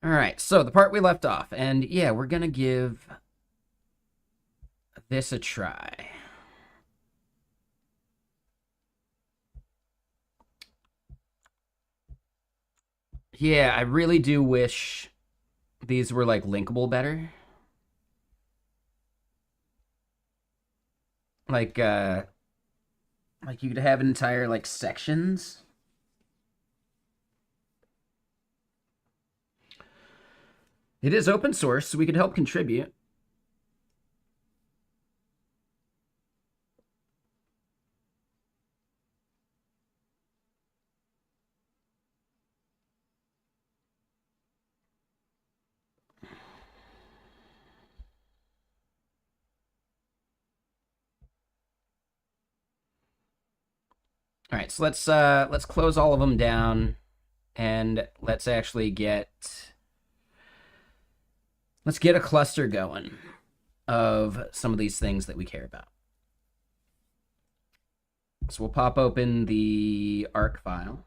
All right, so the part we left off, and yeah, we're gonna give this a try. Yeah, I really do wish these were like linkable better. Like like you could have entire like sections. It is open source, so we could help contribute. All right, so let's close all of them down and let's get a cluster going of some of these things that we care about. So we'll pop open the arc file.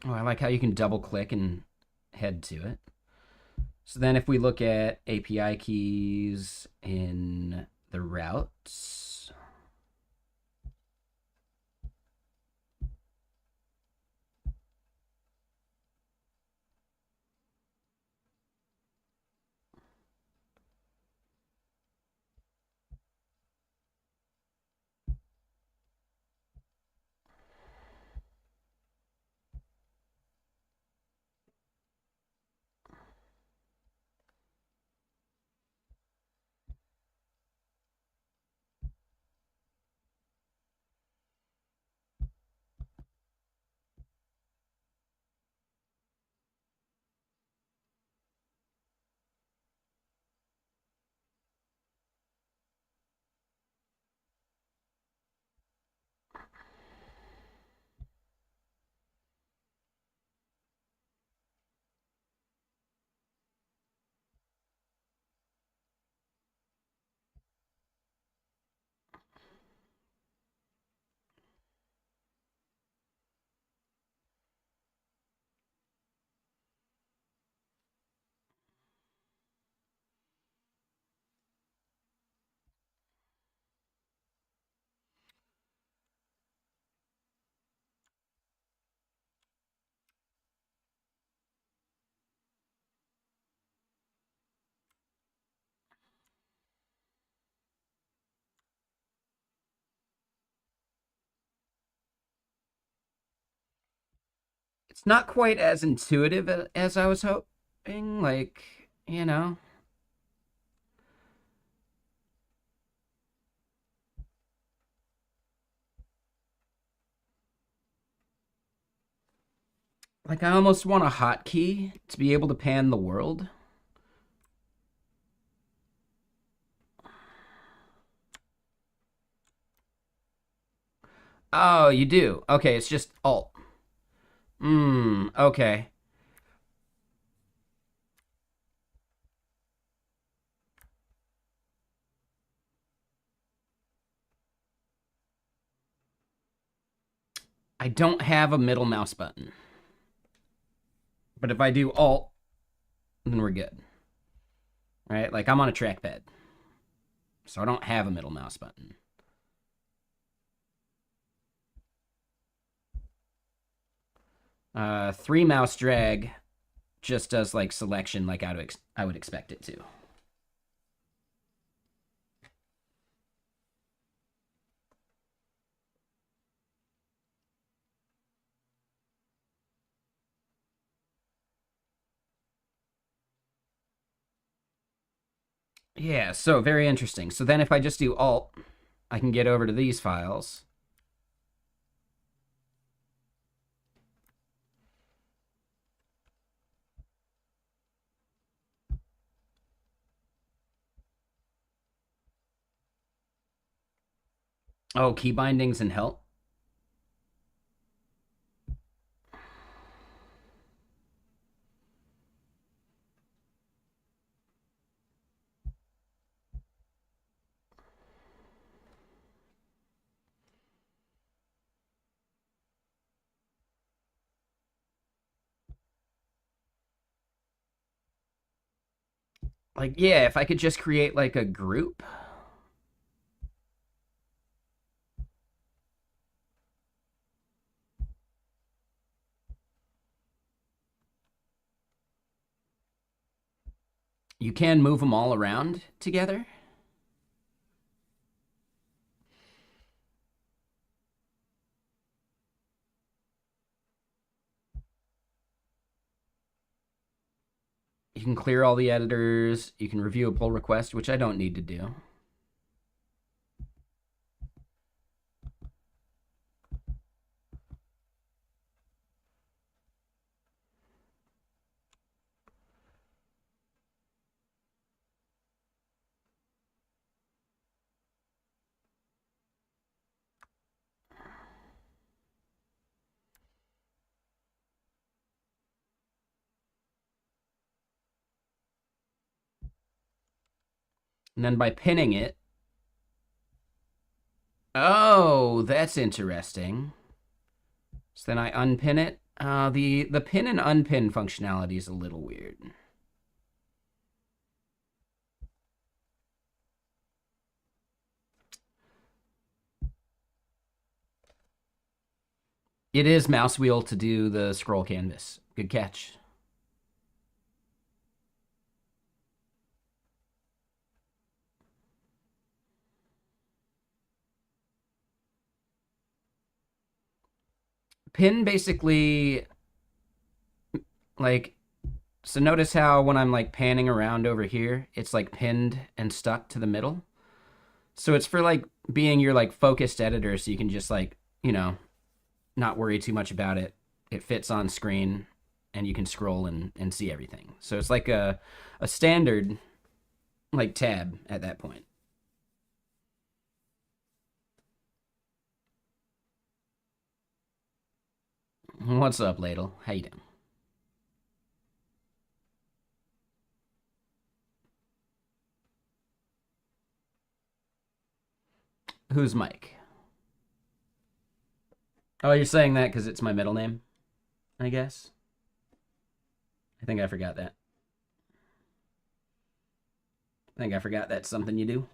Oh, I like how you can double click and head to it. So then if we look at API keys in the routes, it's not quite as intuitive as I was hoping. Like, you know, like I almost want a hotkey to be able to pan the world. Oh, you do? Okay, it's just Alt. Okay. I don't have a middle mouse button. But if I do Alt, then we're good. Right? Like I'm on a trackpad. So I don't have a middle mouse button. Three mouse drag just does like selection like I would expect it to. Yeah, so very interesting. So then if I just do Alt, I can get over to these files. Oh, key bindings and help. Like, yeah, if I could just create like a group. You can move them all around together. You can clear all the editors. You can review a pull request, which I don't need to do. And then by pinning it, oh, that's interesting. So then I unpin it. The pin and unpin functionality is a little weird. It is mouse wheel to do the scroll canvas. Good catch. Pin basically, like, so notice how when I'm like panning around over here, it's like pinned and stuck to the middle. So it's for like being your like focused editor, so you can just like, not worry too much about it. It fits on screen and you can scroll and see everything. So it's like a standard like tab at that point. What's up, Ladle? How you doing? Who's Mike? Oh, you're saying that because it's my middle name, I guess. I think I forgot that. I think I forgot that's something you do.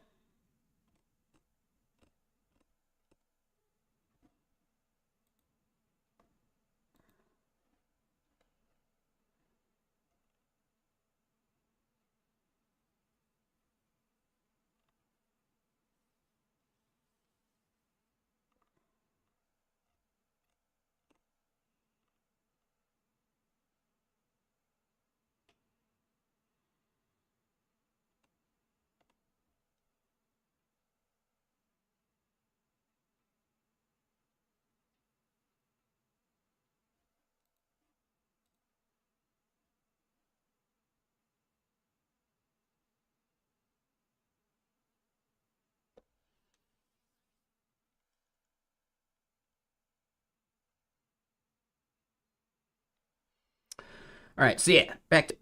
All right, so yeah, back to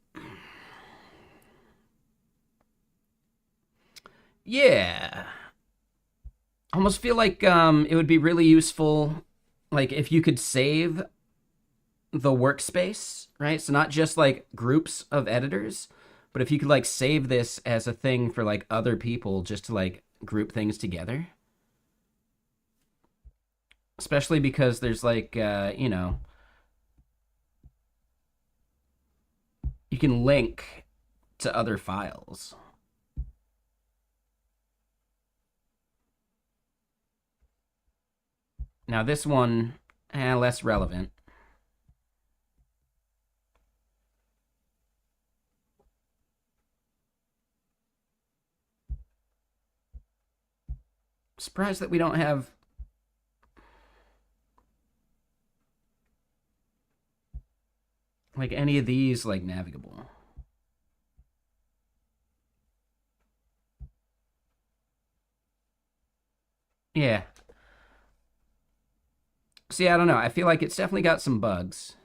yeah. I almost feel like it would be really useful, like if you could save the workspace, right? So not just like groups of editors, but if you could like save this as a thing for like other people just to like group things together. Especially because there's like you can link to other files. Now this one, less relevant. Surprised that we don't have like any of these like navigable. Yeah. See, I don't know. I feel like it's definitely got some bugs.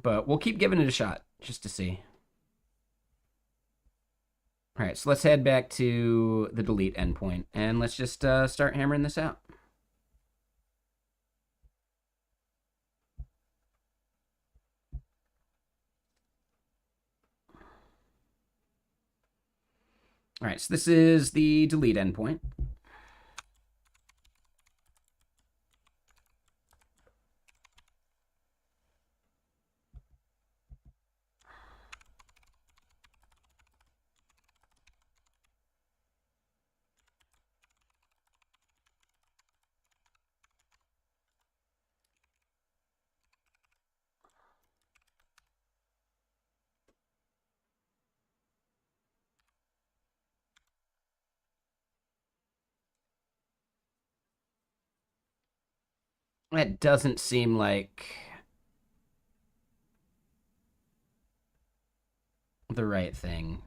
But we'll keep giving it a shot just to see. All right, so let's head back to the delete endpoint and let's just start hammering this out. All right, so this is the delete endpoint. That doesn't seem like the right thing.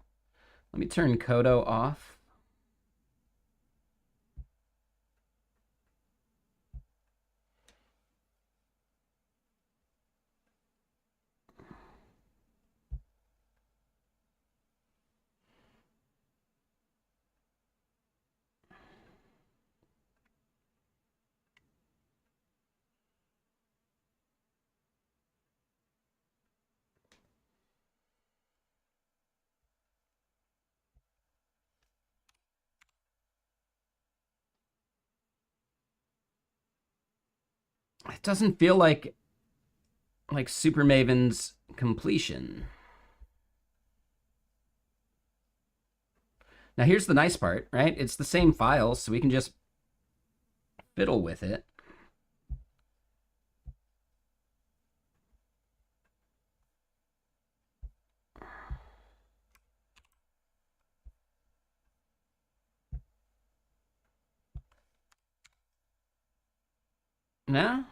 Let me turn Quota off. It doesn't feel like Super Maven's completion. Now here's the nice part, right? It's the same file, so we can just fiddle with it. No?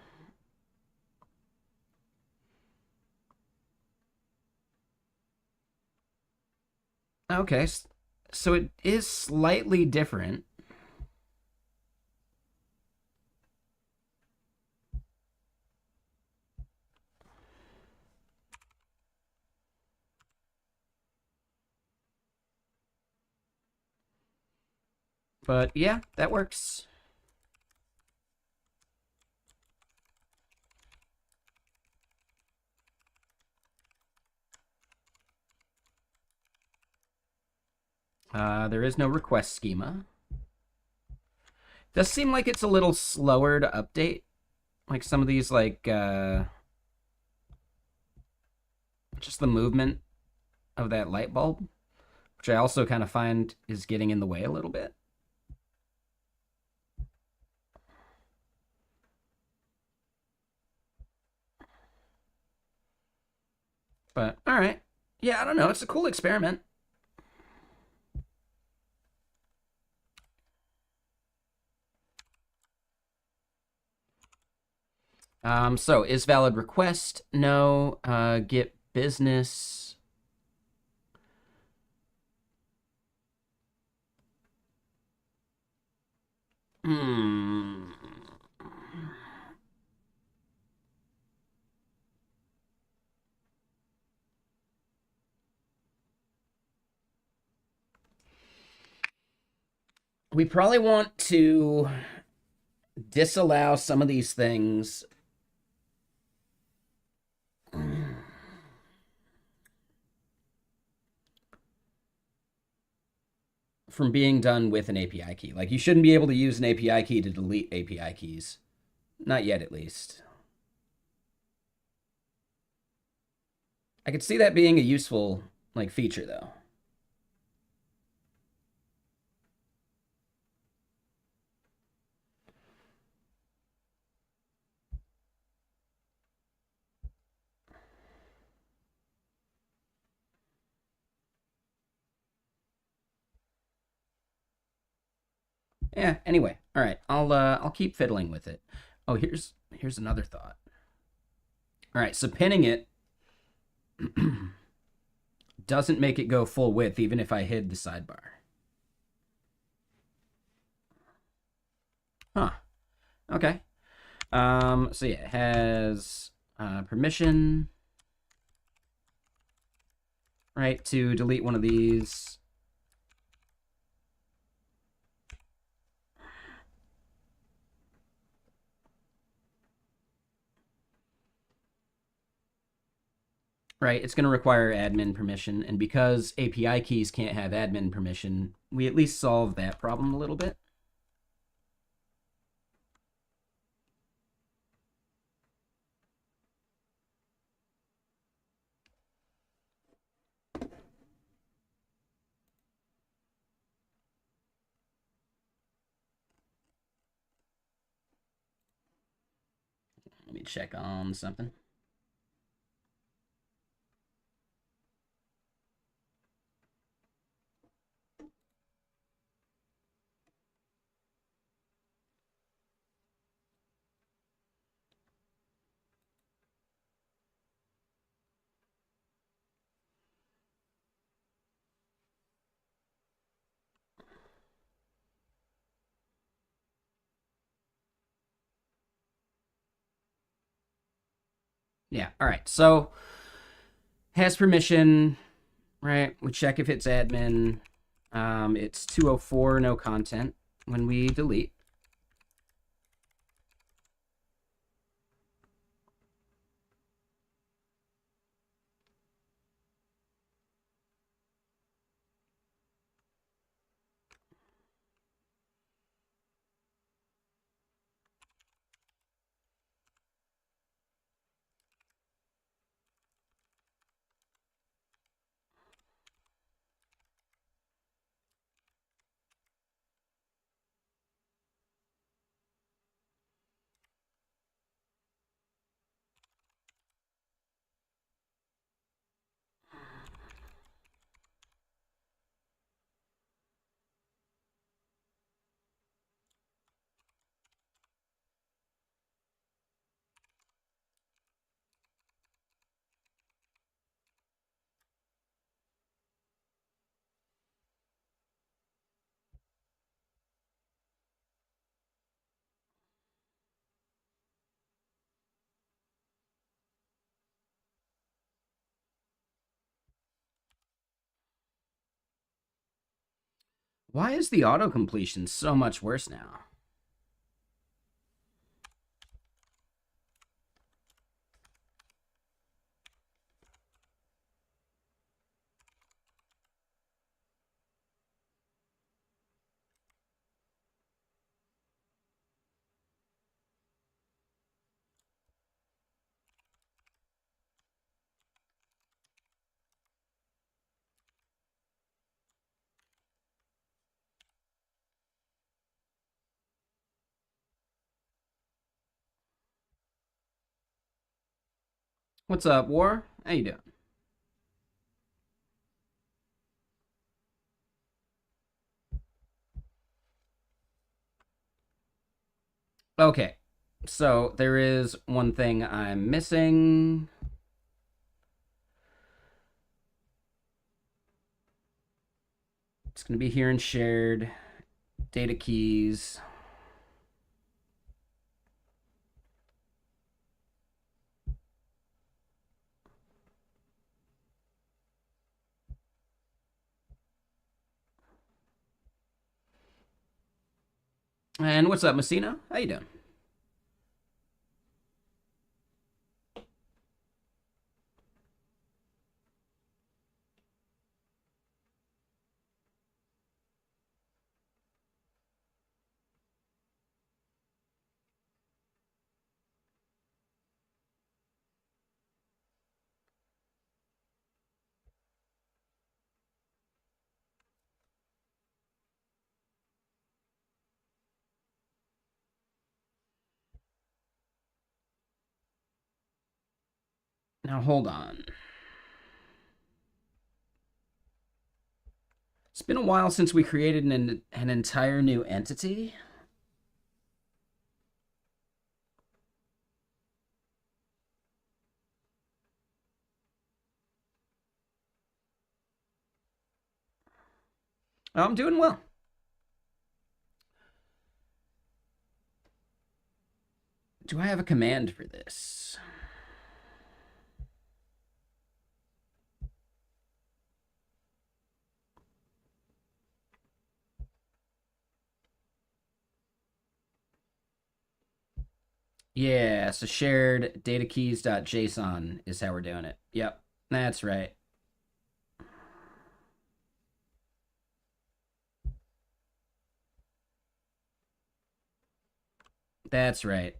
Okay, so it is slightly different. But yeah, that works. There is no request schema. Does seem like it's a little slower to update. Like some of these, just the movement of that light bulb, which I also kind of find is getting in the way a little bit. But all right. Yeah, I don't know. It's a cool experiment. So is valid request? No. Get business. Hmm. We probably want to disallow some of these things. From being done with an API key. Like, you shouldn't be able to use an API key to delete API keys. Not yet, at least. I could see that being a useful, feature, though. Yeah, anyway. All right. I'll keep fiddling with it. Oh, here's another thought. All right, so pinning it doesn't make it go full width even if I hid the sidebar. Huh. Okay. So yeah, it has permission, right, to delete one of these. right? It's going to require admin permission. And because API keys can't have admin permission, we at least solve that problem a little bit. Let me check on something. Yeah, all right. So has permission, right? We check if it's admin. It's 204, no content when we delete. Why is the auto completion so much worse now? What's up, War? How you doing? Okay, so there is one thing I'm missing. It's going to be here in shared data keys. And what's up, Messina? How you doing? Now hold on. It's been a while since we created an entire new entity. Oh, I'm doing well. Do I have a command for this? Yeah, so shared data keys.json is how we're doing it. Yep. That's right. That's right.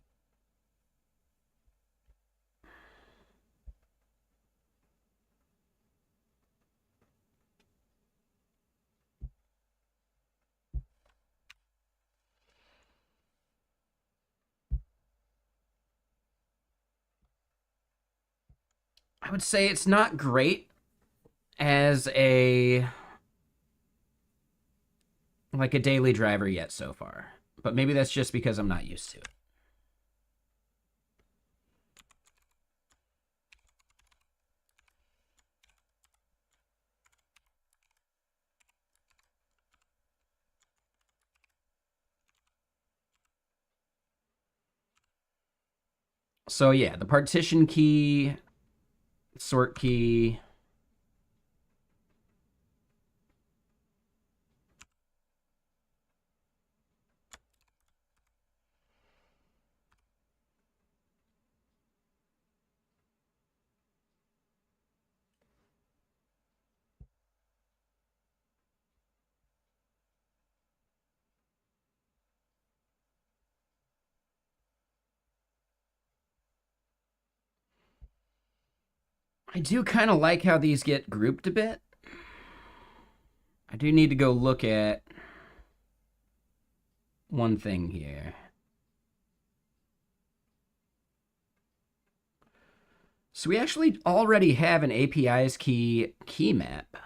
I would say it's not great as a like a daily driver yet so far. But maybe that's just because I'm not used to it. So yeah, the partition key, sort key. I do kind of like how these get grouped a bit. I do need to go look at one thing here. So we actually already have an API's key map.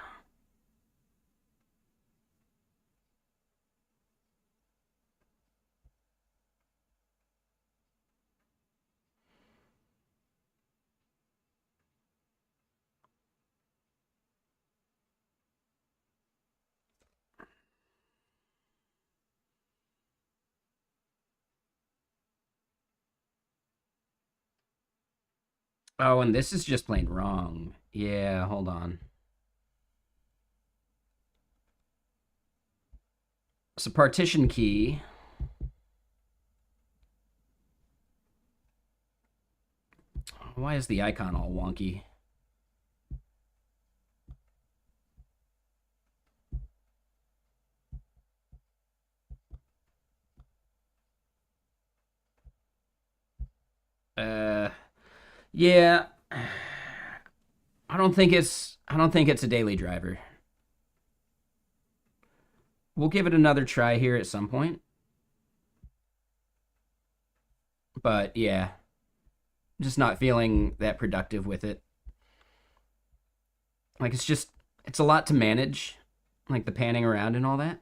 Oh, and this is just plain wrong. Yeah, hold on. So partition key. Why is the icon all wonky? Yeah. I don't think it's a daily driver. We'll give it another try here at some point. But yeah, just not feeling that productive with it. Like it's a lot to manage, like the panning around and all that.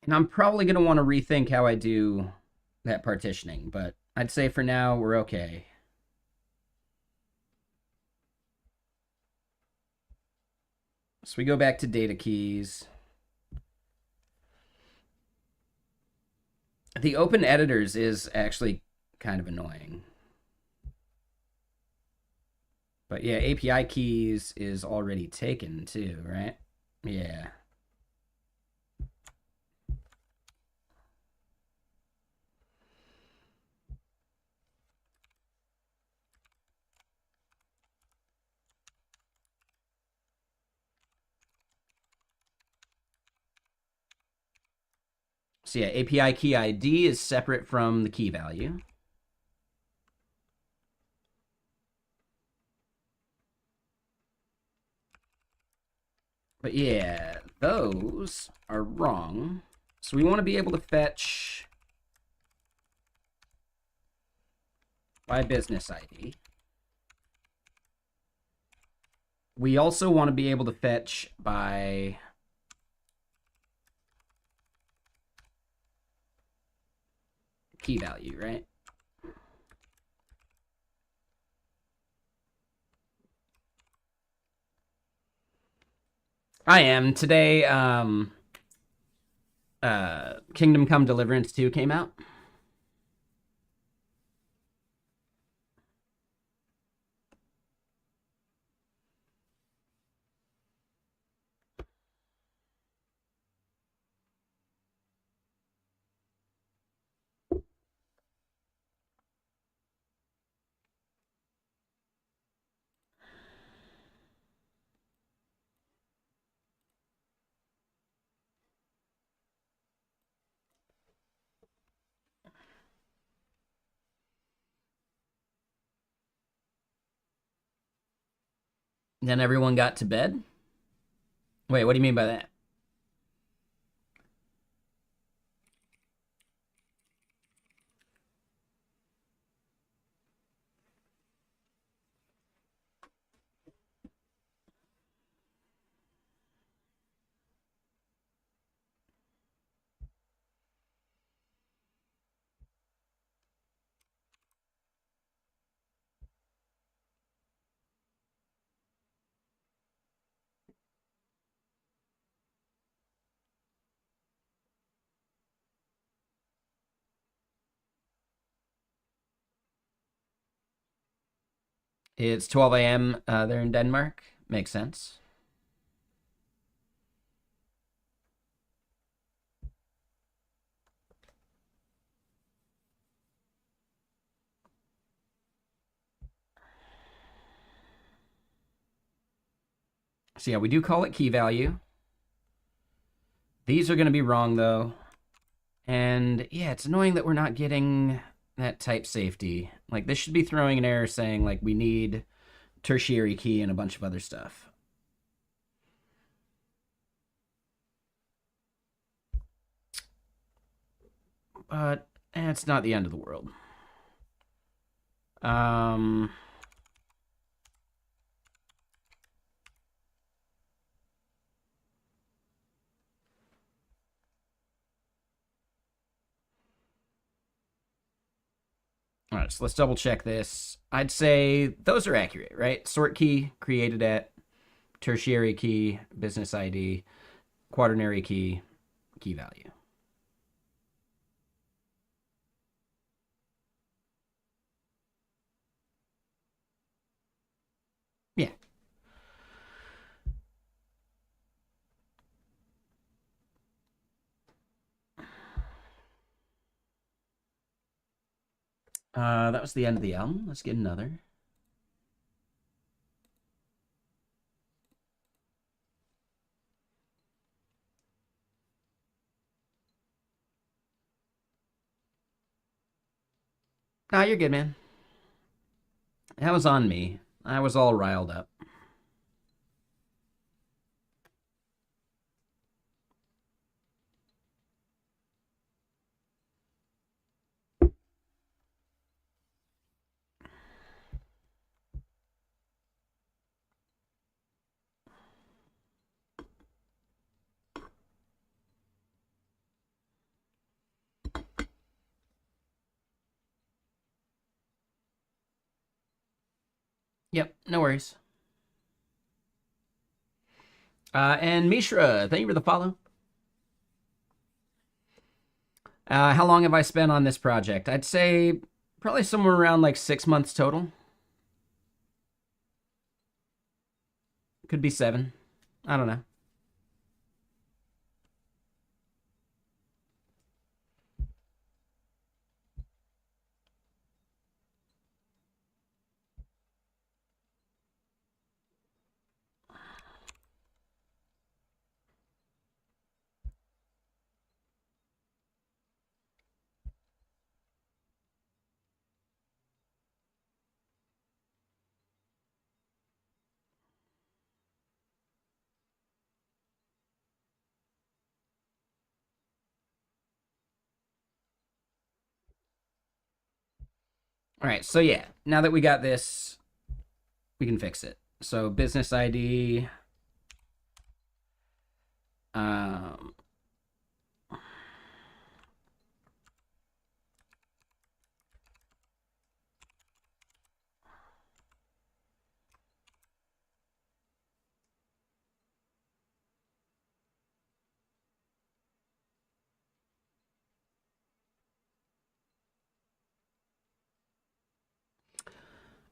And I'm probably going to want to rethink how I do that partitioning, but I'd say for now we're okay. So we go back to data keys. The open editors is actually kind of annoying. But yeah, API keys is already taken too, right? Yeah. So yeah, API key ID is separate from the key value. But yeah, those are wrong. So we want to be able to fetch by business ID. We also want to be able to fetch by key value, right? I am. Today, Kingdom Come Deliverance 2 came out. Then everyone got to bed. Wait, what do you mean by that? It's 12 a.m. There in Denmark. Makes sense. So yeah, we do call it key value. These are going to be wrong, though. And yeah, it's annoying that we're not getting that type safety. Like, this should be throwing an error saying, like, we need tertiary key and a bunch of other stuff. But it's not the end of the world. All right, so let's double check this. I'd say those are accurate, right? Sort key created at tertiary key, business ID, quaternary key, key value. Yeah. That was the end of the album. Let's get another. Nah, you're good, man. That was on me. I was all riled up. Yep, no worries. And Mishra, thank you for the follow. How long have I spent on this project? I'd say probably somewhere around like 6 months total. Could be 7. I don't know. All right, so yeah, now that we got this, we can fix it. So business ID. Um,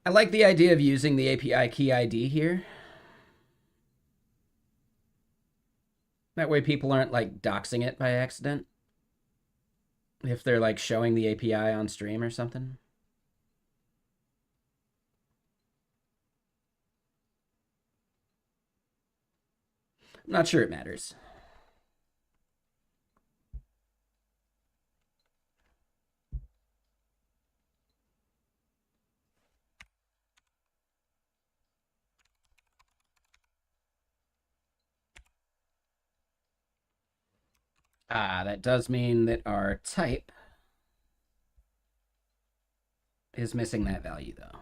I like the idea of using the API key ID here. That way people aren't like doxing it by accident. If they're like showing the API on stream or something. I'm not sure it matters. That does mean that our type is missing that value, though.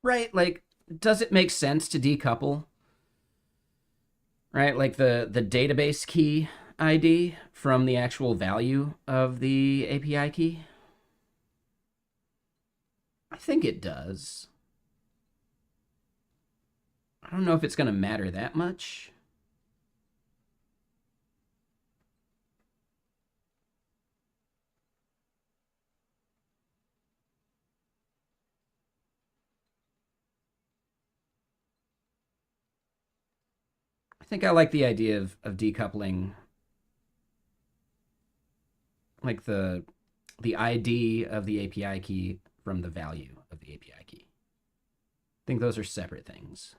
Right, like, does it make sense to decouple? Right, like the database key ID from the actual value of the API key? I think it does. I don't know if it's going to matter that much. I think I like the idea of decoupling like the ID of the API key from the value of the API key. I think those are separate things.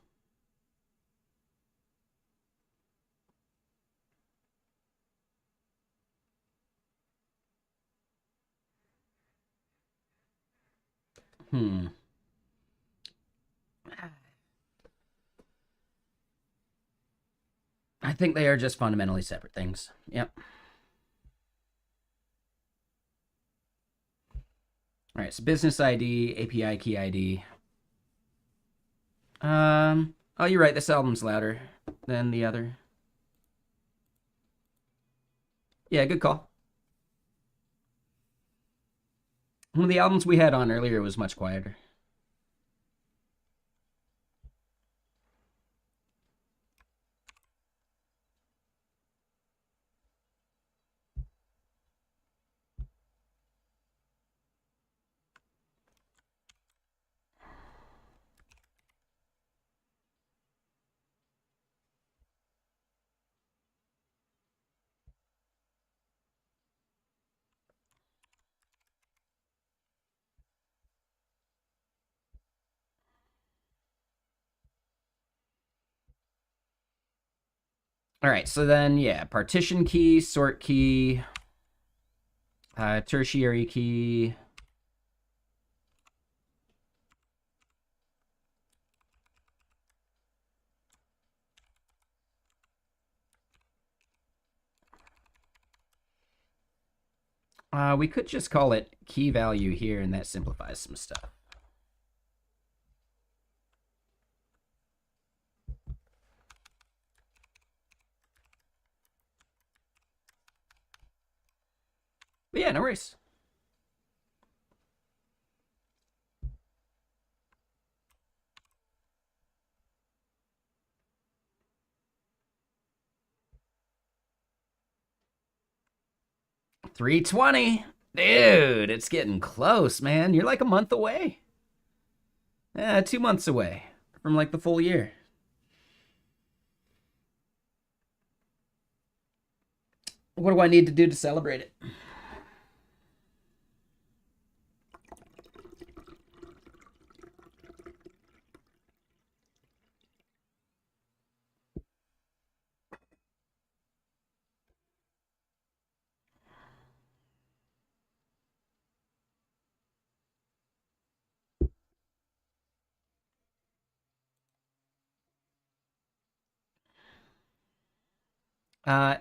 I think they are just fundamentally separate things. Yep. All right, so business ID, API key ID. Oh, you're right. This album's louder than the other. Yeah, good call. One of the albums we had on earlier was much quieter. All right, so then, yeah, partition key, sort key, tertiary key. We could just call it key value here, and that simplifies some stuff. But yeah, no worries. $320. Dude, it's getting close, man. You're like a month away. 2 months away from like the full year. What do I need to do to celebrate it?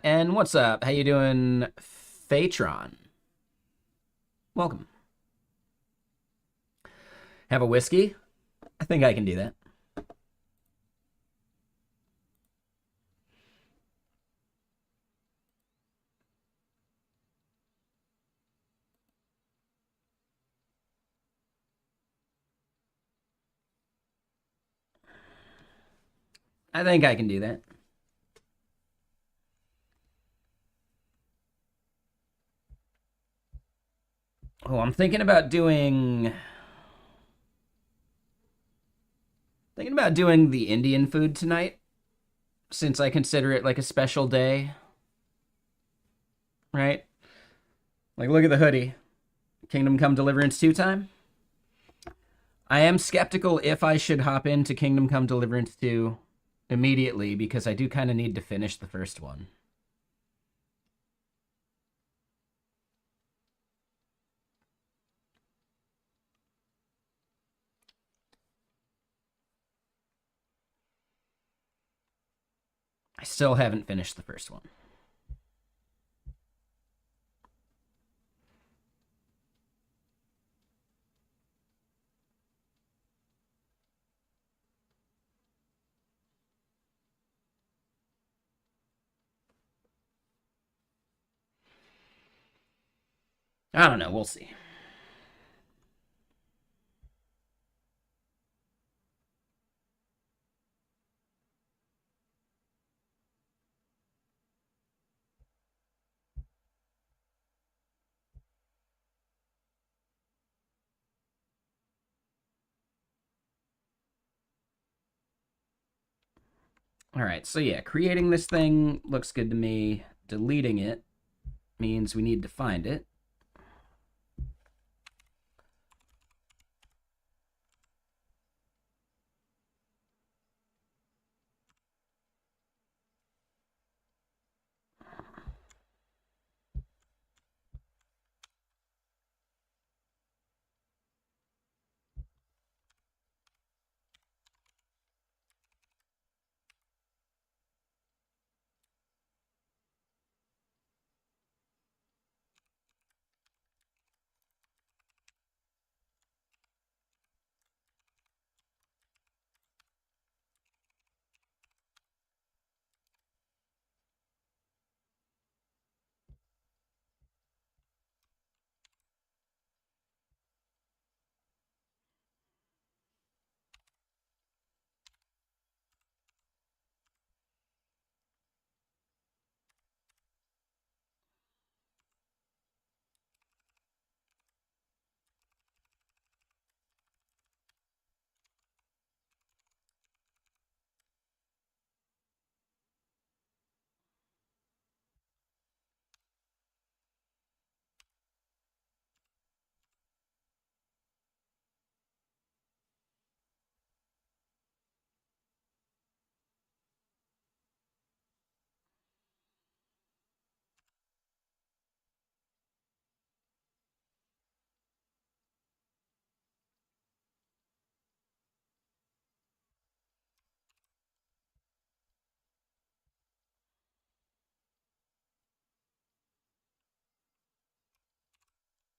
And what's up? How you doing, Phatron? Welcome. Have a whiskey? I think I can do that. I think I can do that. Oh, I'm thinking about doing the Indian food tonight, since I consider it like a special day, right? Like, look at the hoodie. Kingdom Come Deliverance 2 time. I am skeptical if I should hop into Kingdom Come Deliverance 2 immediately, because I do kind of need to finish the first one. I still haven't finished the first one. I don't know. We'll see. All right, so yeah, creating this thing looks good to me. Deleting it means we need to find it.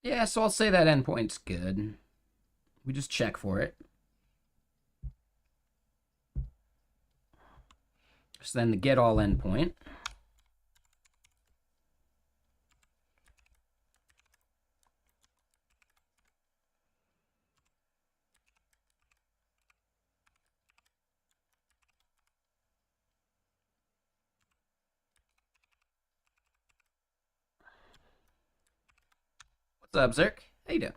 Yeah, so I'll say that endpoint's good. We just check for it. So then the get all endpoint. What's up, Zerk? How you doing?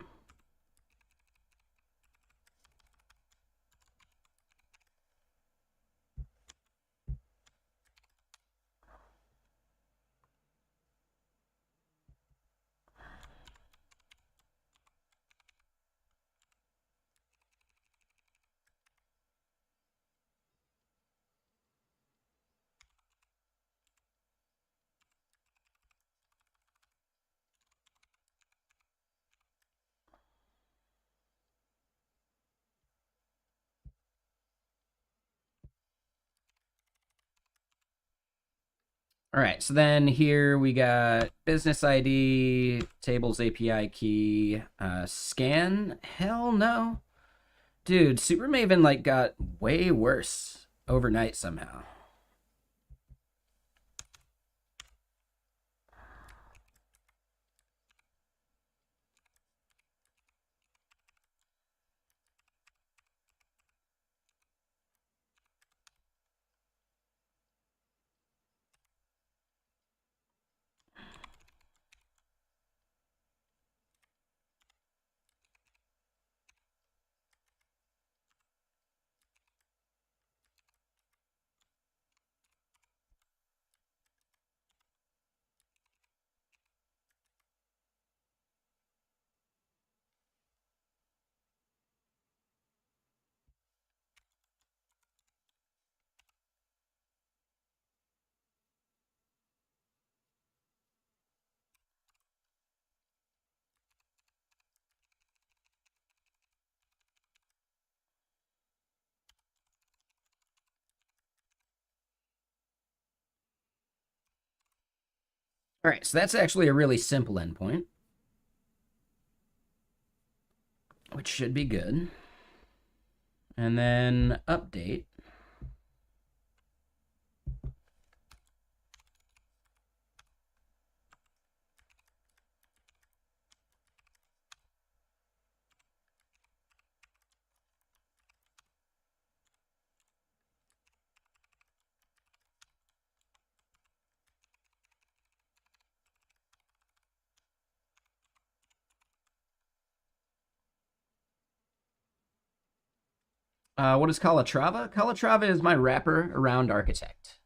All right, so then here we got business ID, tables API key, scan. Hell no. Dude, Super Maven like got way worse overnight somehow. All right, so that's actually a really simple endpoint, which should be good. And then update. What is Calatrava? Calatrava is my wrapper around Architect.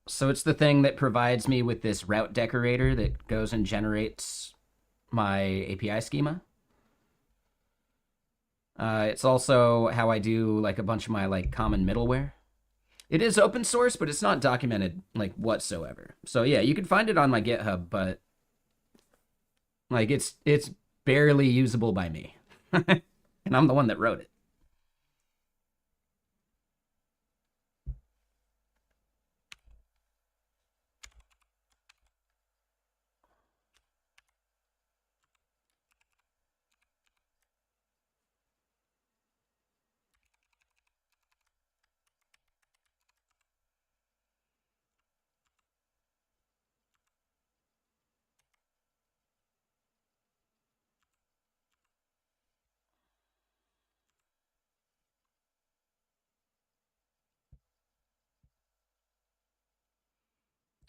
So it's the thing that provides me with this route decorator that goes and generates my API schema. It's also how I do like a bunch of my like common middleware. It is open source, but it's not documented like whatsoever. So yeah, you can find it on my GitHub, but like it's barely usable by me. And I'm the one that wrote it.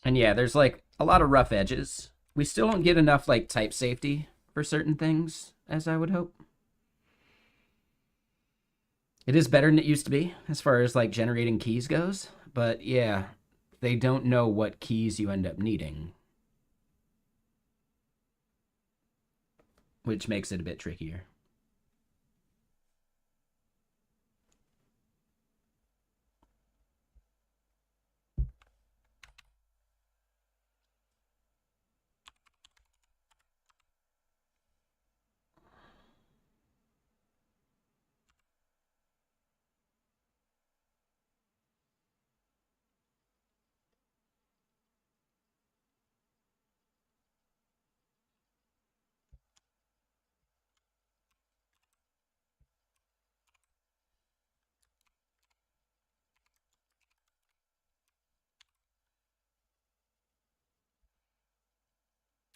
And yeah, there's like a lot of rough edges. We still don't get enough like type safety for certain things as I would hope. It is better than it used to be as far as like generating keys goes, but yeah, they don't know what keys you end up needing, which makes it a bit trickier.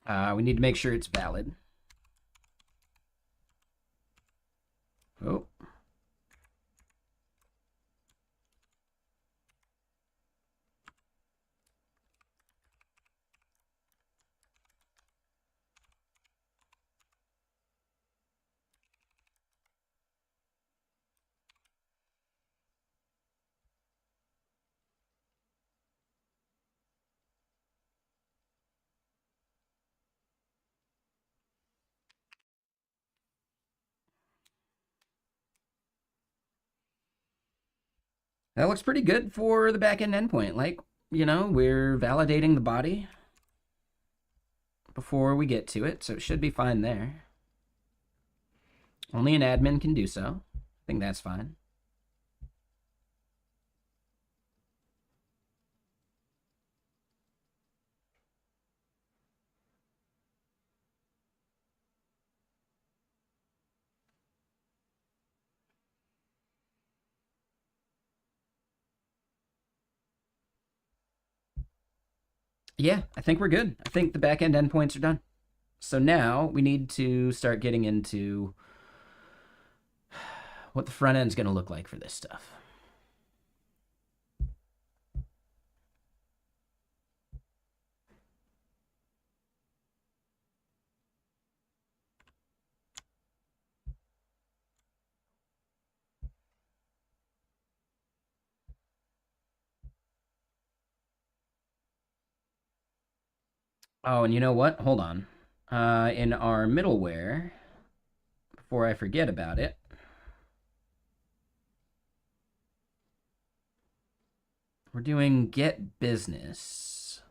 We need to make sure it's valid. Oh. That looks pretty good for the backend endpoint. Like, we're validating the body before we get to it, so it should be fine there. Only an admin can do so. I think that's fine. Yeah, I think we're good. I think the backend endpoints are done. So now we need to start getting into what the front end's going to look like for this stuff. Oh, and you know what? Hold on. In our middleware, before I forget about it, we're doing get business.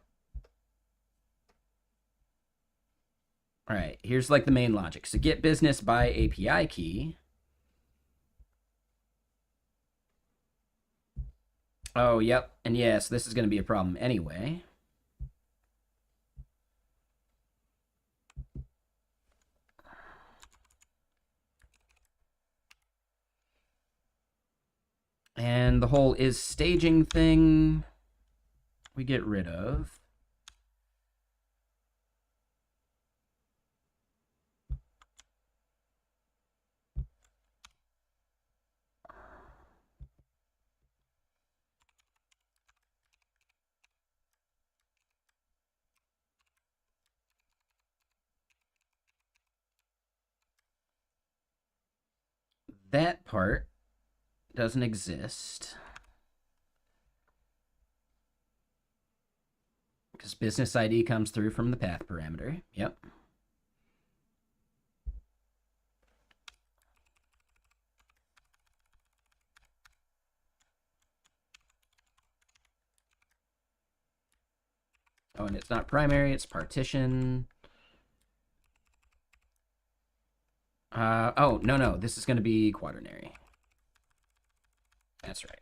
All right, here's like the main logic. So get business by API key. Oh, yep. And yes, this is going to be a problem anyway. then the whole is staging thing we get rid of. That part doesn't exist because business ID comes through from the path parameter. Yep. Oh, and it's not primary, it's partition. Oh, no, this is going to be quaternary. That's right.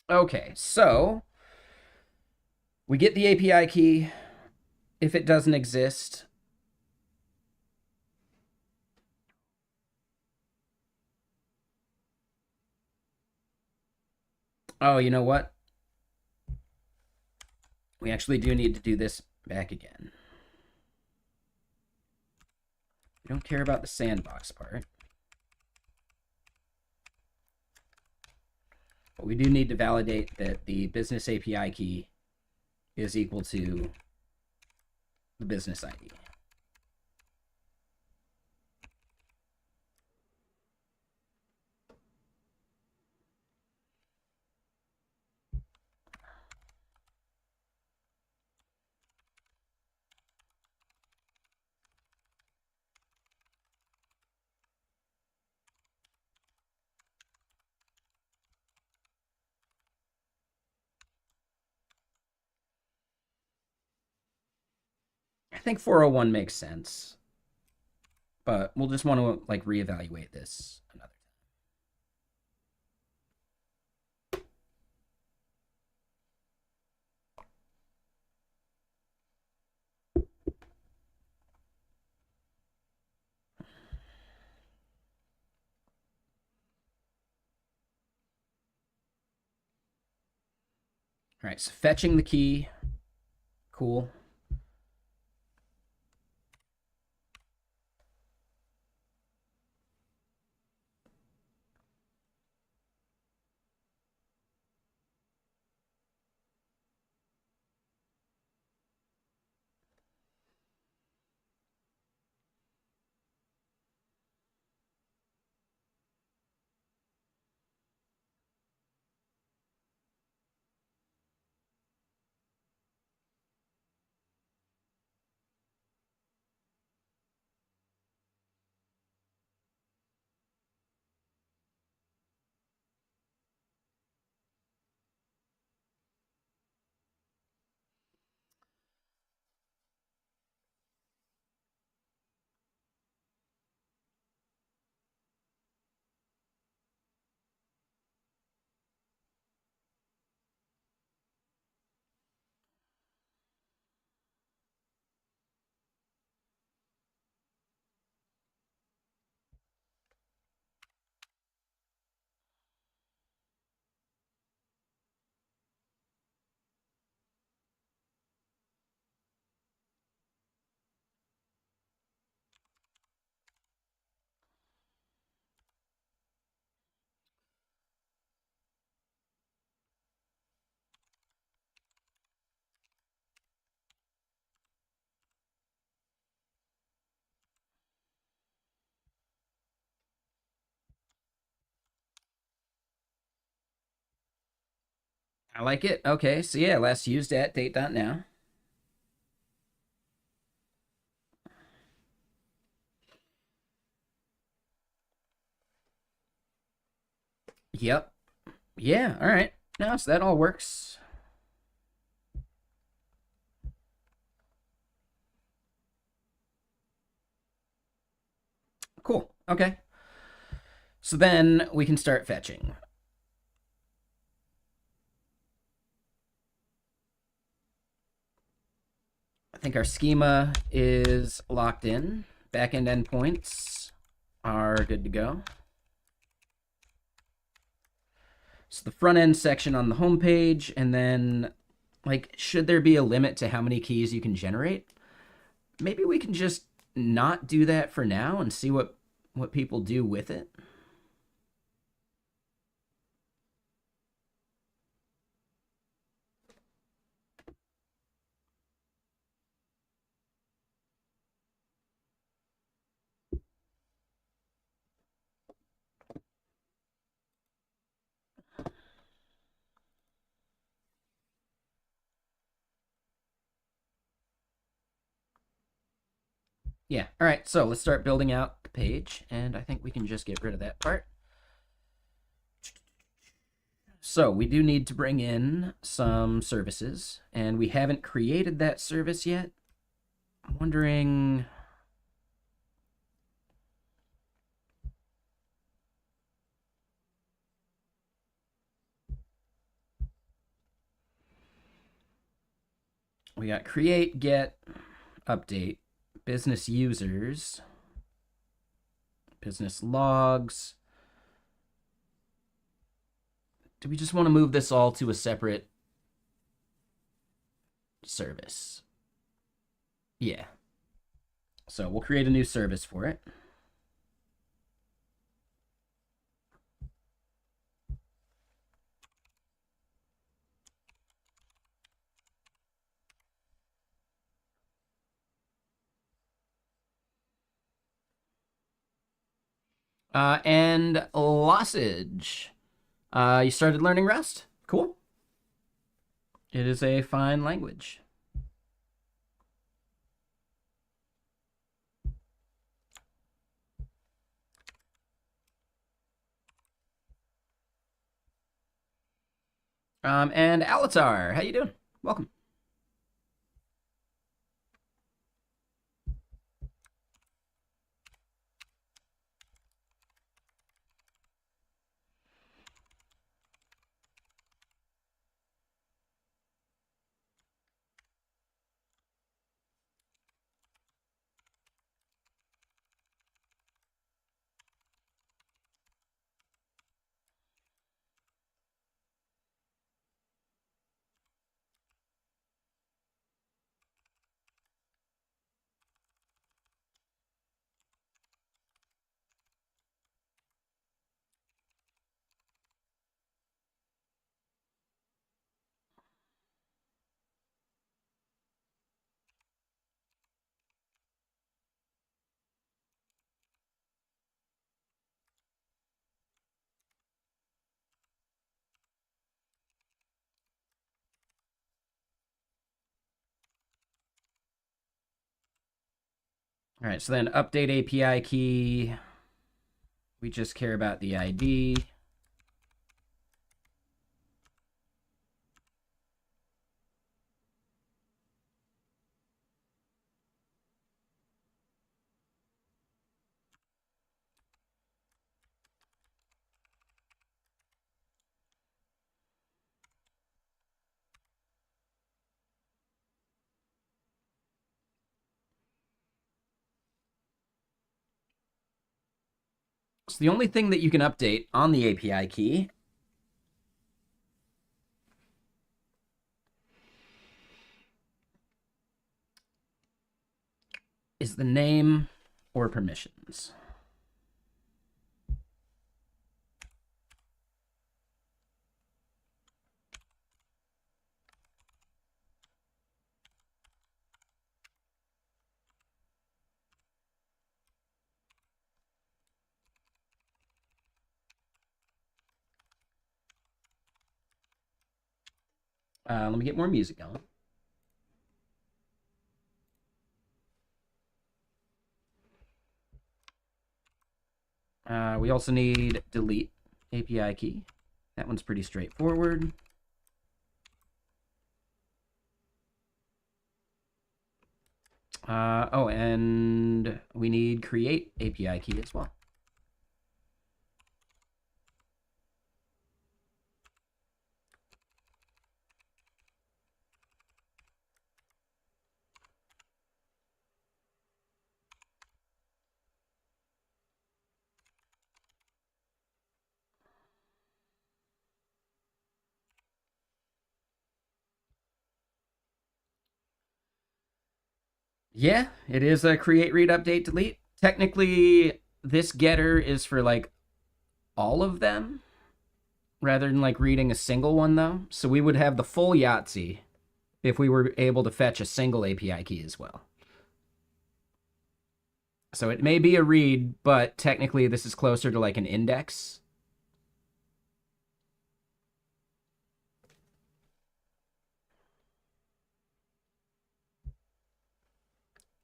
Okay, so we get the API key. If it doesn't exist, oh, you know what? We actually do need to do this back again. We don't care about the sandbox part. But we do need to validate that the business API key is equal to the business ID. I think 401 makes sense, but we'll just want to like reevaluate this another time. All right, so fetching the key, cool. I like it. Okay, so yeah, last used at date.now. Yep. Yeah, all right. Now, so that all works. Cool. Okay. So then we can start fetching. I think our schema is locked in. Backend endpoints are good to go. So the front end section on the home page, and then, like, should there be a limit to how many keys you can generate? Maybe we can just not do that for now and see what people do with it. Yeah. All right. So let's start building out the page, and I think we can just get rid of that part. So we do need to bring in some services, and we haven't created that service yet. I'm wondering. We got create, get, update, business users, business logs. Do we just want to move this all to a separate service? Yeah. So we'll create a new service for it. And Lossage. You started learning Rust? Cool. It is a fine language. And Alatar, how you doing? Welcome. All right, so then update API key. We just care about the ID. So the only thing that you can update on the API key is the name or permissions. Let me get more music going. We also need delete API key. That one's pretty straightforward. Oh, and we need create API key as well. Yeah, it is a create, read, update, delete. Technically, this getter is for like all of them rather than like reading a single one though. So we would have the full Yahtzee if we were able to fetch a single API key as well. So it may be a read, but technically this is closer to like an index.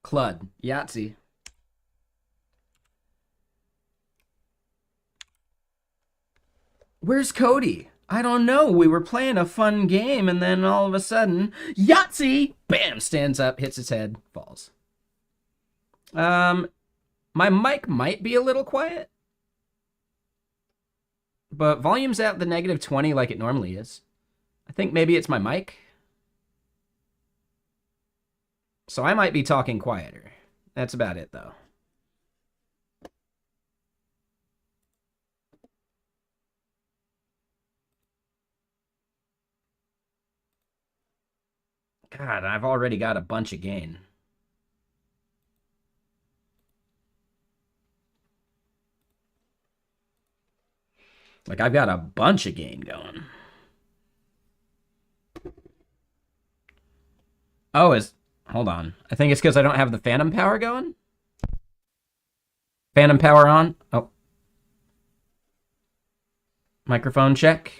CLUD, Yahtzee. Where's Cody? I don't know. We were playing a fun game, and then all of a sudden, Yahtzee! Bam! Stands up, hits his head, falls. My mic might be a little quiet, but volume's at the -20 like it normally is. I think maybe it's my mic. So I might be talking quieter. That's about it, though. God, I've already got a bunch of gain. Like, I've got a bunch of gain going. Oh, hold on. I think it's because I don't have the phantom power going. Phantom power on. Oh. Microphone check.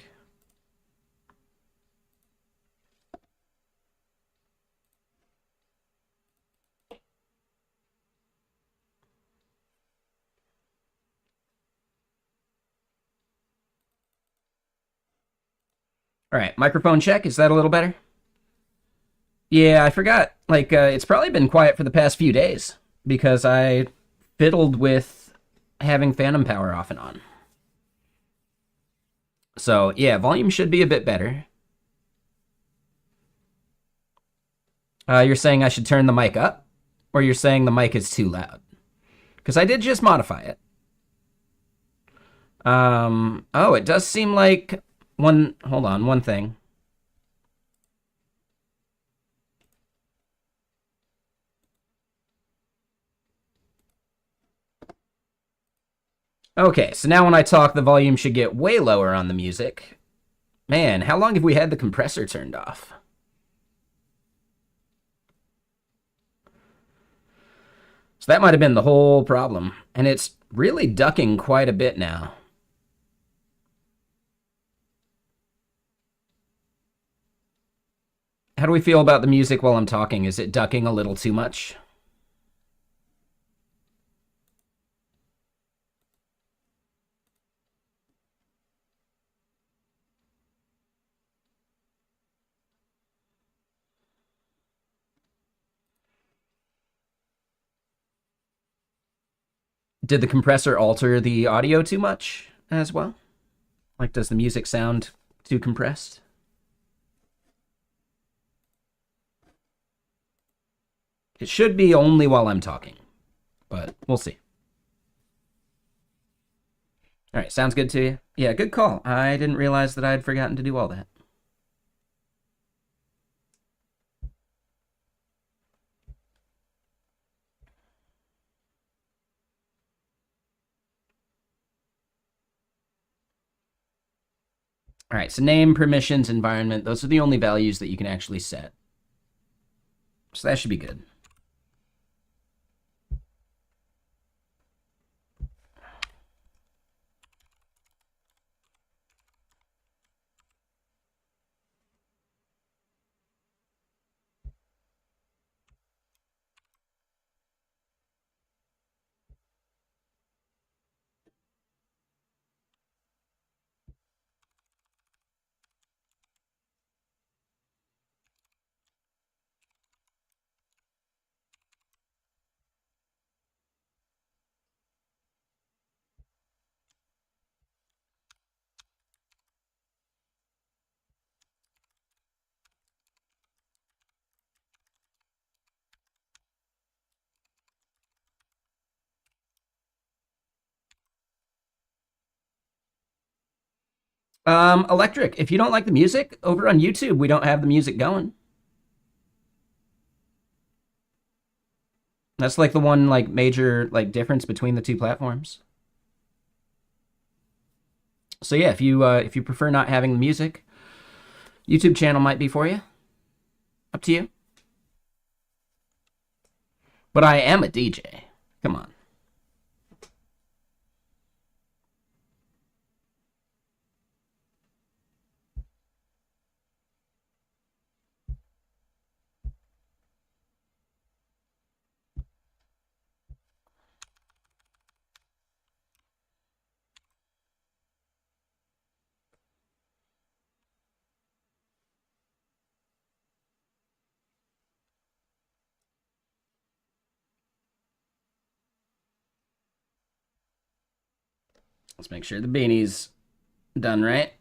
All right, microphone check. Is that a little better? Yeah, I forgot. Like, it's probably been quiet for the past few days because I fiddled with having phantom power off and on. So, yeah, volume should be a bit better. You're saying I should turn the mic up? Or you're saying the mic is too loud? Because I did just modify it. Oh, it does seem like hold on, one thing. Okay, so now when I talk, the volume should get way lower on the music. Man, how long have we had the compressor turned off? So that might have been the whole problem. And it's really ducking quite a bit now. How do we feel about the music while I'm talking? Is it ducking a little too much? Did the compressor alter the audio too much as well? Like, does the music sound too compressed? It should be only while I'm talking, but we'll see. All right, sounds good to you? Yeah, good call. I didn't realize that I'd forgotten to do all that. All right, so name, permissions, environment, those are the only values that you can actually set. So that should be good. Electric. If you don't like the music, over on YouTube, we don't have the music going. That's like the one like major like difference between the two platforms. So yeah, if you prefer not having the music, YouTube channel might be for you. Up to you. But I am a DJ. Come on. Let's make sure the beanie's done right.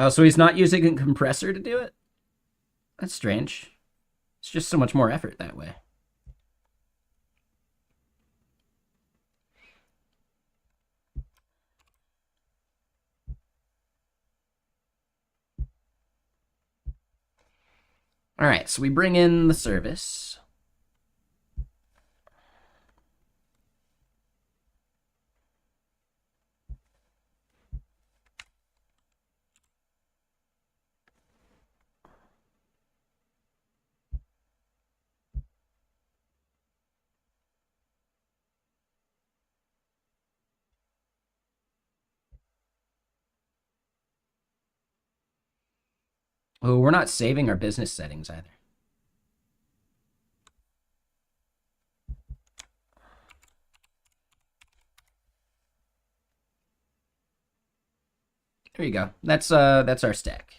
Oh, so he's not using a compressor to do it? That's strange. It's just so much more effort that way. All right, so we bring in the service. Oh, we're not saving our business settings either. There you go. That's our stack.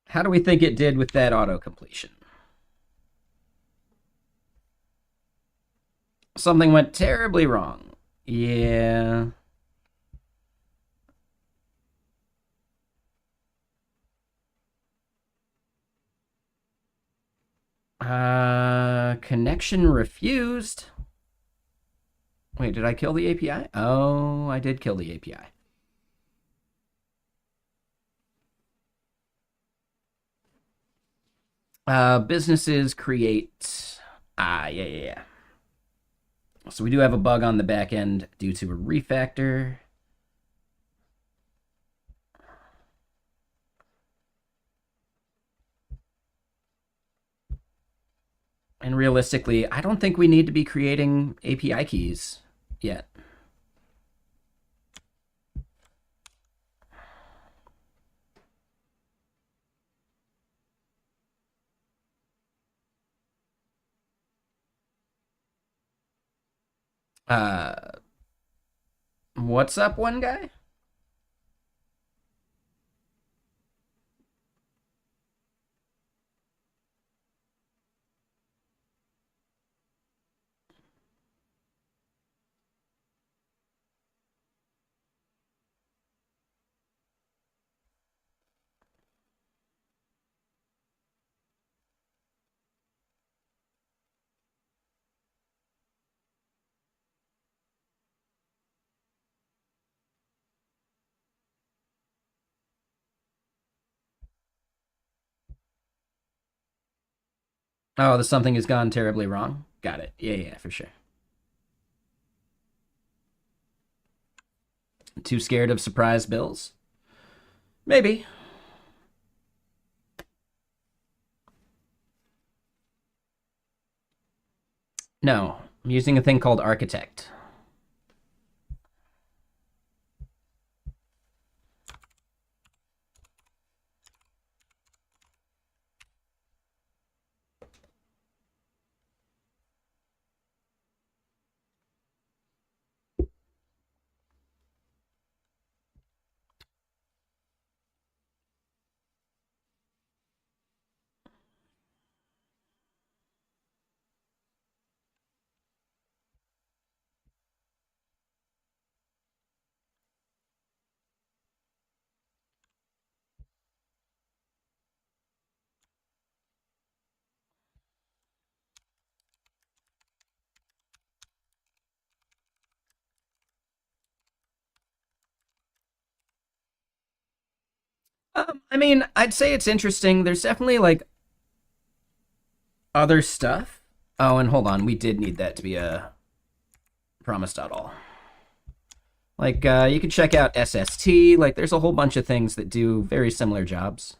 How do we think it did with that auto completion? Something went terribly wrong. Yeah. Connection refused. Wait, did I kill the API? Oh, I did kill the API. Businesses create. Yeah. So we do have a bug on the back end due to a refactor. And realistically, I don't think we need to be creating API keys yet. What's up, one guy? Oh, the something has gone terribly wrong. Got it. Yeah, yeah, for sure. Too scared of surprise bills? Maybe. No, I'm using a thing called Architect. I mean, I'd say it's interesting. There's definitely like other stuff. Oh, and hold on, we did need that to be a promise.all. Like, you can check out SST. Like, there's a whole bunch of things that do very similar jobs.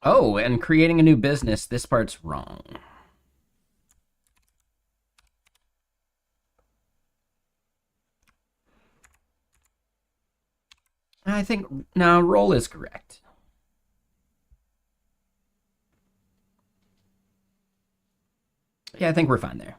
Oh, and creating a new business, this part's wrong. I think, no, role is correct. Yeah, I think we're fine there.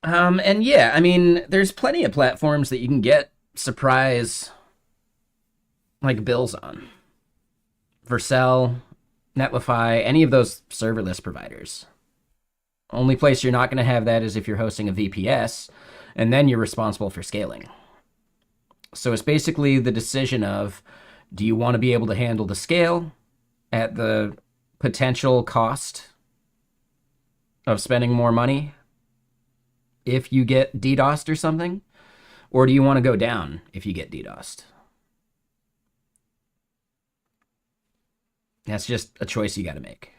And yeah, I mean, there's plenty of platforms that you can get surprise like bills on. Vercel, Netlify, any of those serverless providers. Only place you're not going to have that is if you're hosting a VPS, and then you're responsible for scaling. So it's basically the decision of, do you want to be able to handle the scale at the potential cost of spending more money if you get DDoSed or something? Or do you want to go down if you get DDoSed? That's just a choice you got to make.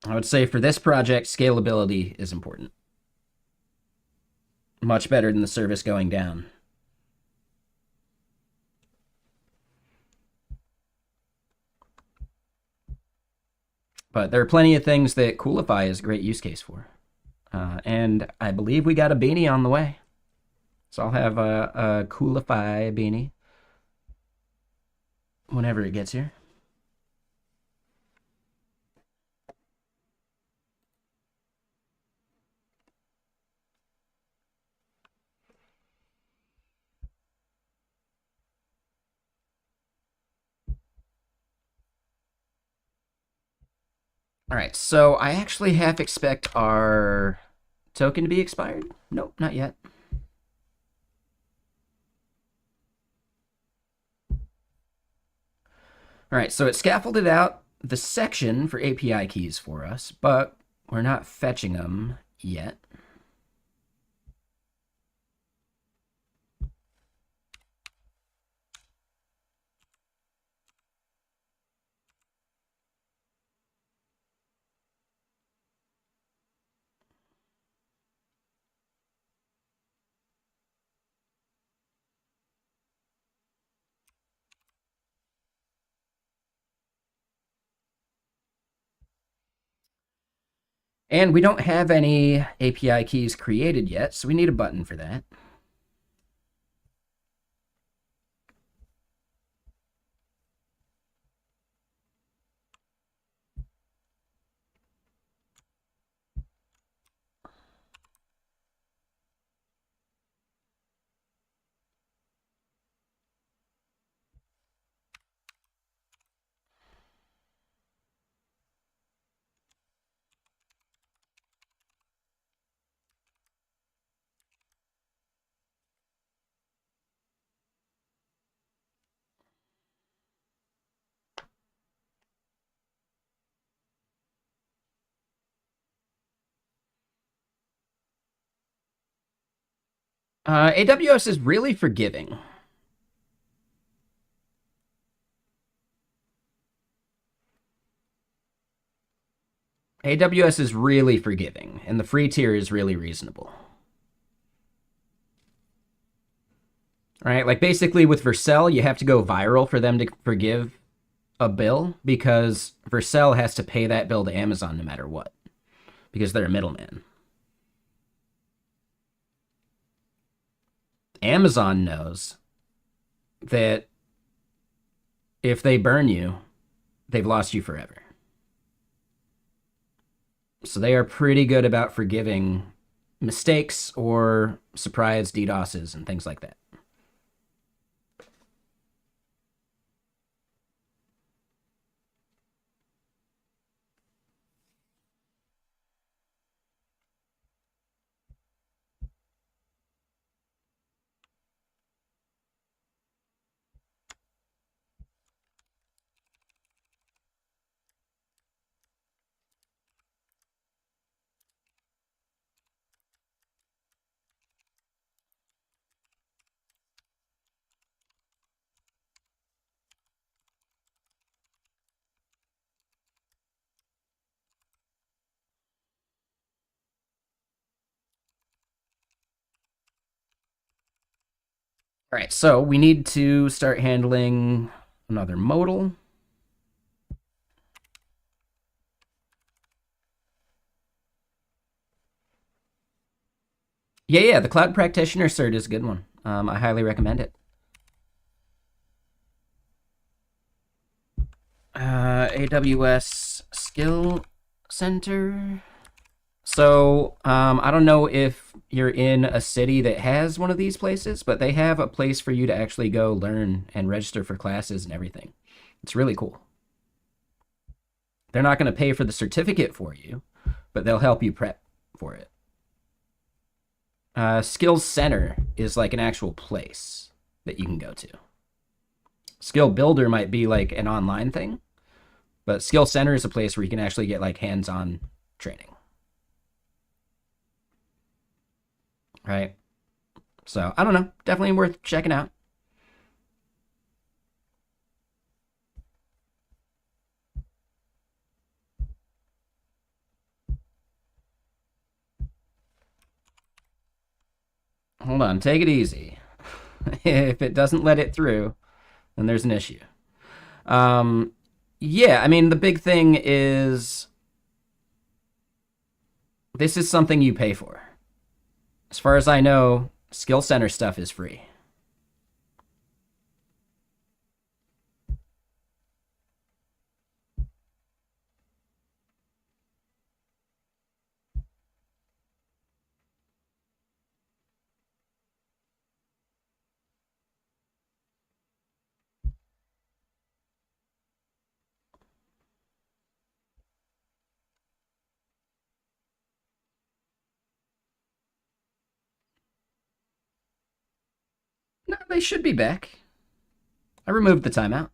I would say for this project, scalability is important. Much better than the service going down. But there are plenty of things that Coolify is a great use case for. And I believe we got a beanie on the way. So I'll have a Coolify beanie whenever it gets here. All right, so I actually half expect our token to be expired. Nope, not yet. All right, so it scaffolded out the section for API keys for us, but we're not fetching them yet. And we don't have any API keys created yet, so we need a button for that. AWS is really forgiving. AWS is really forgiving, and the free tier is really reasonable. Right? Like basically with Vercel, you have to go viral for them to forgive a bill because Vercel has to pay that bill to Amazon no matter what because they're a middleman. Amazon knows that if they burn you, they've lost you forever. So they are pretty good about forgiving mistakes or surprise DDoSes and things like that. All right, so we need to start handling another modal. Yeah, the Cloud Practitioner cert is a good one. I highly recommend it. AWS Skill Center. So I don't know if you're in a city that has one of these places, but they have a place for you to actually go learn and register for classes and everything. It's really cool. They're not going to pay for the certificate for you, but they'll help you prep for it. Skills Center is like an actual place that you can go to. Skill Builder might be like an online thing, but Skill Center is a place where you can actually get like hands-on training. Right? So I don't know. Definitely worth checking out. Hold on, take it easy. If it doesn't let it through, then there's an issue. Yeah, I mean, the big thing is this is something you pay for. As far as I know, Skill Center stuff is free. No, they should be back. I removed the timeout.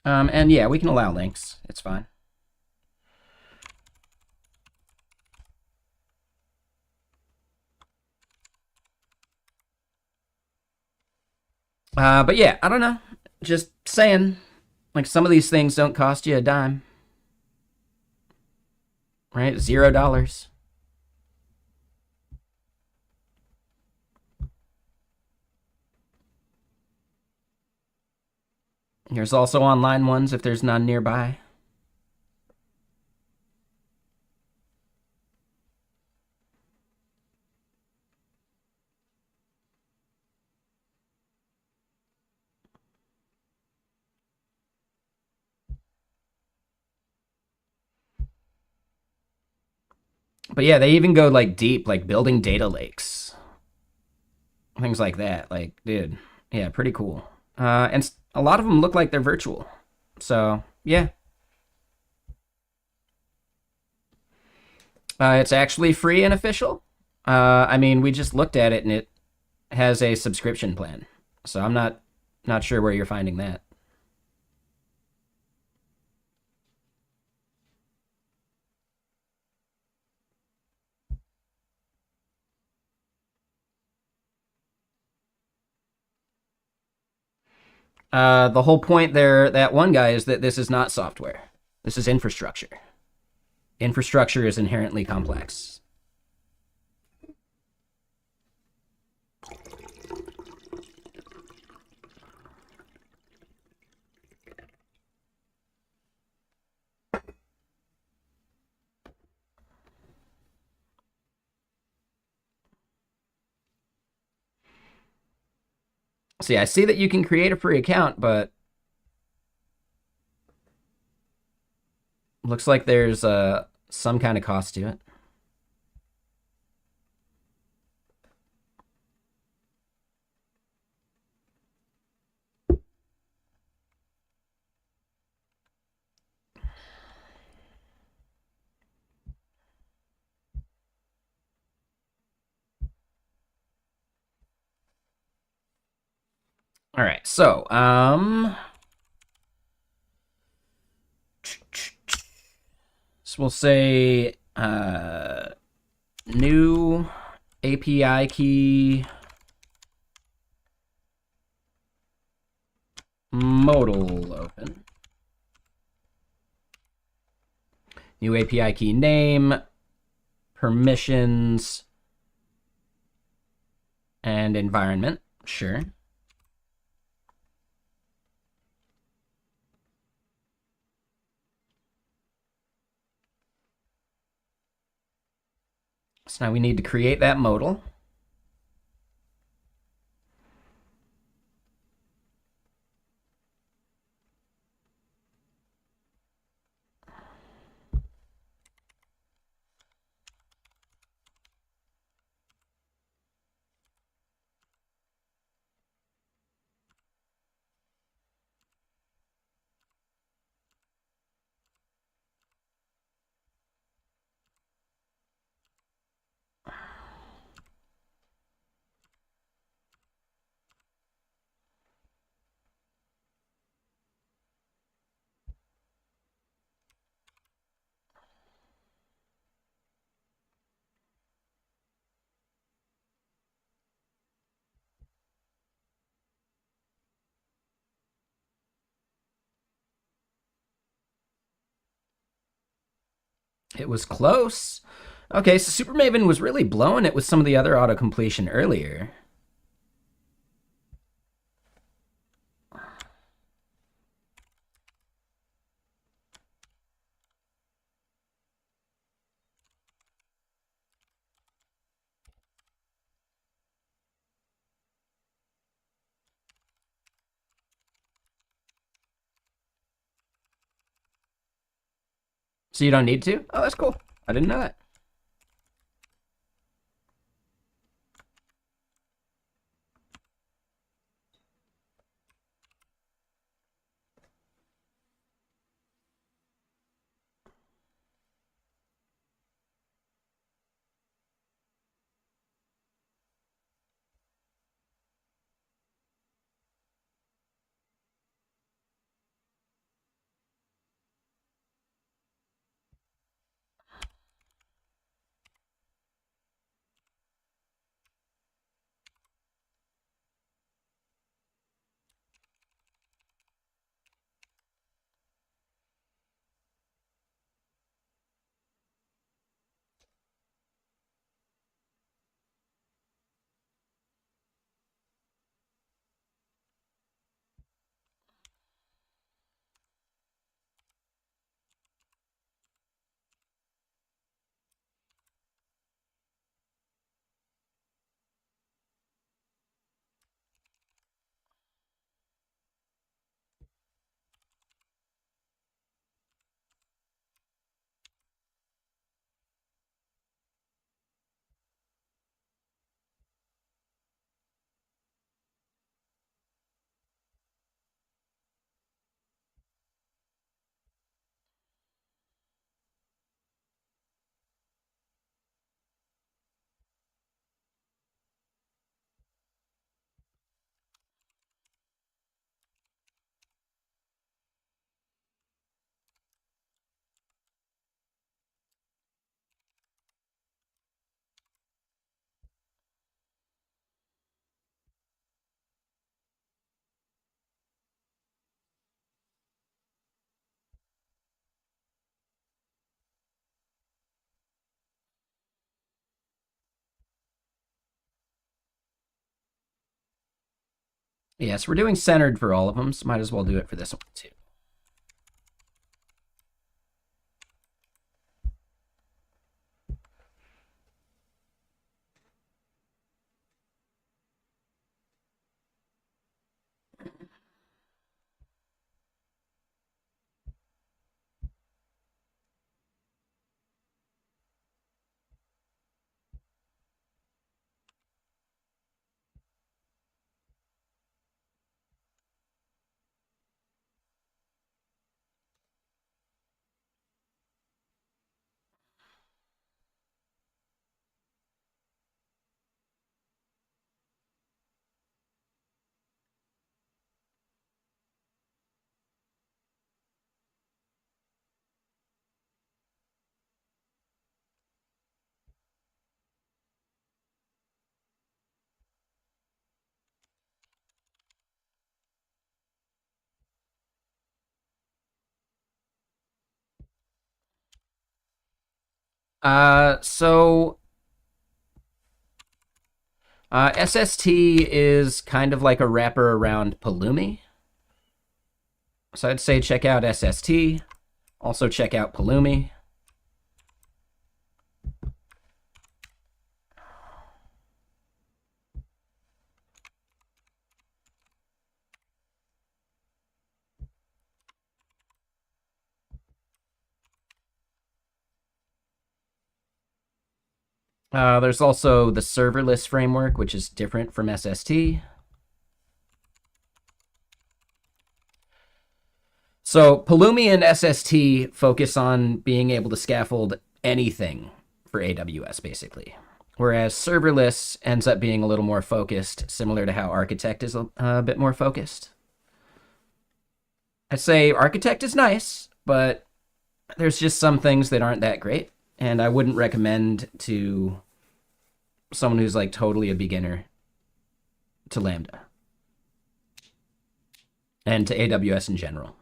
And yeah, we can allow links. It's fine. But yeah, I don't know. Just saying, like some of these things don't cost you a dime, right? $0. There's also online ones if there's none nearby. But yeah, they even go like deep, like building data lakes, things like that. Like, dude, yeah, pretty cool. And a lot of them look like they're virtual. So yeah, it's actually free and official. I mean, we just looked at it and it has a subscription plan. So I'm not sure where you're finding that. The whole point there, that one guy, is that this is not software. This is infrastructure. Infrastructure is inherently complex. See, I see that you can create a free account, but looks like there's some kind of cost to it. All right, so we'll say new API key modal open. New API key name, permissions, and environment. Sure. So now we need to create that modal. It was close. Okay, so Super Maven was really blowing it with some of the other auto completion earlier. So you don't need to? Oh, that's cool. I didn't know that. Yes, we're doing centered for all of them, so might as well do it for this one too. So SST is kind of like a wrapper around Pulumi. So I'd say check out SST. Also check out Pulumi. There's also the serverless framework, which is different from SST. So Pulumi and SST focus on being able to scaffold anything for AWS, basically. Whereas serverless ends up being a little more focused, similar to how Architect is a bit more focused. I'd say Architect is nice, but there's just some things that aren't that great. And I wouldn't recommend to someone who's like totally a beginner to Lambda and to AWS in general.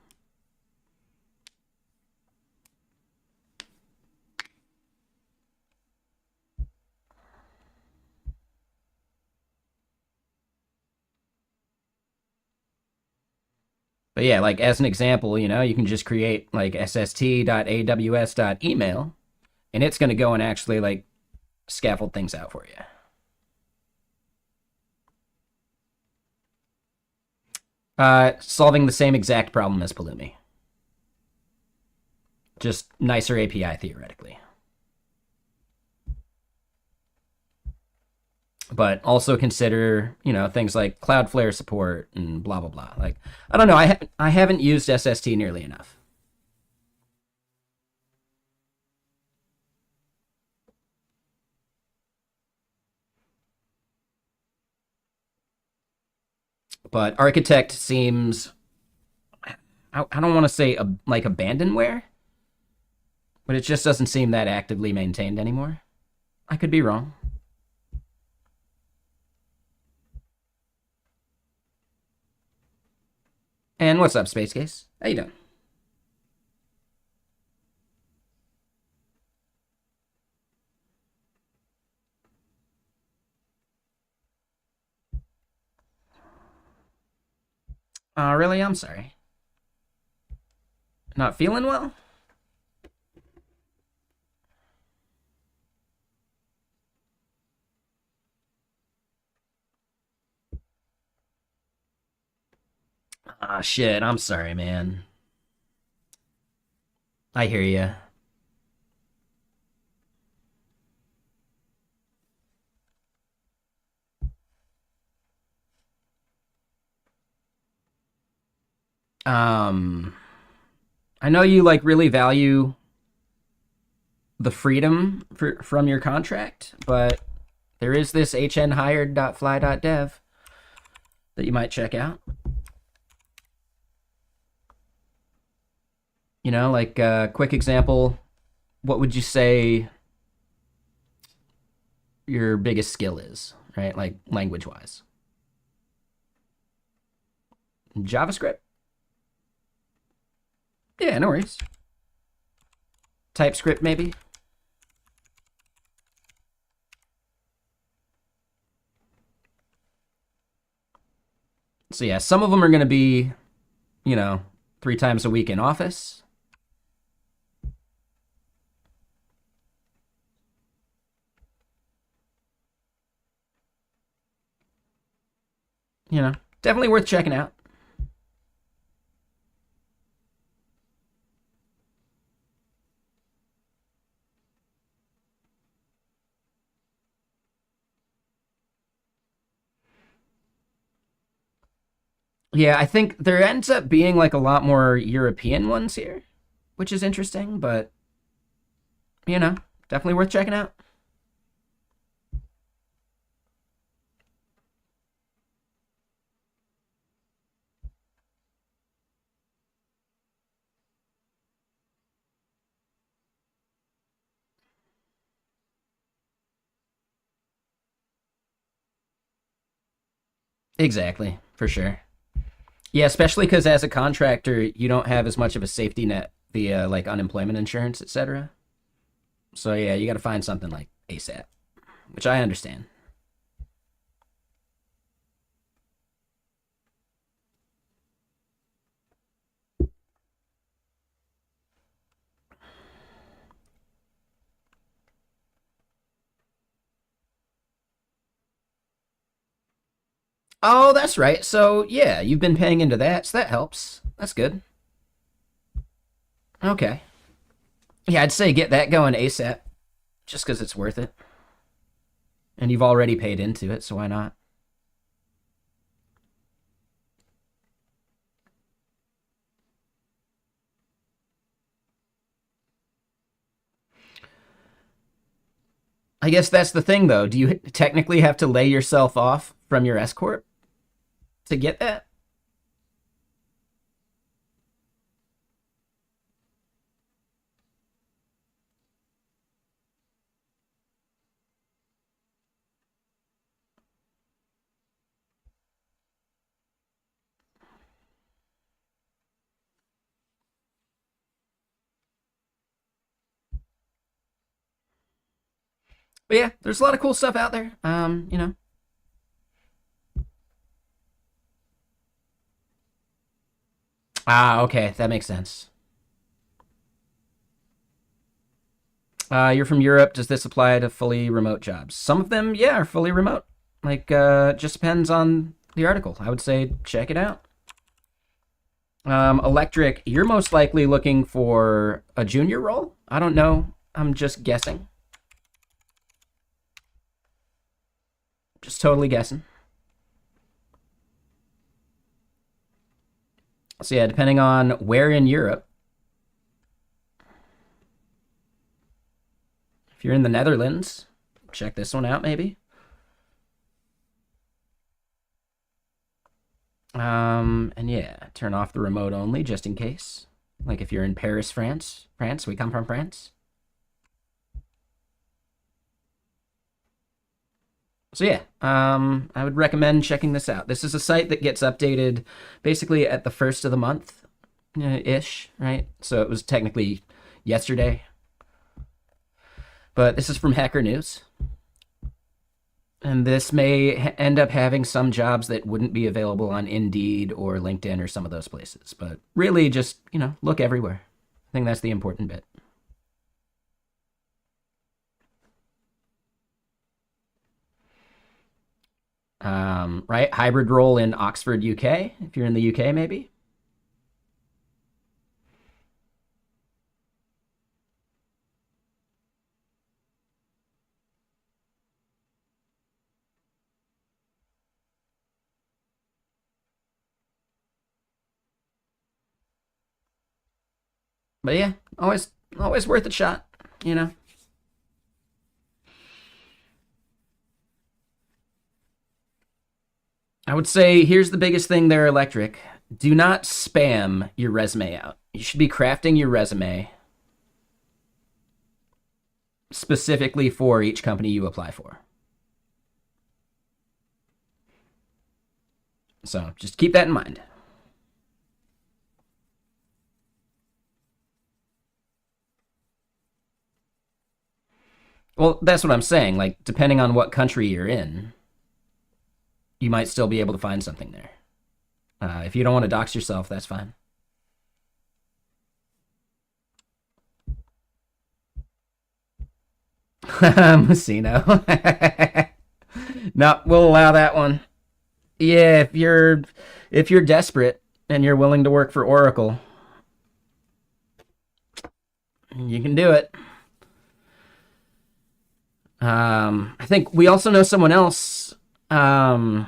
But yeah, like as an example, you know, you can just create like sst.aws.email and it's going to go and actually like scaffold things out for you. Solving the same exact problem as Pulumi. Just nicer API theoretically. But also consider, you know, things like Cloudflare support and blah, blah, blah. Like, I don't know. I haven't used SST nearly enough. But Architect seems, I don't want to say like abandonware, but it just doesn't seem that actively maintained anymore. I could be wrong. And what's up, Space Case? How you doing? Really? I'm sorry. Not feeling well? Ah, shit. I'm sorry, man. I hear you. Um, I know you like really value the freedom from your contract, but there is this hnhired.fly.dev that you might check out. You know, like a quick example, what would you say your biggest skill is, right? Like language wise. JavaScript? Yeah, no worries. TypeScript, maybe? So yeah, some of them are going to be, you know, 3 times a week in office. You know, definitely worth checking out. Yeah, I think there ends up being like a lot more European ones here, which is interesting, but you know, definitely worth checking out. Exactly, for sure. Yeah, especially because as a contractor, you don't have as much of a safety net via like unemployment insurance, etc. So yeah, you got to find something like ASAP, which I understand. Oh, that's right. So yeah, you've been paying into that, so that helps. That's good. Okay. Yeah, I'd say get that going ASAP, just because it's worth it, and you've already paid into it, so why not? I guess that's the thing, though. Do you technically have to lay yourself off from your S corp to get that? But yeah, there's a lot of cool stuff out there. You know. Ah, okay, that makes sense. You're from Europe. Does this apply to fully remote jobs? Some of them, yeah, are fully remote. Like, just depends on the article. I would say check it out. Electric, you're most likely looking for a junior role. I don't know. I'm just guessing. Just totally guessing. So yeah, depending on where in Europe. If you're in the Netherlands, check this one out maybe. And yeah, turn off the remote only just in case. Like if you're in Paris, France, we come from France. So yeah, I would recommend checking this out. This is a site that gets updated basically at the first of the month, ish, right? So it was technically yesterday, but this is from Hacker News, and this may end up having some jobs that wouldn't be available on Indeed or LinkedIn or some of those places. But really, just look everywhere. I think that's the important bit. Right? Hybrid role in Oxford, UK. If you're in the UK, maybe. But yeah, always worth a shot. You know. I would say here's the biggest thing there, Electric. Do not spam your resume out. You should be crafting your resume specifically for each company you apply for. So just keep that in mind. Well, that's what I'm saying. Like, depending on what country you're in, you might still be able to find something there. If you don't want to dox yourself, that's fine. Messino. No, we'll allow that one. Yeah, if you're desperate and you're willing to work for Oracle, you can do it. I think we also know someone else. I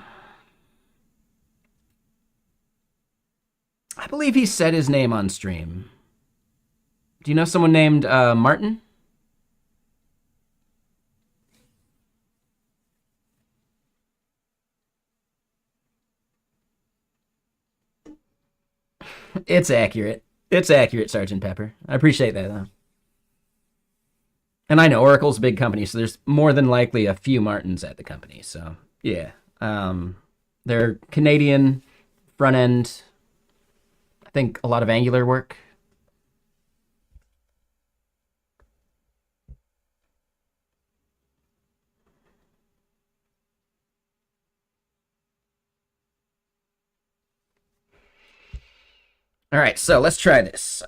believe he said his name on stream. Do you know someone named Martin? It's accurate. It's accurate, Sergeant Pepper. I appreciate that, though. And I know Oracle's a big company, so there's more than likely a few Martins at the company. So, yeah. They're Canadian front end, I think a lot of Angular work. All right, so let's try this.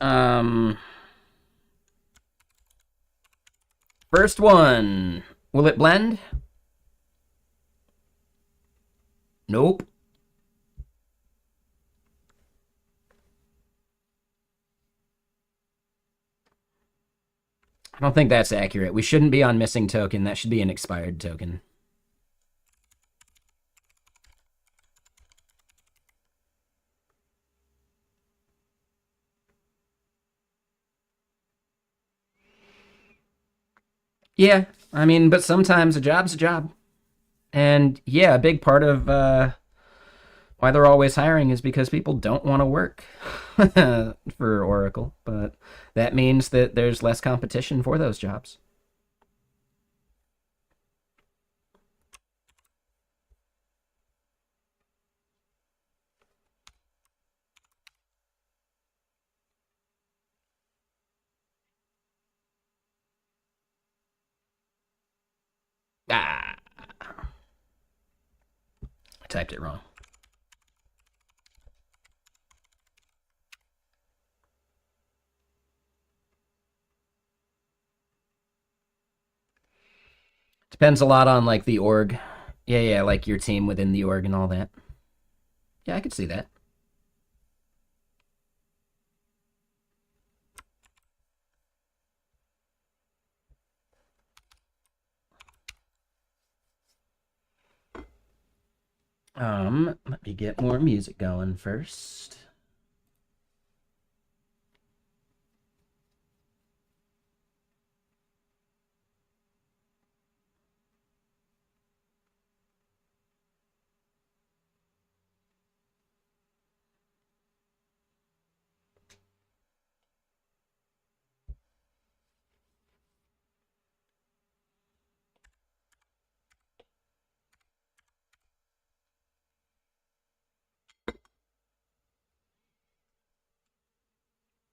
First one. Will it blend? Nope. I don't think that's accurate. We shouldn't be on missing token. That should be an expired token. Yeah, I mean, but sometimes a job's a job. And yeah, a big part of why they're always hiring is because people don't want to work for Oracle. But that means that there's less competition for those jobs. Ah, I typed it wrong. Depends a lot on like the org. Yeah, yeah, like your team within the org and all that. Yeah, I could see that. Let me get more music going first.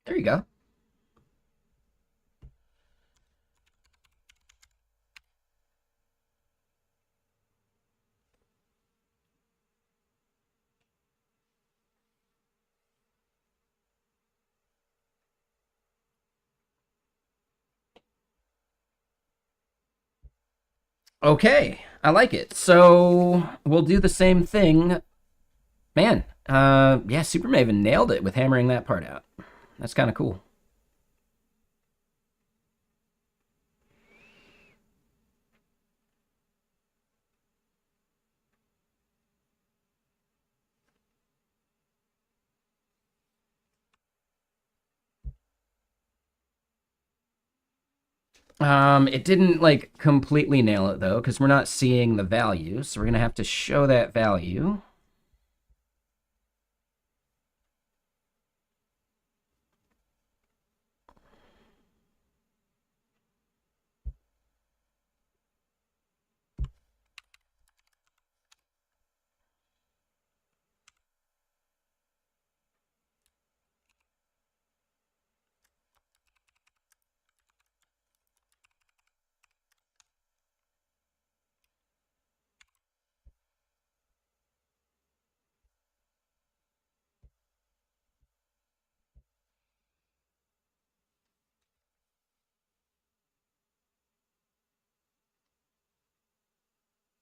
There you go. Okay, I like it. So we'll do the same thing. Man, yeah, Super Maven nailed it with hammering that part out. That's kind of cool. It didn't like completely nail it though, because we're not seeing the value, so we're gonna have to show that value.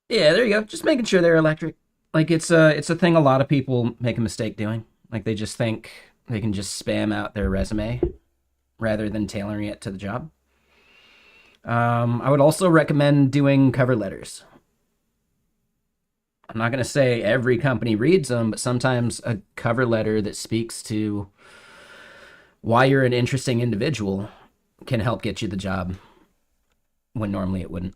Yeah, there you go. Just making sure they're electric. Like it's a thing a lot of people make a mistake doing. Like they just think they can just spam out their resume rather than tailoring it to the job. I would also recommend doing cover letters. I'm not going to say every company reads them, but sometimes a cover letter that speaks to why you're an interesting individual can help get you the job when normally it wouldn't.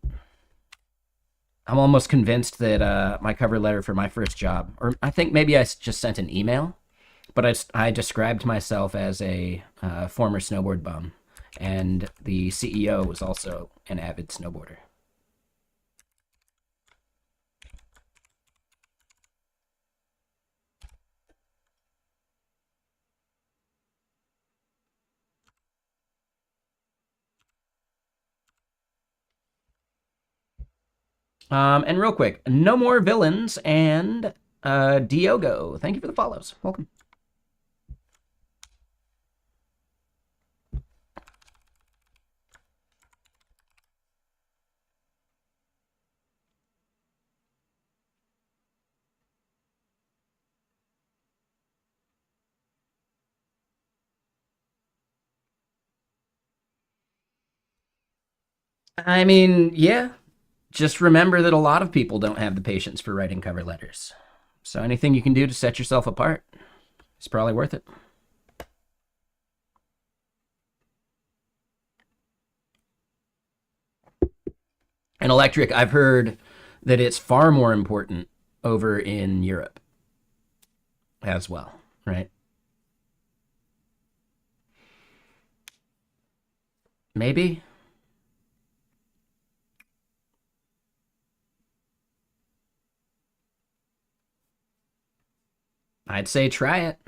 I'm almost convinced that my cover letter for my first job, or I think maybe I just sent an email, but I described myself as a former snowboard bum, and the CEO was also an avid snowboarder. And real quick, no more villains and Diogo. Thank you for the follows. Welcome. I mean, yeah, just remember that a lot of people don't have the patience for writing cover letters. So anything you can do to set yourself apart is probably worth it. And electric, I've heard that it's far more important over in Europe as well, right? Maybe. I'd say try it.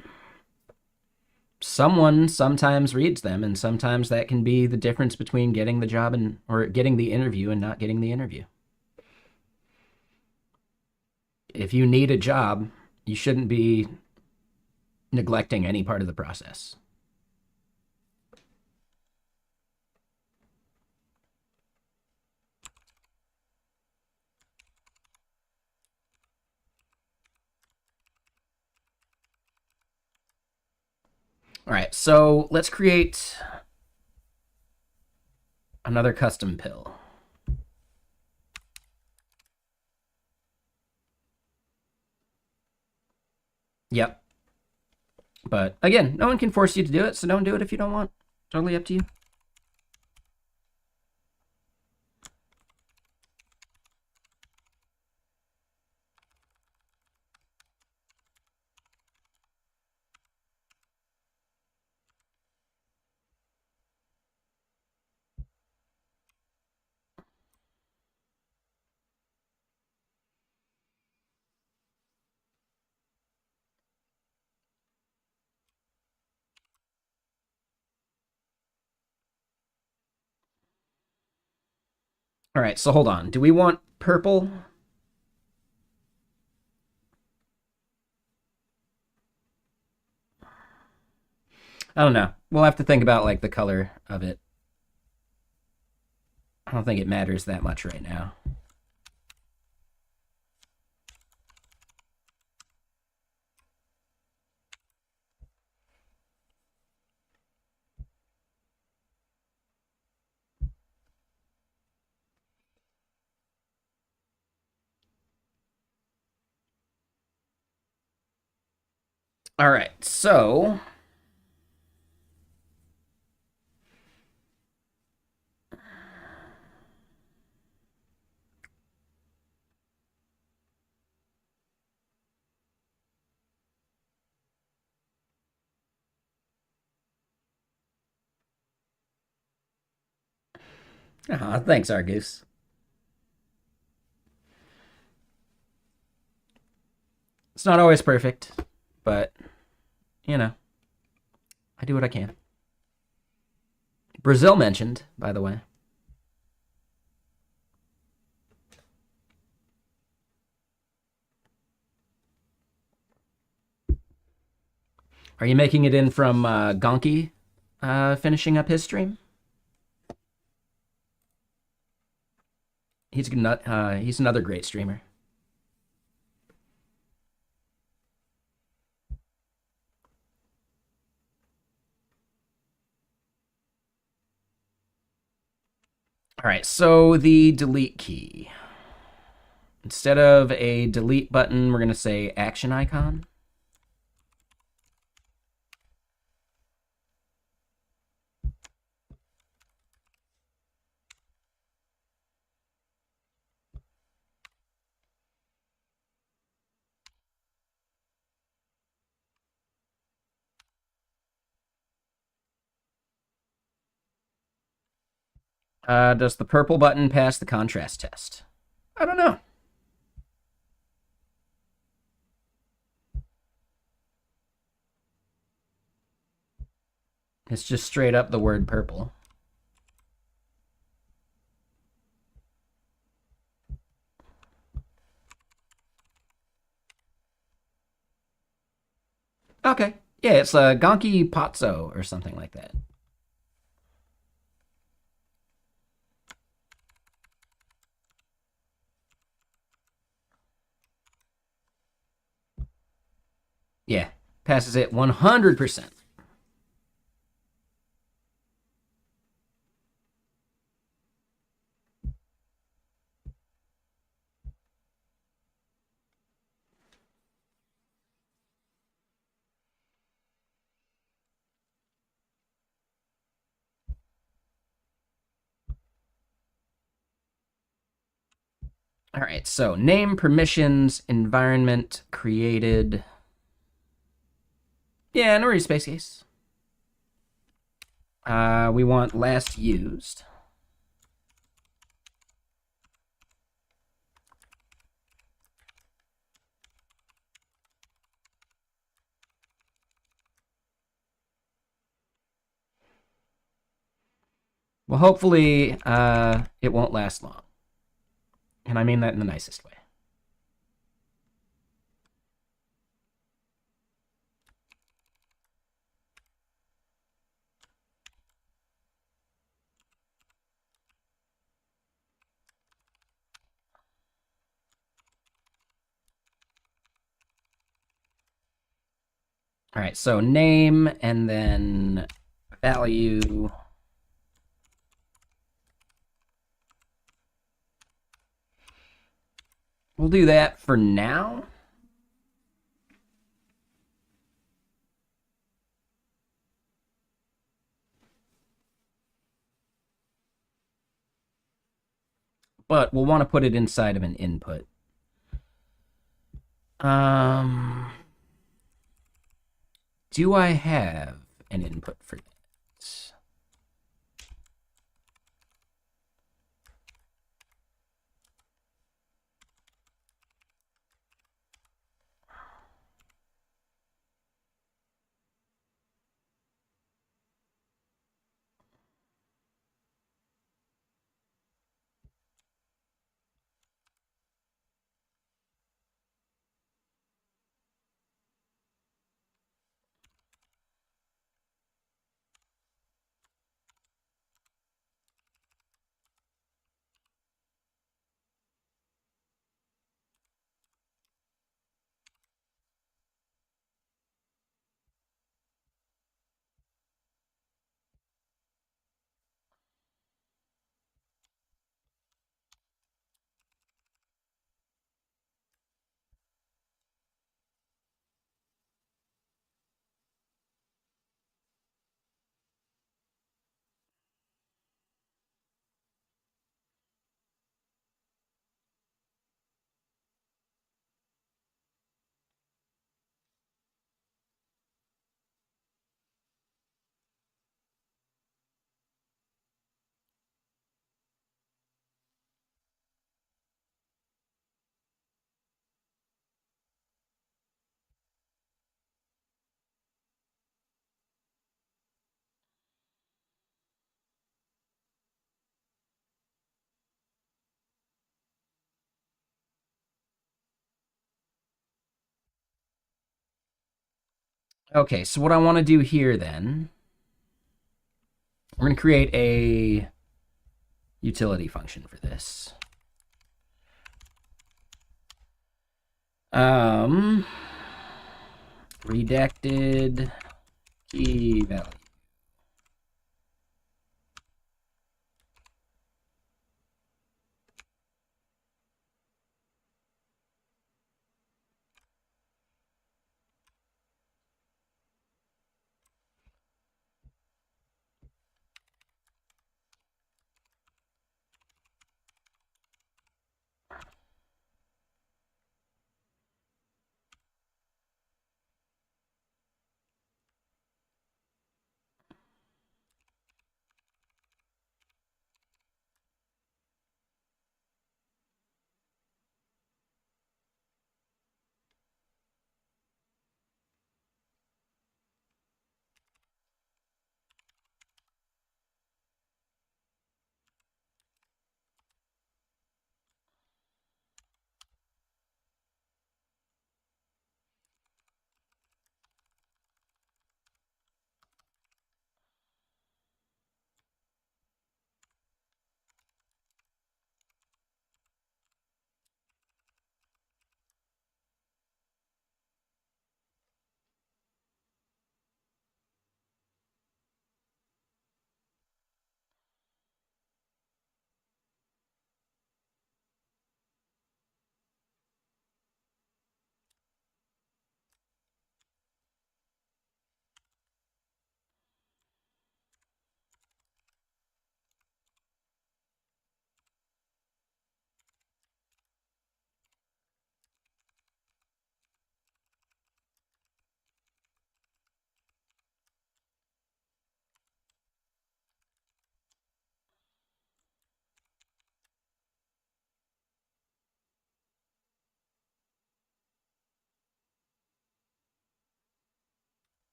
Someone sometimes reads them, and sometimes that can be the difference between getting the job and or getting the interview and not getting the interview. If you need a job, you shouldn't be neglecting any part of the process. All right, so let's create another custom pill. Yep. But again, no one can force you to do it, so don't do it if you don't want. Totally up to you. All right, so hold on. Do we want purple? I don't know. We'll have to think about like the color of it. I don't think it matters that much right now. All right, so thanks, Argus. It's not always perfect, but you know, I do what I can. Brazil mentioned, by the way. Are you making it in from Gonki finishing up his stream? He's another great streamer. All right, so the delete key. Instead of a delete button, we're going to say action icon. Does the purple button pass the contrast test? I don't know. It's just straight up the word purple. Okay. Yeah, it's a Gonki Pozzo or something like that. Yeah, passes it 100%. All right, so name, permissions, environment, created. Yeah, no worries, space case. We want last used. Well, hopefully it won't last long. And I mean that in the nicest way. All right, so name and then value. We'll do that for now. But we'll want to put it inside of an input. Do I have an input for that? Okay, so what I want to do here then, we're going to create a utility function for this. Um, redacted key value.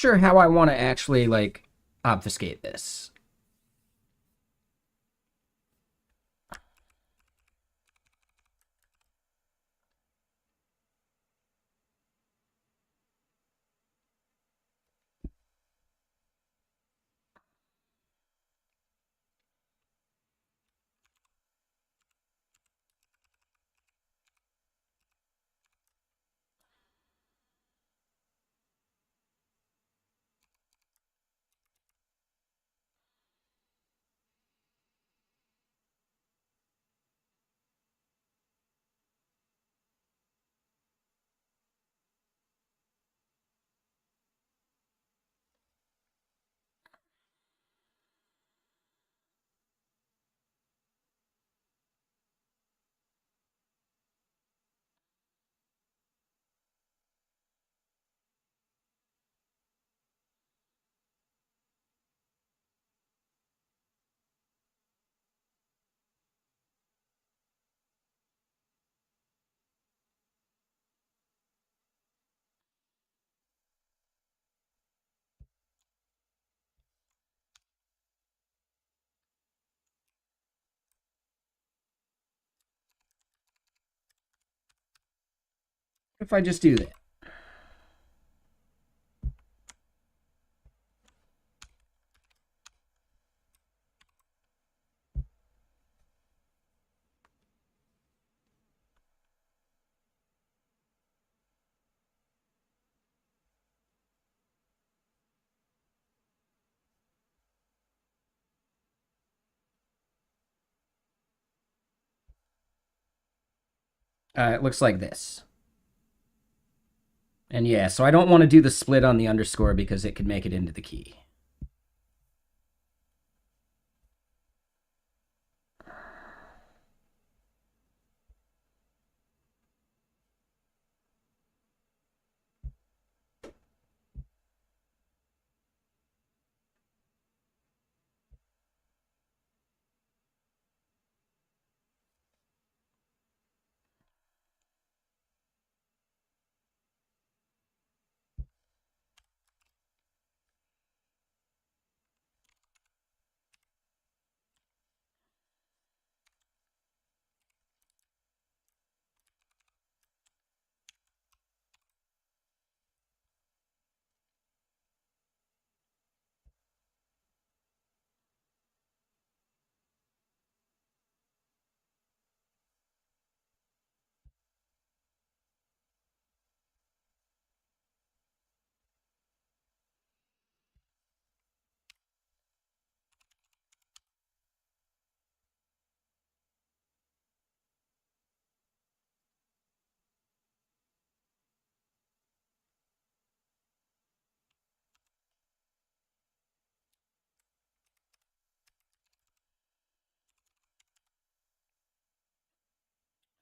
Sure how I want to actually like obfuscate this. If I just do that. It looks like this. And yeah, so I don't want to do the split on the underscore because it could make it into the key.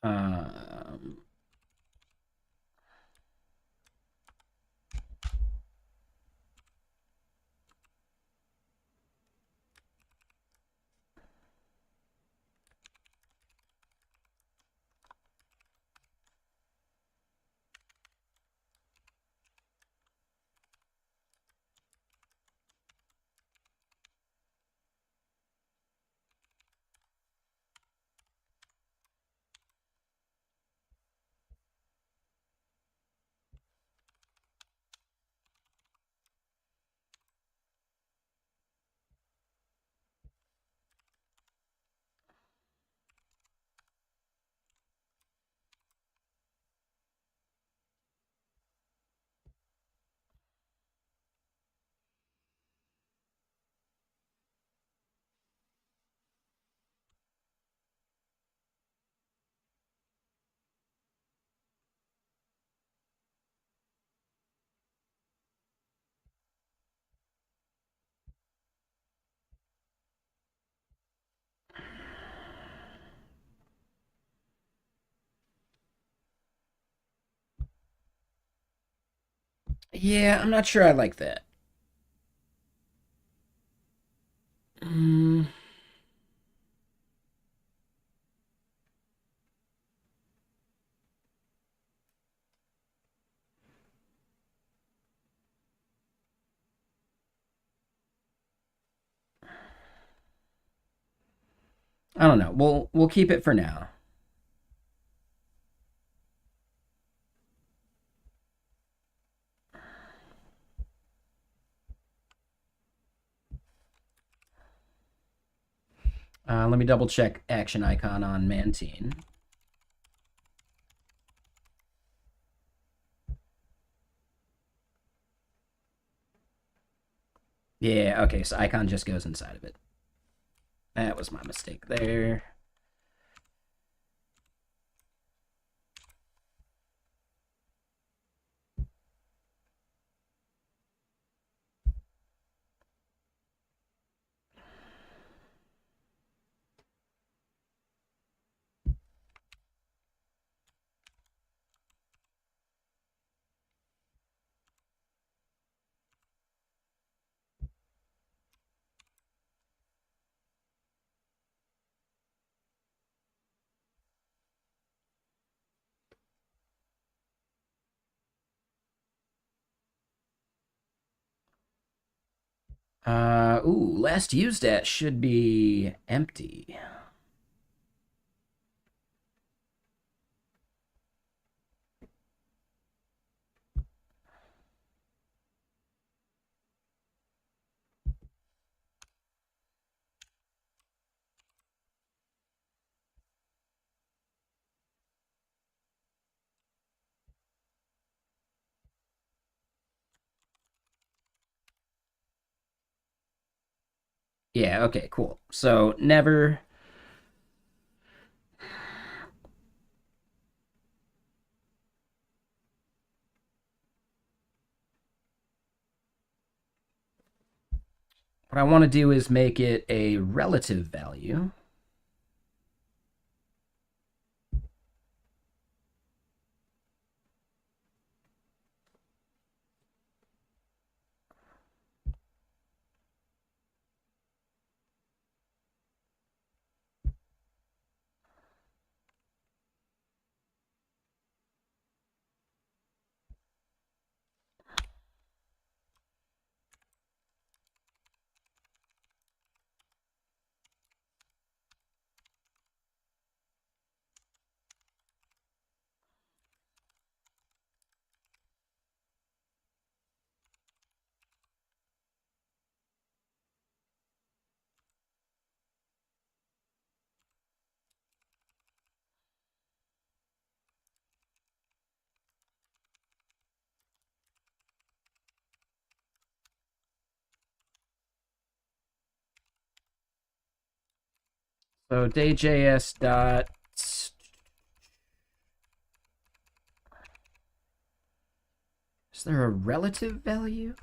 Um, yeah, I'm not sure I like that. Mm, I don't know. We'll keep it for now. Let me double check action icon on Mantine. Yeah, okay, so icon just goes inside of it. That was my mistake there. Ooh, last used at should be empty. Yeah, okay, cool. So never. What I want to do is make it a relative value. So day.js dot. Is there a relative value?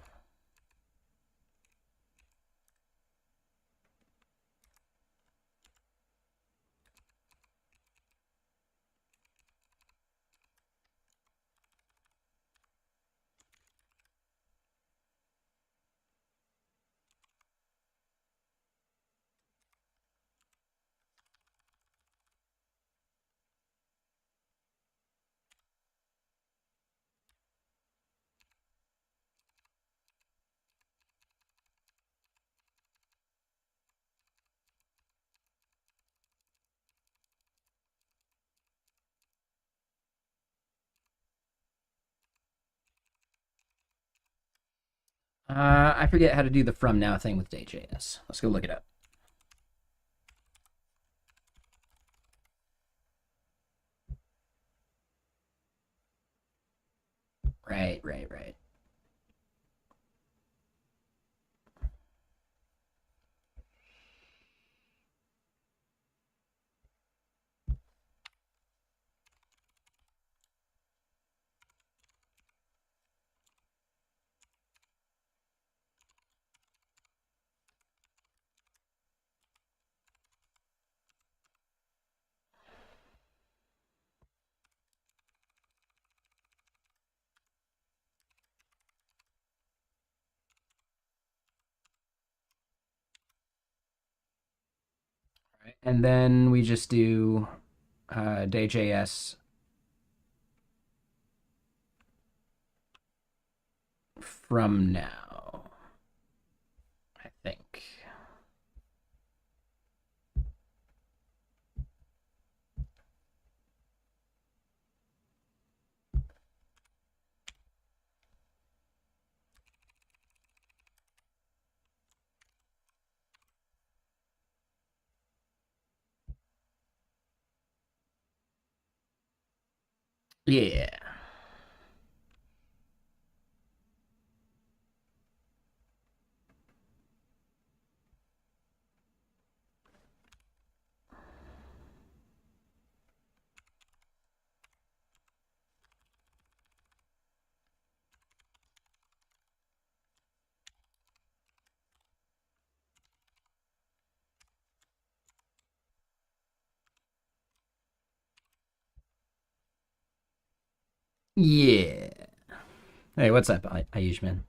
I forget how to do the from now thing with Day.js. Let's go look it up. Right. And then we just do Day.js from now, I think. Yeah. Yeah. Hey, what's up, Ayushman?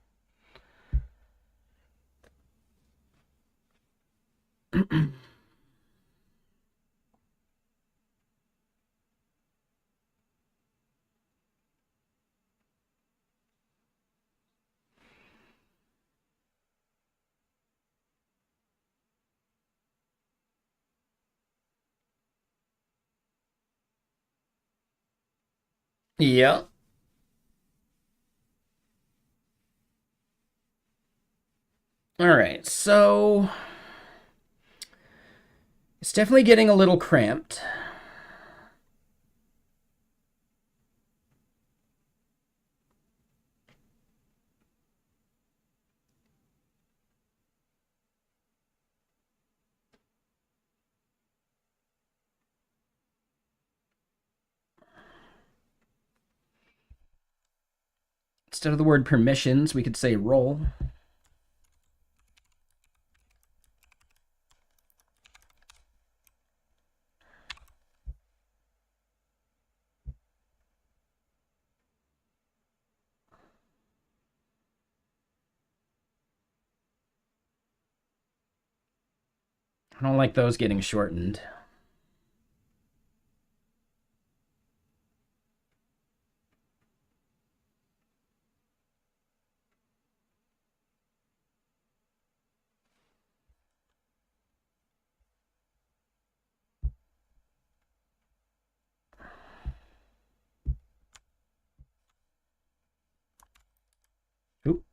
Yeah. All right. So it's definitely getting a little cramped. Instead of the word permissions, we could say role. I don't like those getting shortened. Oop.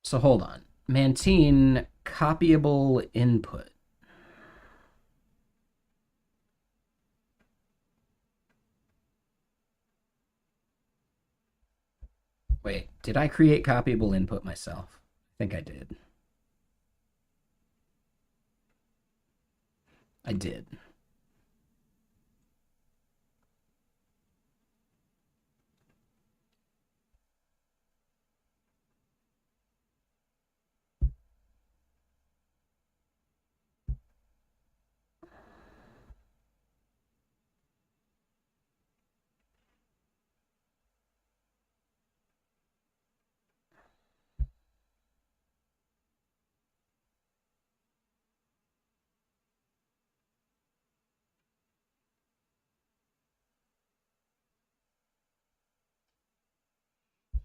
So hold on. Maintain copyable input. Wait, did I create copyable input myself? I think I did. I did.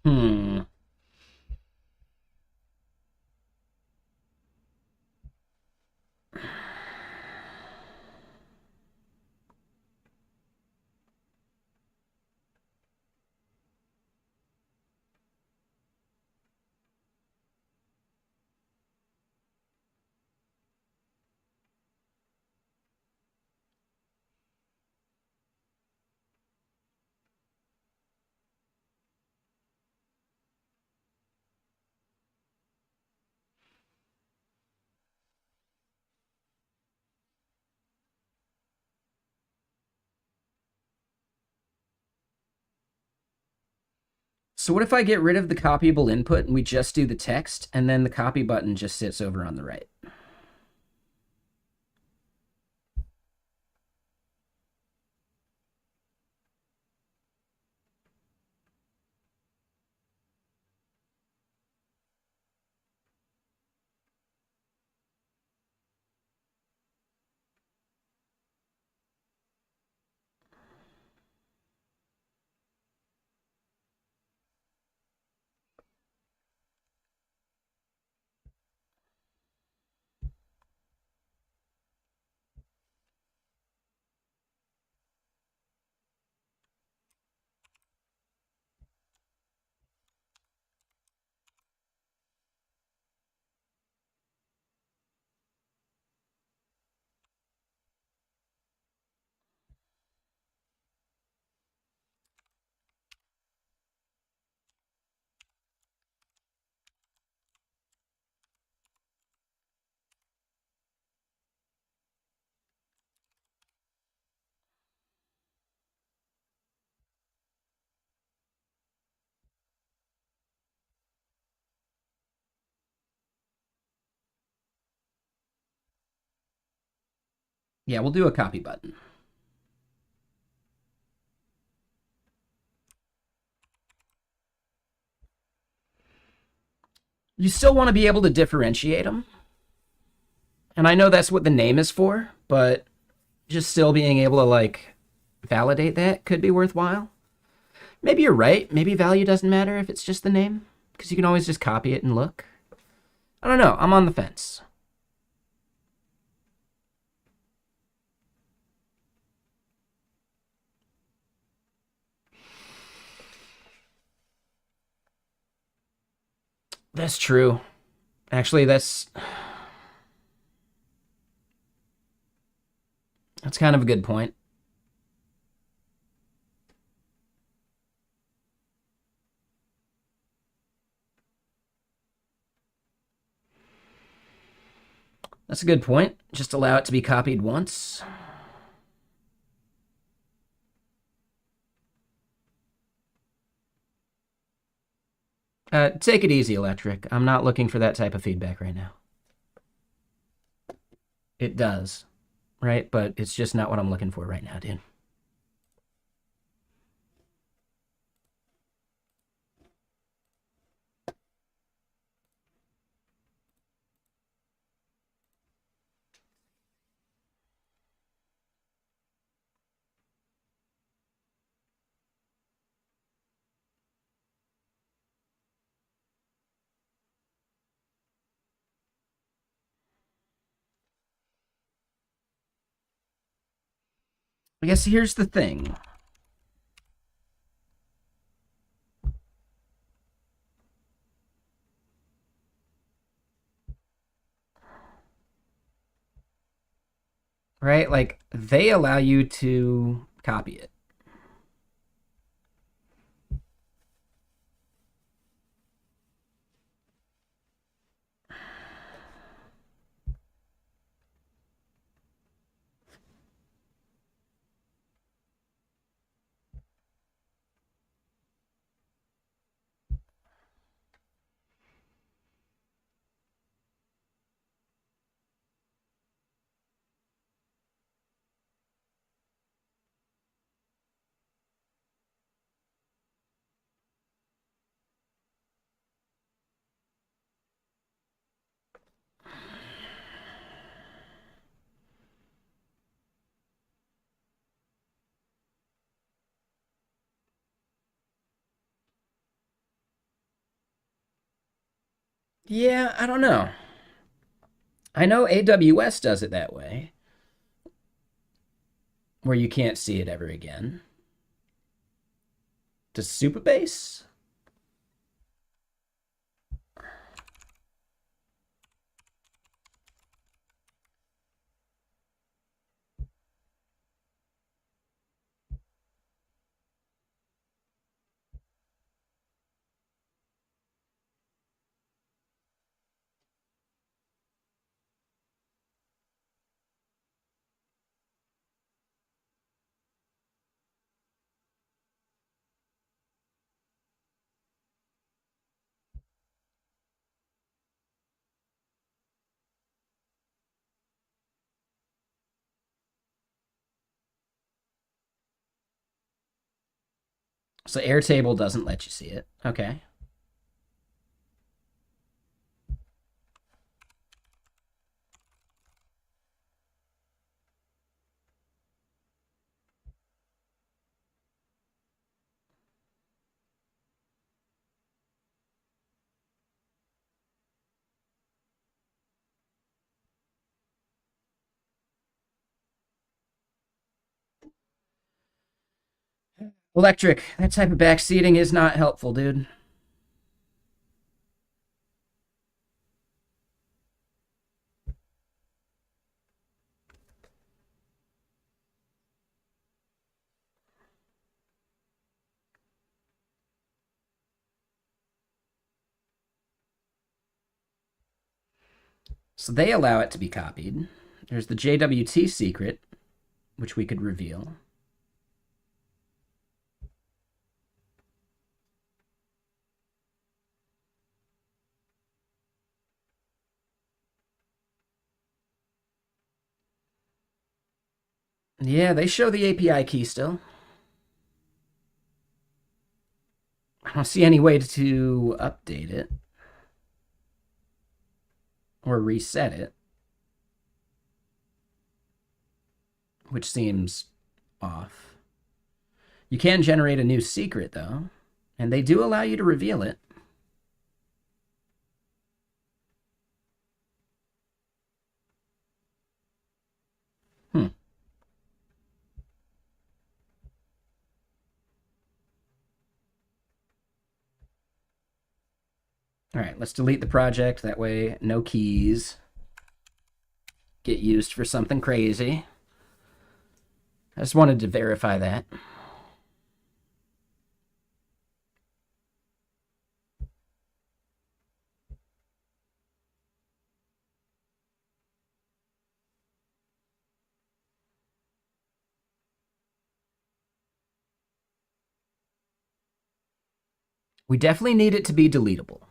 Hmm. So what if I get rid of the copyable input and we just do the text, and then the copy button just sits over on the right? Yeah, we'll do a copy button. You still want to be able to differentiate them. And I know that's what the name is for, but just still being able to like validate that could be worthwhile. Maybe you're right. Maybe value doesn't matter if it's just the name, because you can always just copy it and look. I don't know. I'm on the fence. That's true. Actually, that's kind of a good point. That's a good point. Just allow it to be copied once. Take it easy, Electric. I'm not looking for that type of feedback right now. It does, right? But it's just not what I'm looking for right now, dude. I guess here's the thing. Right? Like, they allow you to copy it. Yeah, I don't know. I know AWS does it that way, where you can't see it ever again. Does Supabase? So Airtable doesn't let you see it. Okay. Electric. That type of backseating is not helpful, dude. So they allow it to be copied. There's the JWT secret, which we could reveal. Yeah, they show the API key still. I don't see any way to update it or reset it, which seems off. You can generate a new secret, though, and they do allow you to reveal it. Hmm. All right, let's delete the project. That way, no keys get used for something crazy. I just wanted to verify that. We definitely need it to be deletable.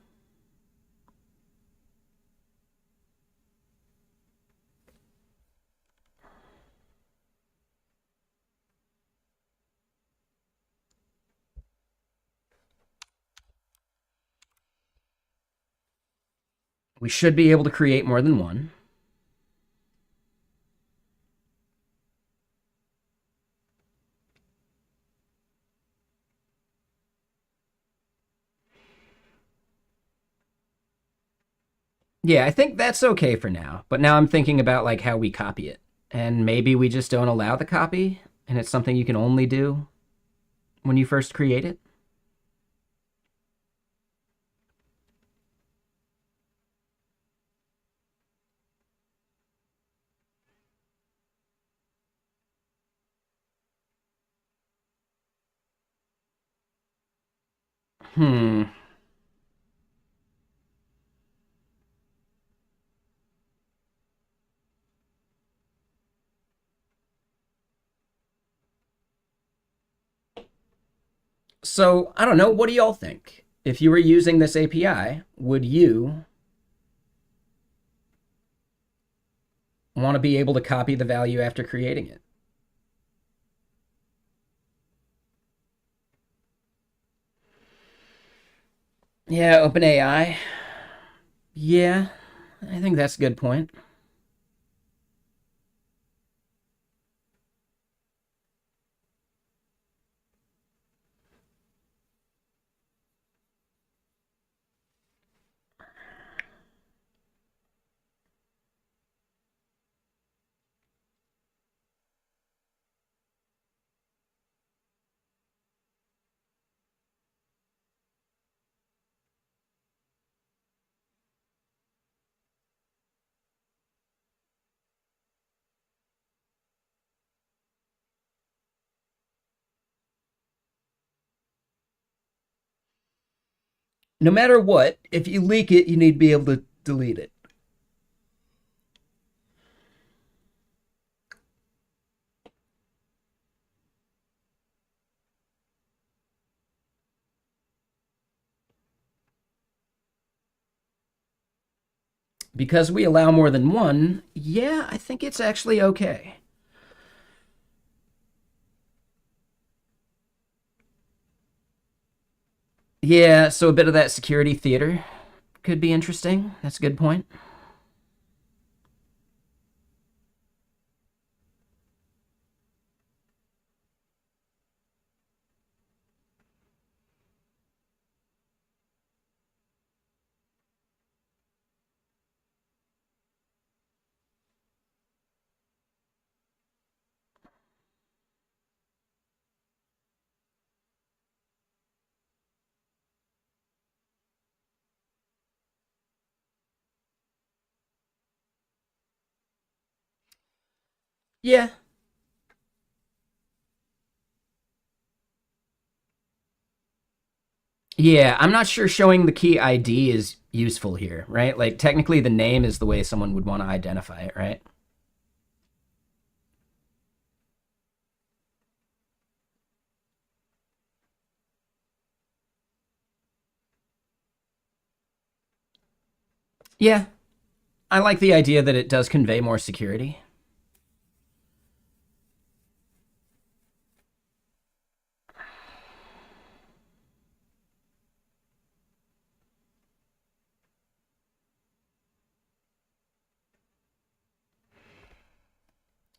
We should be able to create more than one. Yeah, I think that's okay for now. But now I'm thinking about like how we copy it. And maybe we just don't allow the copy and it's something you can only do when you first create it. Hmm. So, I don't know. What do y'all think? If you were using this API, would you want to be able to copy the value after creating it? Yeah, OpenAI. Yeah, I think that's a good point. No matter what, if you leak it, you need to be able to delete it. Because we allow more than one, yeah, I think it's actually okay. Yeah, so a bit of that security theater could be interesting. That's a good point. Yeah. Yeah, I'm not sure showing the key ID is useful here, right? Like, technically, the name is the way someone would want to identify it, right? Yeah, I like the idea that it does convey more security.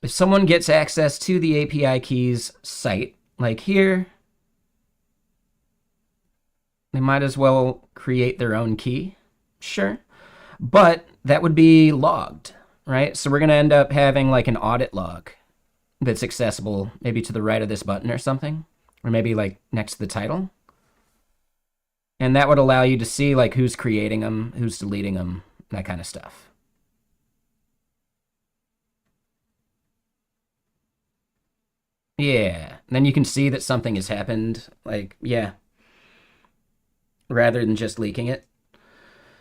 If someone gets access to the API keys site, like here, they might as well create their own key. Sure. But that would be logged, right? So we're going to end up having like an audit log that's accessible maybe to the right of this button or something, or maybe like next to the title. And that would allow you to see like who's creating them, who's deleting them, that kind of stuff. Yeah. And then you can see that something has happened. Like, yeah, rather than just leaking it.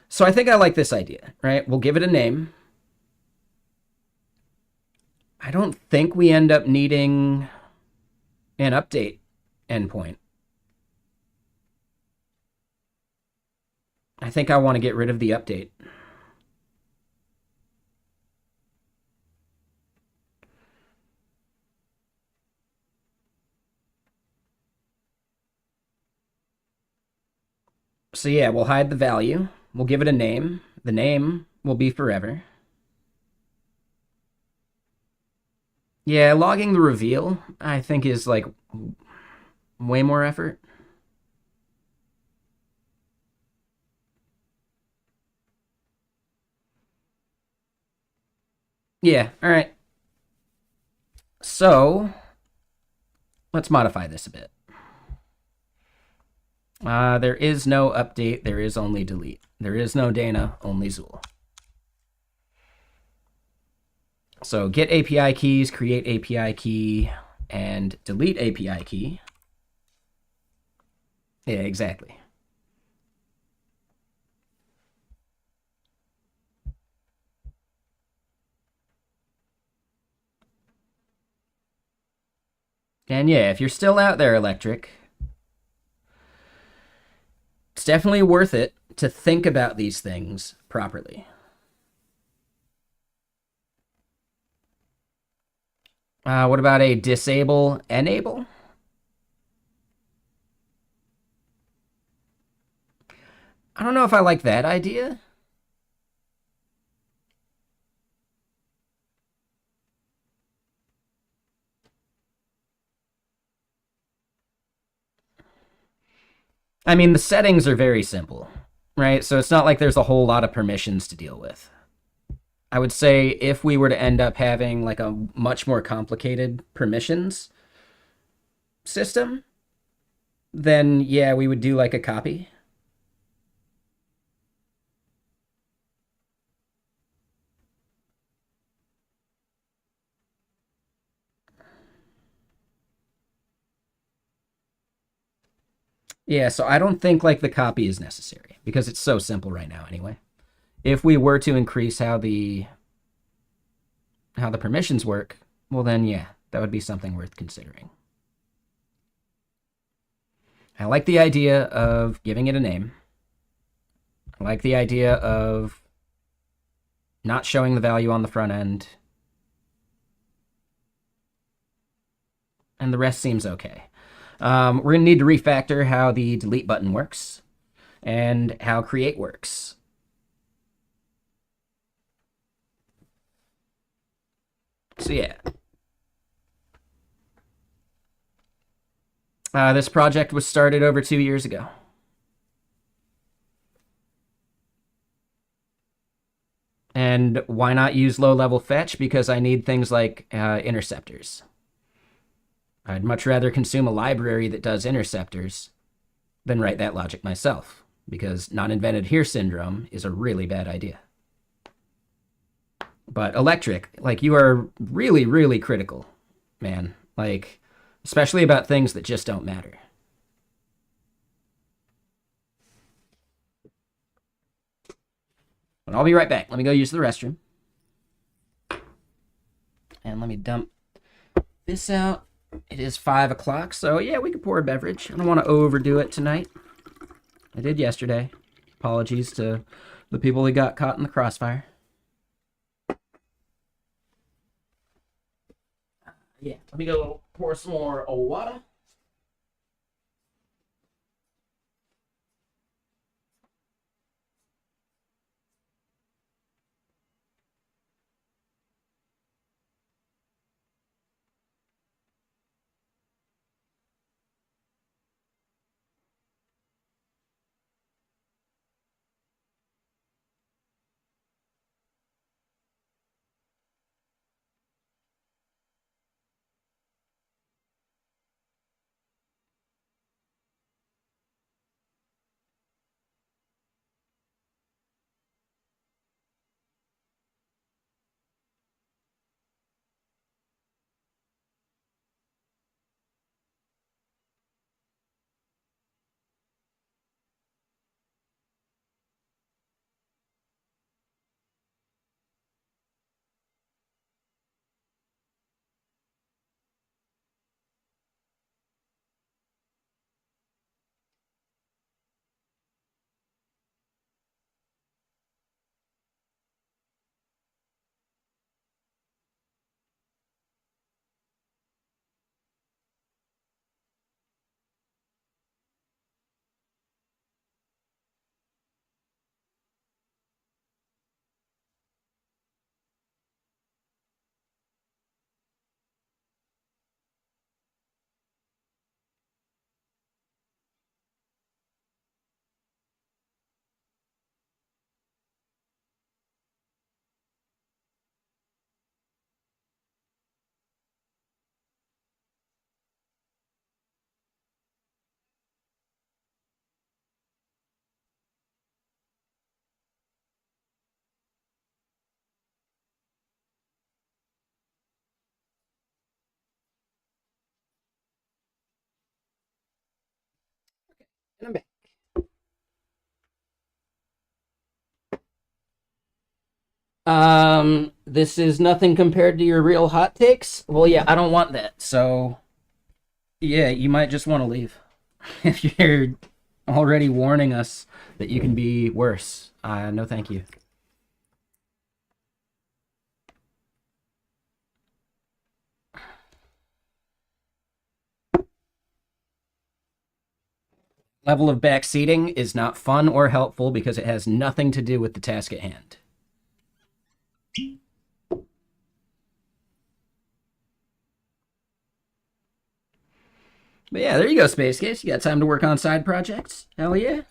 So I think I like this idea, right? We'll give it a name. I don't think we end up needing an update endpoint. I think I want to get rid of the update. So yeah, we'll hide the value. We'll give it a name. The name will be forever. Yeah, logging the reveal, I think, is like way more effort. Yeah, all right. So let's modify this a bit. There is no update. There is only delete. There is no Dana, only Zool. So get API keys, create API key, and delete API key. Yeah, exactly. And yeah, if you're still out there, Electric, it's definitely worth it to think about these things properly. What about a disable enable? I don't know if I like that idea. I mean, the settings are very simple, right? So it's not like there's a whole lot of permissions to deal with. I would say if we were to end up having like a much more complicated permissions system, then yeah, we would do like a copy. Yeah, so I don't think like the copy is necessary because it's so simple right now anyway. If we were to increase how the permissions work, well then yeah, that would be something worth considering. I like the idea of giving it a name. I like the idea of not showing the value on the front end. And the rest seems okay. We're going to need to refactor how the delete button works and how create works. So yeah. This project was started over 2 years ago. And why not use low-level fetch? Because I need things like interceptors. I'd much rather consume a library that does interceptors than write that logic myself, because not-invented here syndrome is a really bad idea. But electric, like, you are really, really critical, man. Like, especially about things that just don't matter. But I'll be right back. Let me go use the restroom. And let me dump this out. It is 5 o'clock, so yeah, we could pour a beverage. I don't want to overdo it tonight. I did yesterday. Apologies to the people who got caught in the crossfire. Yeah, let me go pour some more water. And I'm back. This is nothing compared to your real hot takes. Well, yeah, I don't want that. So, yeah, you might just want to leave if you're already warning us that you can be worse. No, thank you. Level of backseating is not fun or helpful because it has nothing to do with the task at hand. But yeah, there you go, Space Case. You got time to work on side projects? Hell yeah.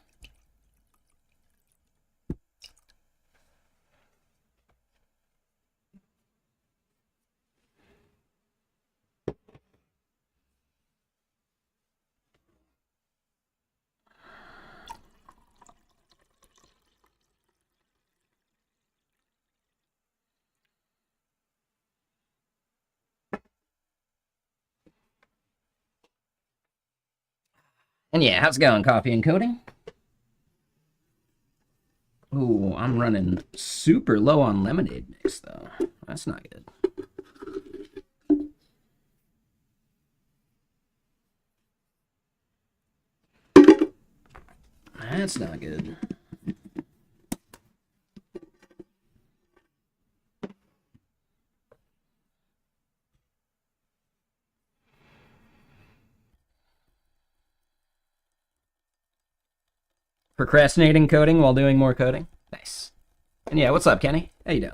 And yeah, how's it going, coffee and coding? Ooh, I'm running super low on lemonade mix, though. That's not good. That's not good. Procrastinating coding while doing more coding. Nice. And yeah, what's up, Kenny? How you doing?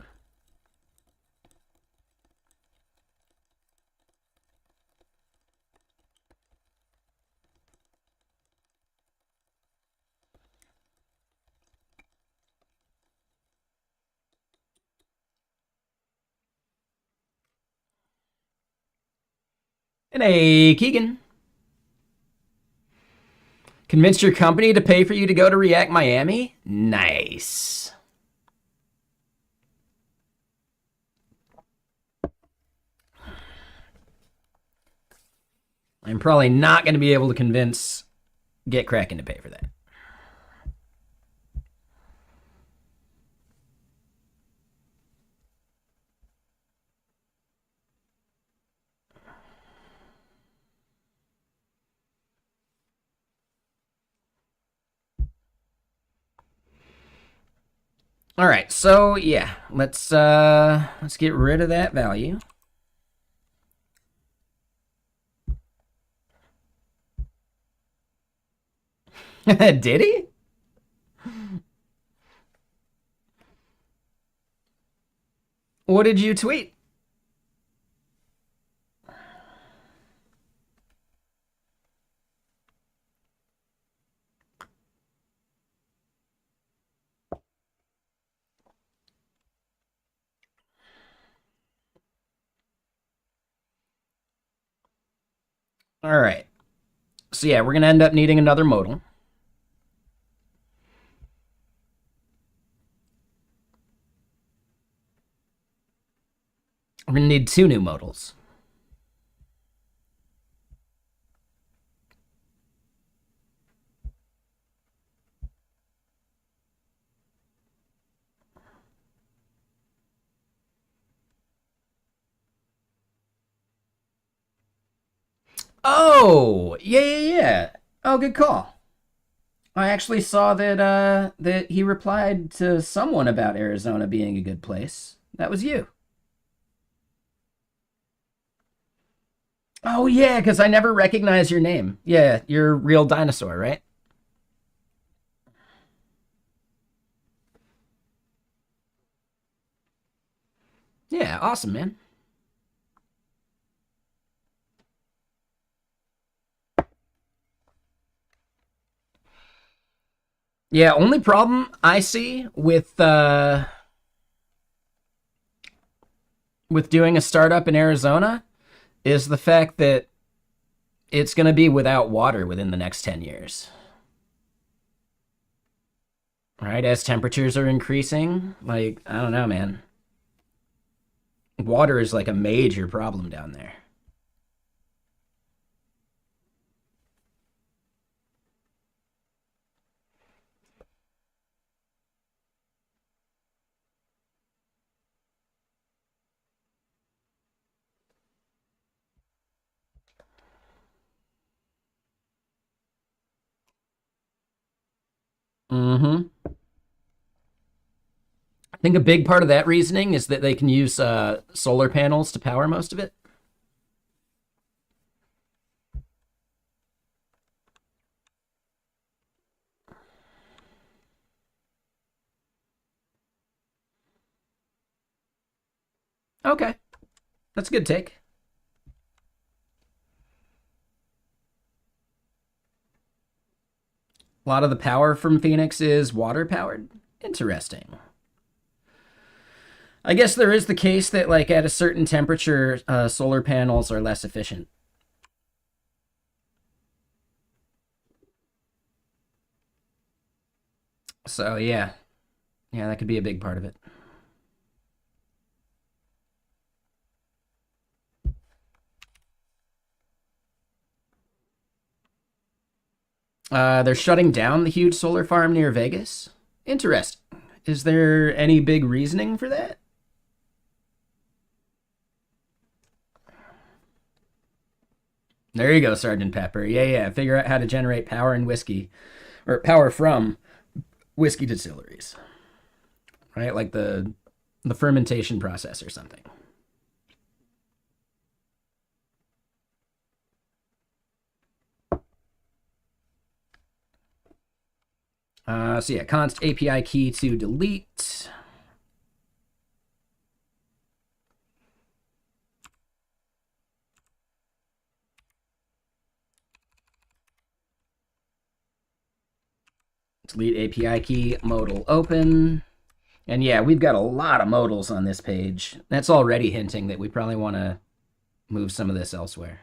And hey, Keegan. Convinced your company to pay for you to go to React Miami? Nice. I'm probably not going to be able to convince Get Kraken to pay for that. All right, so yeah, let's get rid of that value. Did he? What did you tweet? All right. So yeah, we're gonna end up needing another modal. We're gonna need 2 new modals. Oh, yeah. Oh, good call. I actually saw that he replied to someone about Arizona being a good place. That was you. Oh yeah, because I never recognize your name. Yeah, you're real dinosaur, right? Yeah, awesome, man. Yeah, only problem I see with doing a startup in Arizona is the fact that it's going to be without water within the next 10 years. Right? As temperatures are increasing, like, I don't know, man. Water is like a major problem down there. Mm-hmm. I think a big part of that reasoning is that they can use solar panels to power most of it. Okay, that's a good take. A lot of the power from Phoenix is water powered. Interesting. I guess there is the case that, like, at a certain temperature, solar panels are less efficient. So yeah, yeah, that could be a big part of it. They're shutting down the huge solar farm near Vegas. Interesting. Is there any big reasoning for that? There you go, Sergeant Pepper. Yeah. Figure out how to generate power in whiskey, or power from whiskey distilleries, right? Like the fermentation process or something. So yeah, const API key to delete. Delete API key, modal open. And yeah, we've got a lot of modals on this page. That's already hinting that we probably want to move some of this elsewhere.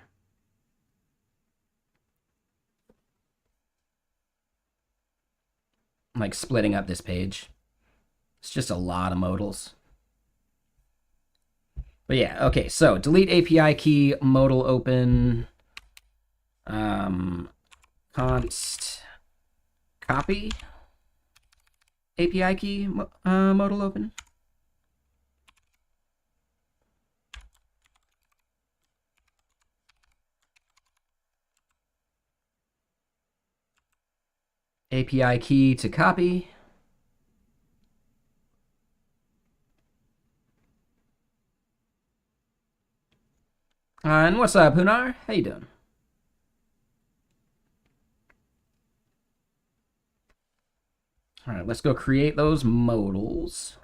Like splitting up this page. It's just a lot of modals. But yeah, okay, so delete API key, modal open, const copy API key, modal open. API key to copy. And what's up, Hunar? How you doing? All right, let's go create those modals.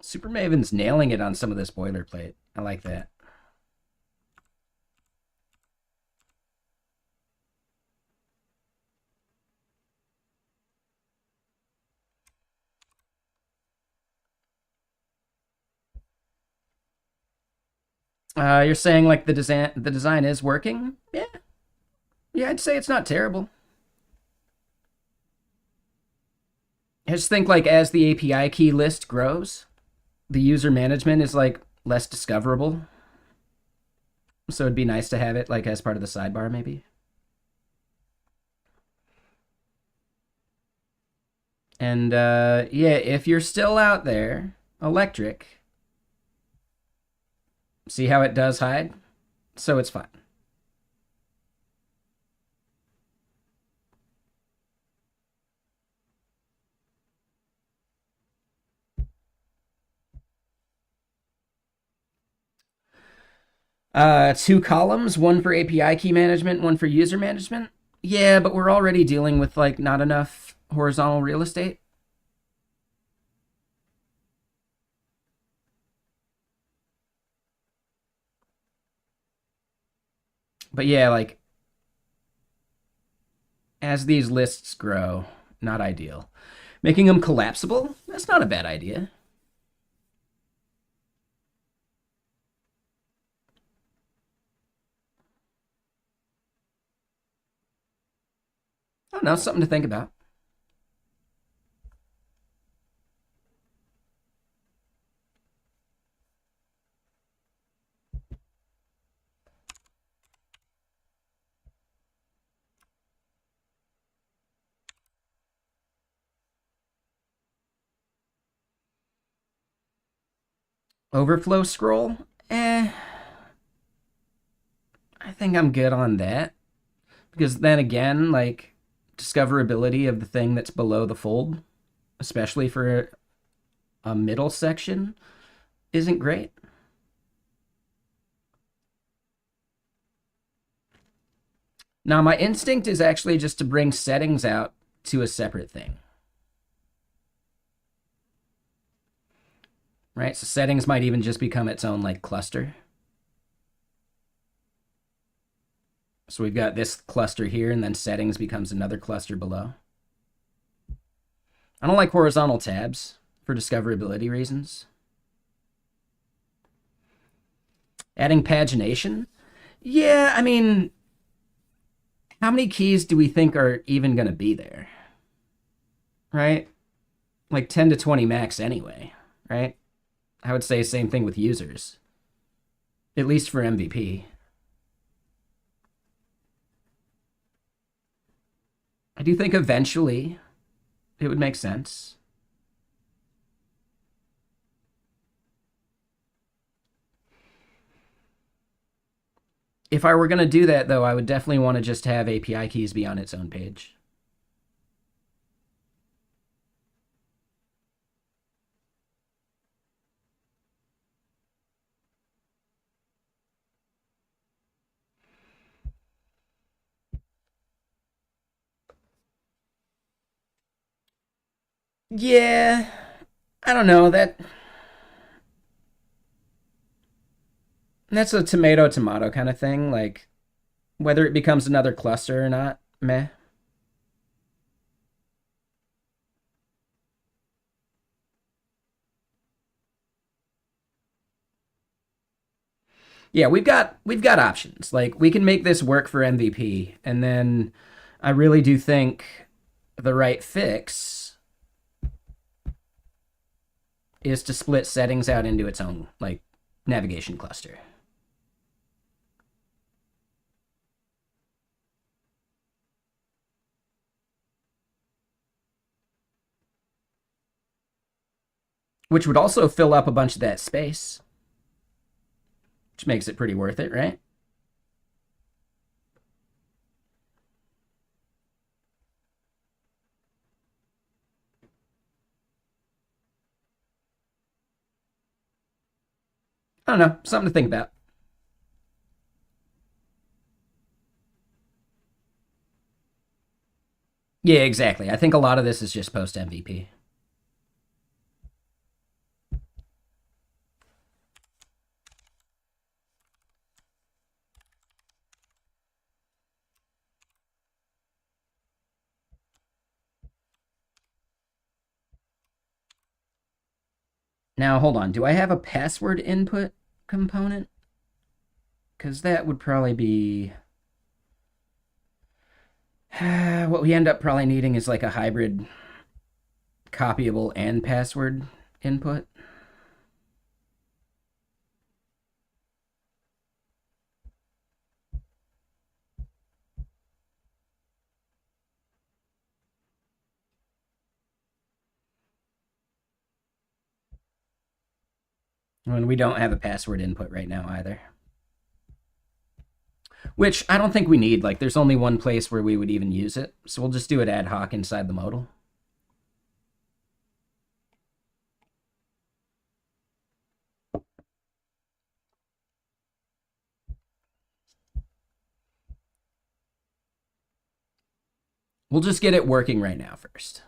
Super Maven's nailing it on some of this boilerplate. I like that. You're saying like the design is working? Yeah, I'd say it's not terrible. I just think like as the API key list grows, the user management is like less discoverable. So it'd be nice to have it like as part of the sidebar maybe. And yeah, if you're still out there, electric, see how it does hide? So it's fine. Two columns, one for API key management, one for user management. Yeah, but we're already dealing with like not enough horizontal real estate. But yeah, like as these lists grow, not ideal. Making them collapsible, that's not a bad idea. I don't know, something to think about. Overflow scroll? I think I'm good on that. Because then again, like discoverability of the thing that's below the fold, especially for a middle section, isn't great. Now, my instinct is actually just to bring settings out to a separate thing. Right? So settings might even just become its own like cluster. So we've got this cluster here, and then settings becomes another cluster below. I don't like horizontal tabs for discoverability reasons. Adding pagination? Yeah, I mean, how many keys do we think are even going to be there? Right? Like 10 to 20 max anyway, right? I would say same thing with users, at least for MVP. I do think eventually it would make sense. If I were going to do that, though, I would definitely want to just have API keys be on its own page. Yeah, I don't know. That's a tomato tomato kind of thing. Like whether it becomes another cluster or not, meh. Yeah, we've got options. Like we can make this work for MVP, and then I really do think the right fix is to split settings out into its own like navigation cluster. Which would also fill up a bunch of that space, which makes it pretty worth it, right? I don't know, something to think about. Yeah, exactly. I think a lot of this is just post MVP. Now, hold on. Do I have a password input component? Because that would probably be what we end up probably needing is like a hybrid copyable and password input. When we don't have a password input right now either. Which I don't think we need. Like, there's only one place where we would even use it. So we'll just do it ad hoc inside the modal. We'll just get it working right now first.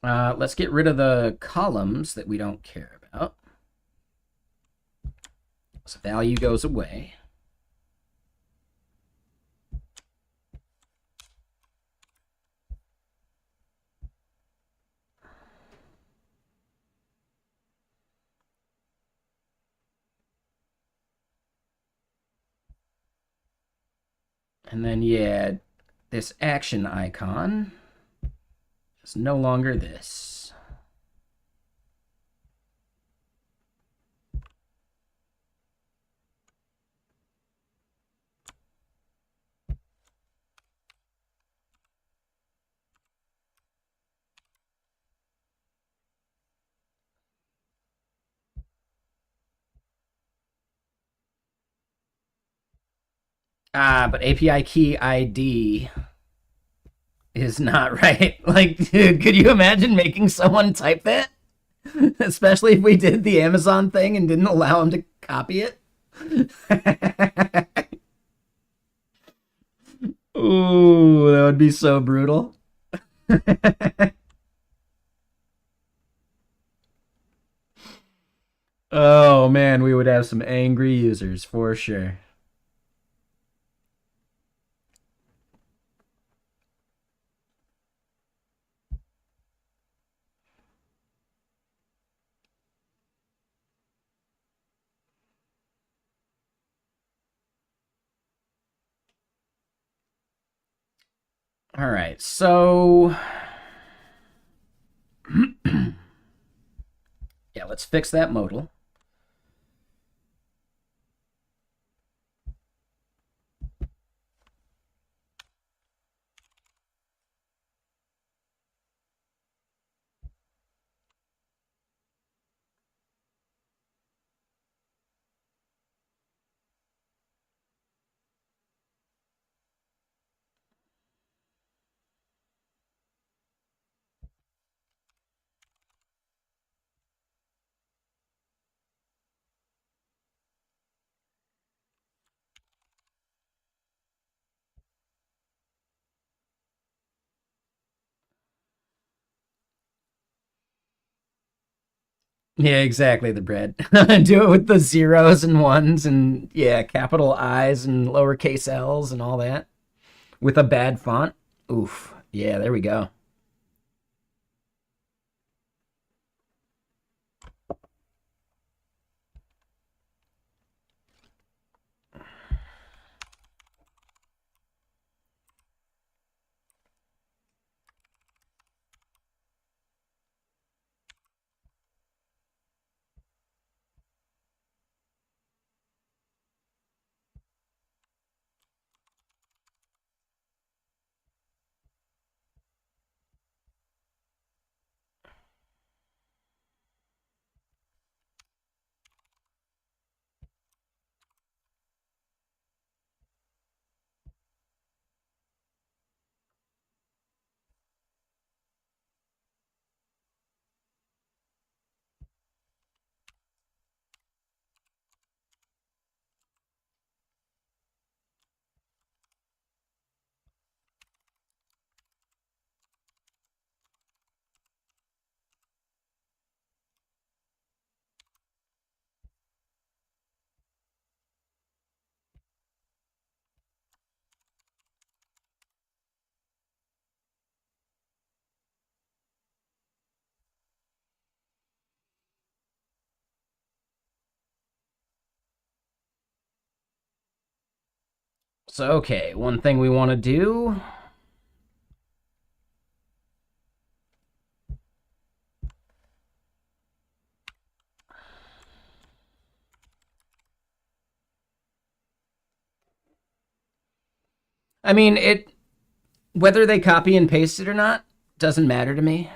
Let's get rid of the columns that we don't care about. So value goes away. And then, yeah, this action icon is no longer this. But API key ID is not right. Like, dude, could you imagine making someone type that? Especially if we did the Amazon thing and didn't allow them to copy it. Ooh, that would be so brutal. Oh man, we would have some angry users for sure. All right, so yeah, let's fix that modal. Yeah, exactly, the bread. Do it with the zeros and ones and yeah, capital I's and lowercase L's and all that. With a bad font. Oof. Yeah, there we go. So, okay, one thing we want to do. I mean, whether they copy and paste it or not doesn't matter to me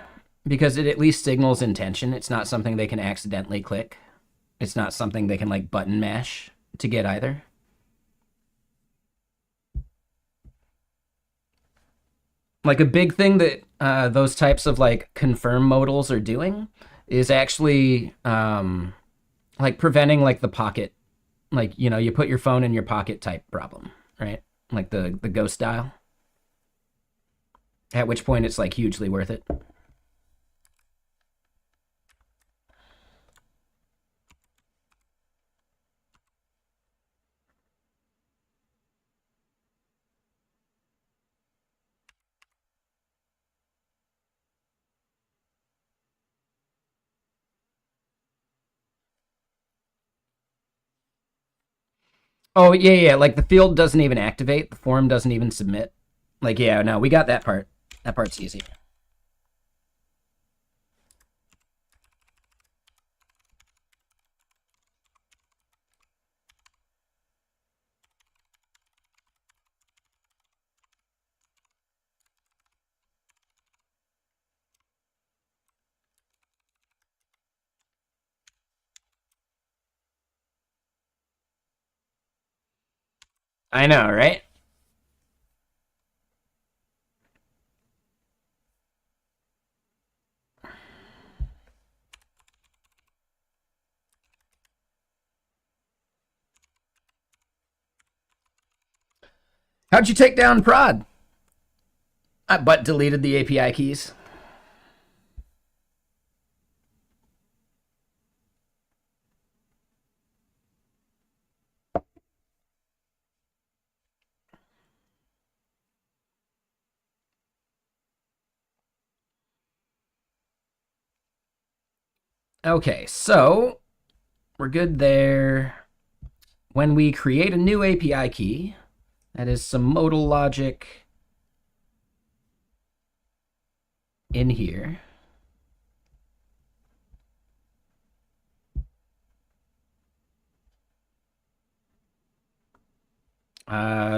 because it at least signals intention. It's not something they can accidentally click. It's not something they can like button mash to get either. Like a big thing that those types of like confirm modals are doing is actually like preventing like the pocket, like you put your phone in your pocket type problem, right? Like the ghost dial. At which point it's like hugely worth it. Oh yeah, yeah. Like the field doesn't even activate. The form doesn't even submit. Like yeah, no, we got that part. That part's easy. I know, right? How'd you take down prod? I but deleted the API keys. Okay, so we're good there. When we create a new API key, that is some modal logic. in here.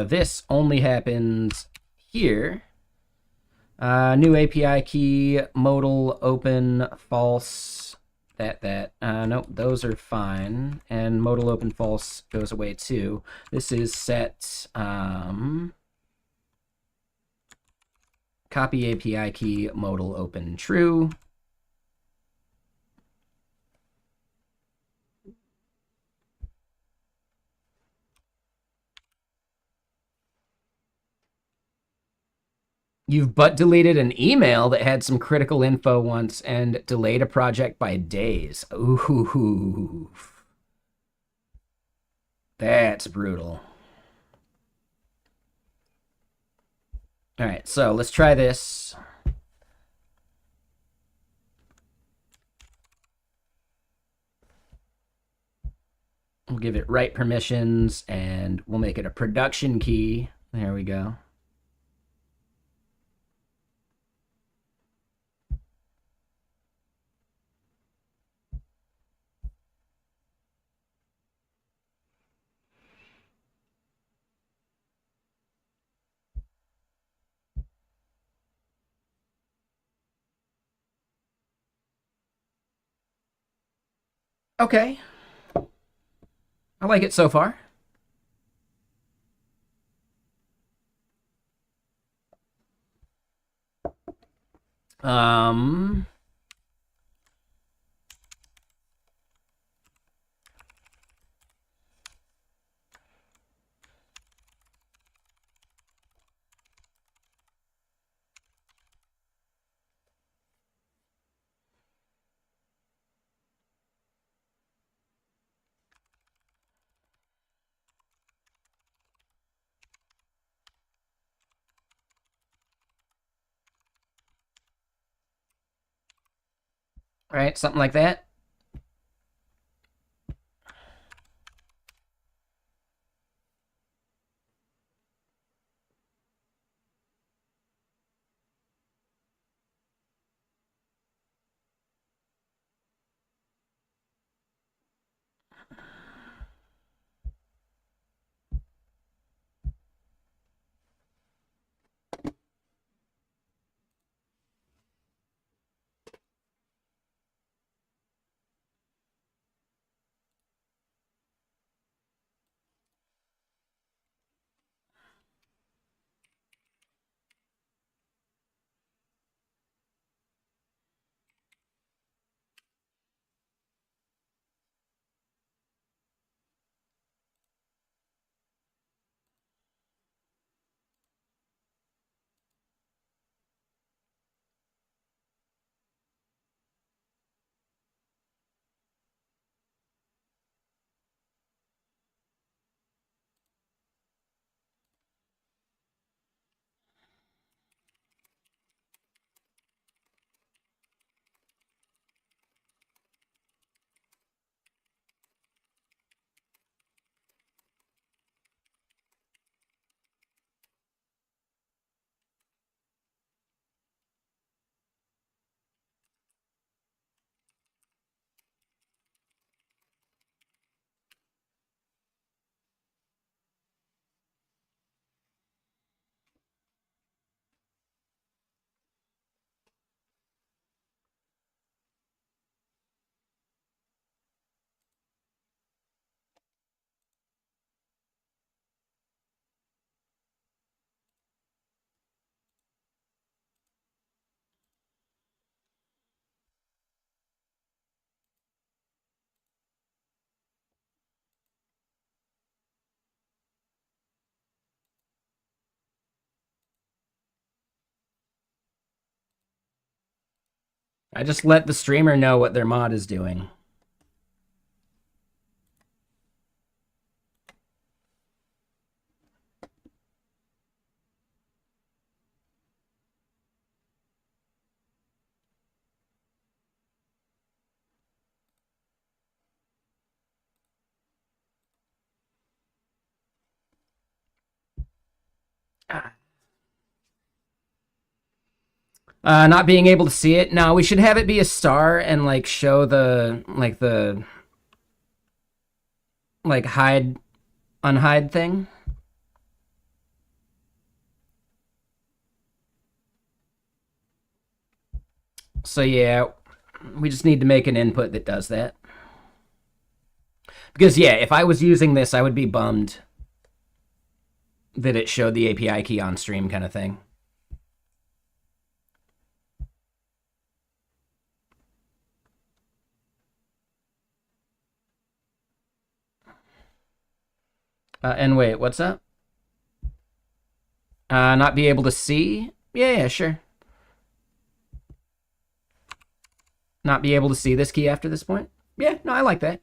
This only happens here. New API key, modal, open, false, nope, those are fine. And modal, open, false goes away too. This is set, copy API key, modal, open, true. You've but deleted an email that had some critical info once and delayed a project by days. Ooh. That's brutal. All right, so let's try this. We'll give it write permissions, and we'll make it a production key. There we go. Okay. I like it so far. Um, right, something like that. I just let the streamer know what their mod is doing. Not being able to see it. No, we should have it be a star and like show the like hide unhide thing. So yeah, we just need to make an input that does that. Because yeah, if I was using this, I would be bummed that it showed the API key on stream kind of thing. And wait, what's that? Not be able to see? Yeah, sure. Not be able to see this key after this point? Yeah, no, I like that.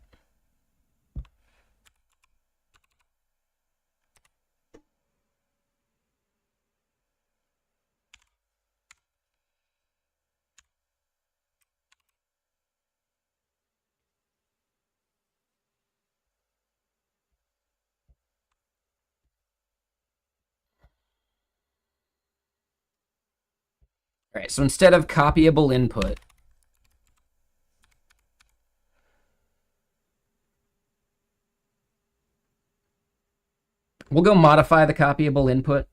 All right, so instead of copyable input, we'll go modify the copyable input.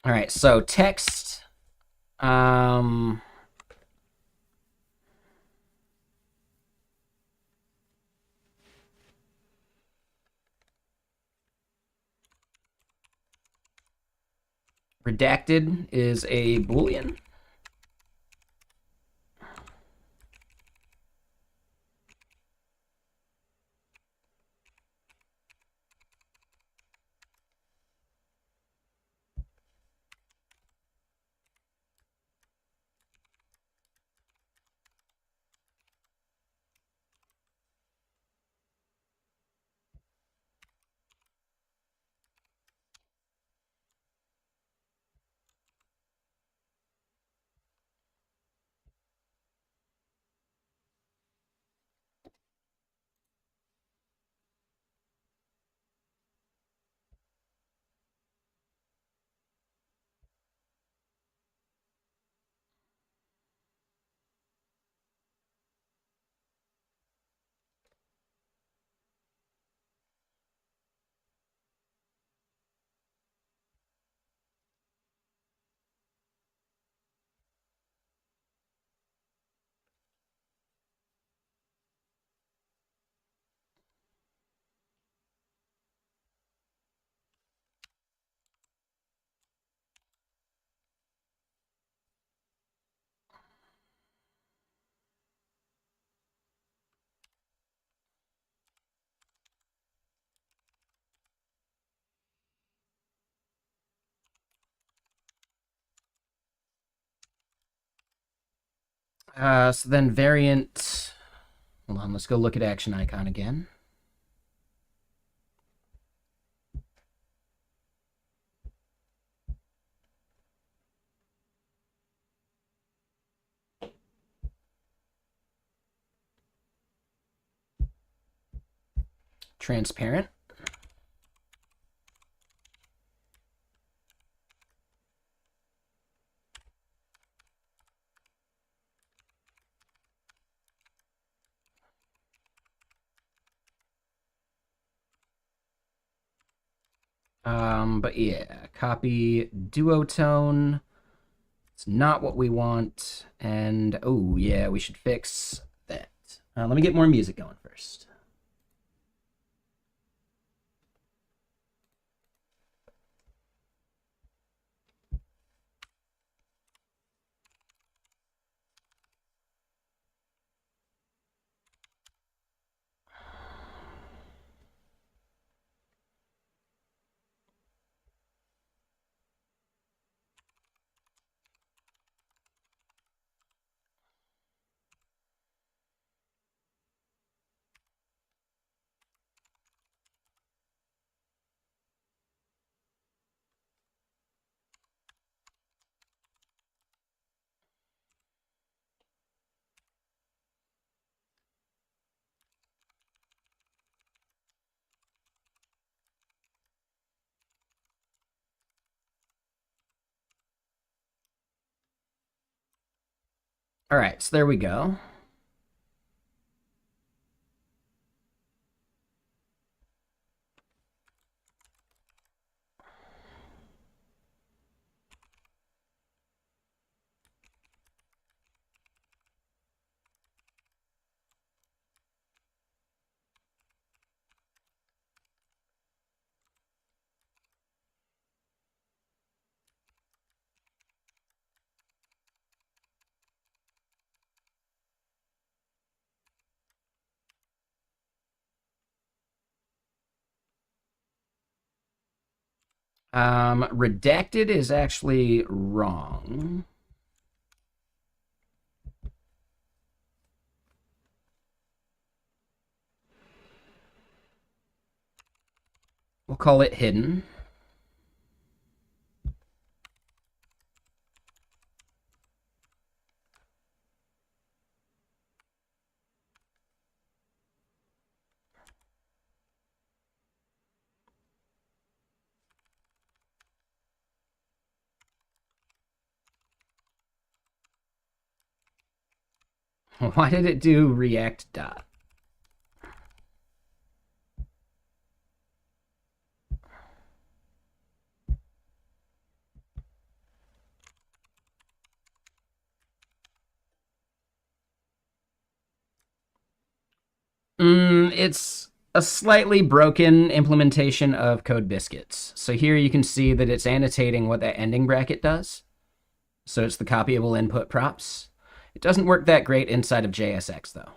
All right, so text. Redacted is a Boolean. So then variant. Hold on, let's go look at action icon again. Transparent. But yeah, copy duotone. It's not what we want. And oh yeah, we should fix that. Let me get more music going first. All right, so there we go. Redacted is actually wrong. We'll call it hidden. Why did it do react dot? It's a slightly broken implementation of Code Biscuits. So here you can see that it's annotating what that ending bracket does. So it's the copyable input props. It doesn't work that great inside of JSX, though.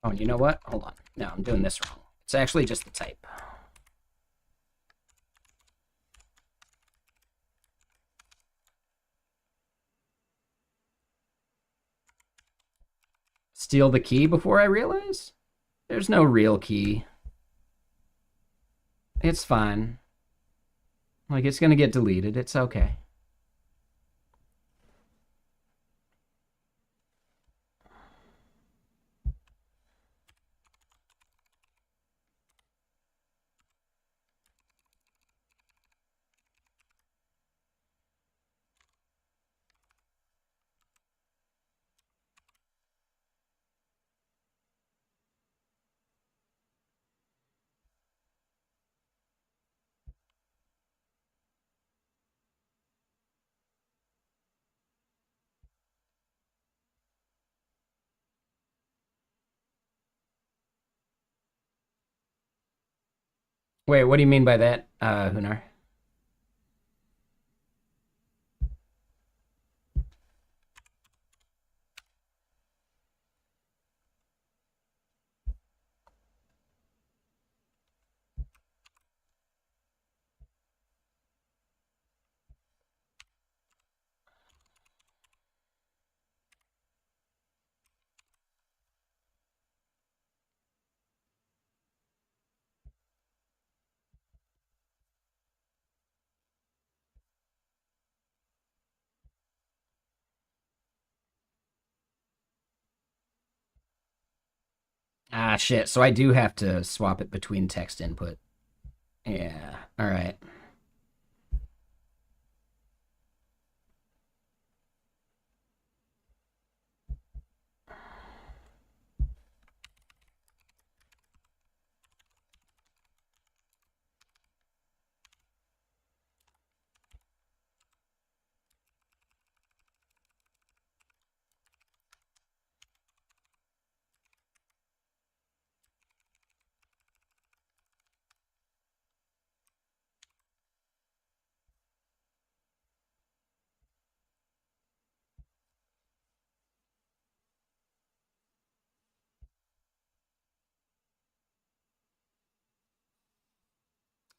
Oh, you know what? Hold on. No, I'm doing this wrong. It's actually just the type. Steal the key before I realize? There's no real key. It's fine. Like, it's gonna get deleted. It's okay. Wait, what do you mean by that, Hunar? Ah, shit. So I do have to swap it between text input. Yeah. All right.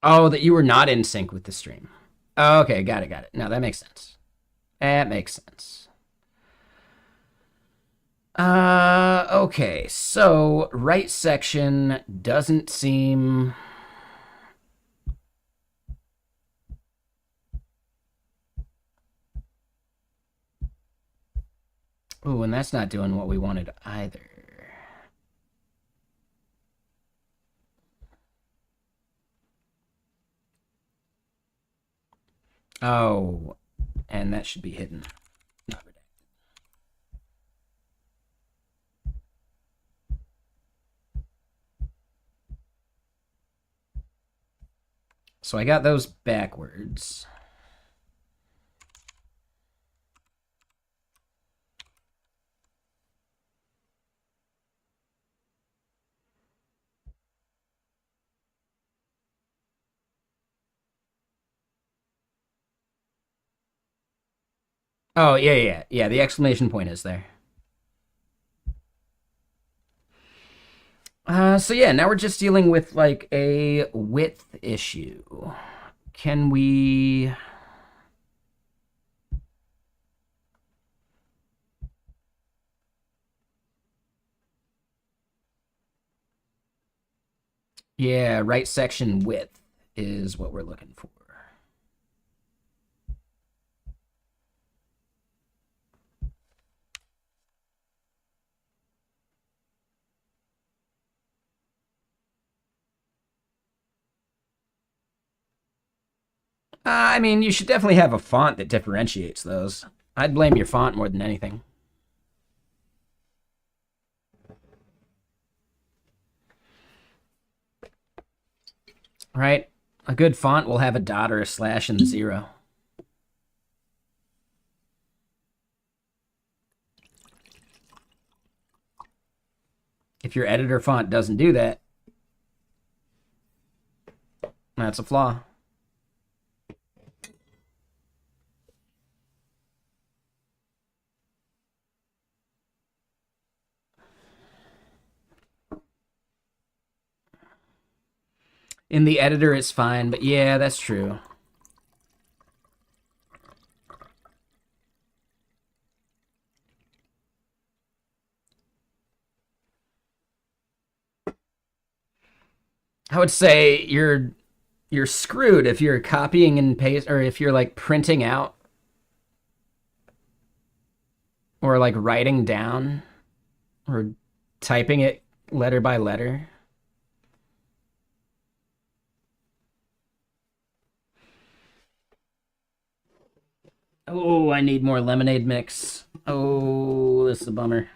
Oh, that you were not in sync with the stream. Oh, okay, got it, got it. No, that makes sense. That makes sense. Okay, so right section doesn't seem. Ooh, and that's not doing what we wanted either. Oh, and that should be hidden. So I got those backwards. Oh, yeah. The exclamation point is there. So yeah, now we're just dealing with like a width issue. Can we? Yeah, right section width is what we're looking for. I mean, you should definitely have a font that differentiates those. I'd blame your font more than anything. Right? A good font will have a dot or a slash and the zero. If your editor font doesn't do that, that's a flaw. In the editor, it's fine, but yeah, that's true. I would say you're screwed if you're copying and paste, or if you're like printing out or like writing down or typing it letter by letter. Oh, I need more lemonade mix. Oh, this is a bummer.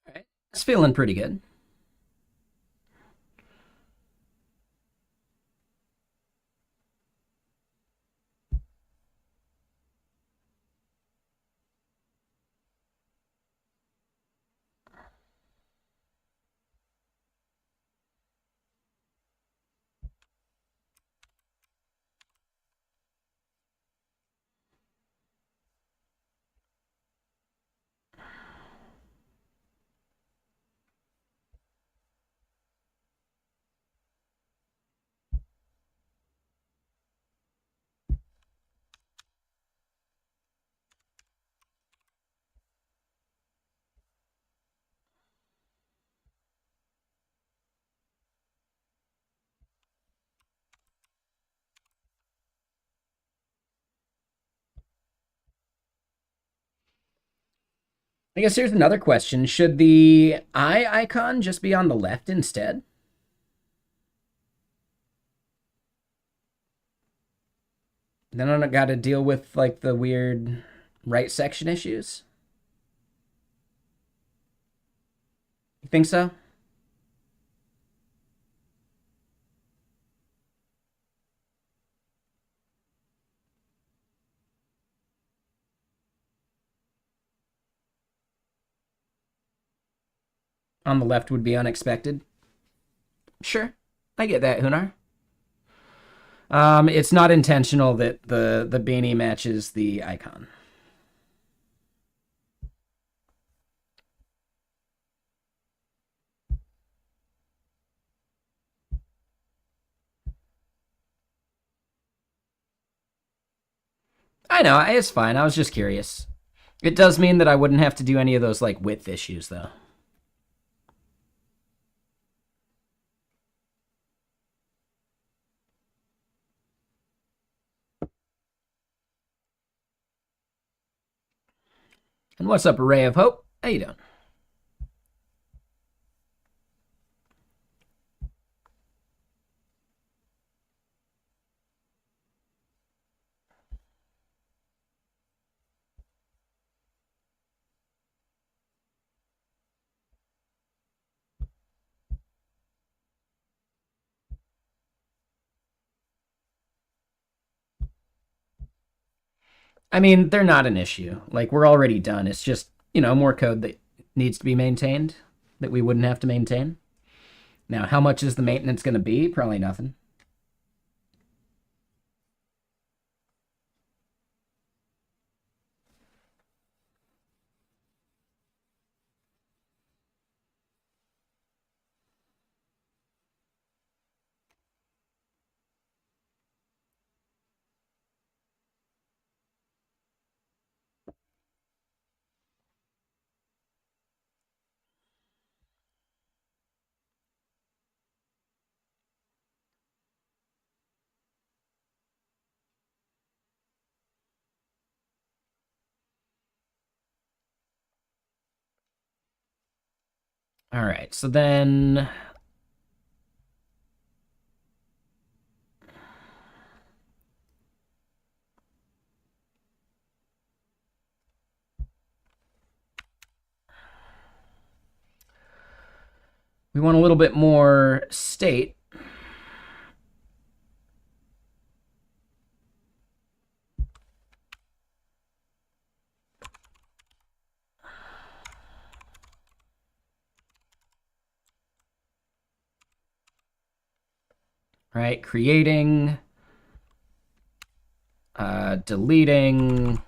All right. It's feeling pretty good. I guess here's another question. Should the eye icon just be on the left instead? Then I got to deal with like the weird right section issues. You think so? On the left would be unexpected. Sure, I get that, Hunar. It's not intentional that the beanie matches the icon. I know, it's fine. I was just curious. It does mean that I wouldn't have to do any of those like width issues though. And what's up, Ray of Hope? How you doing? I mean, they're not an issue. Like, we're already done. It's just, more code that needs to be maintained that we wouldn't have to maintain. Now, how much is the maintenance going to be? Probably nothing. All right, so then we want a little bit more state. Right, creating, deleting,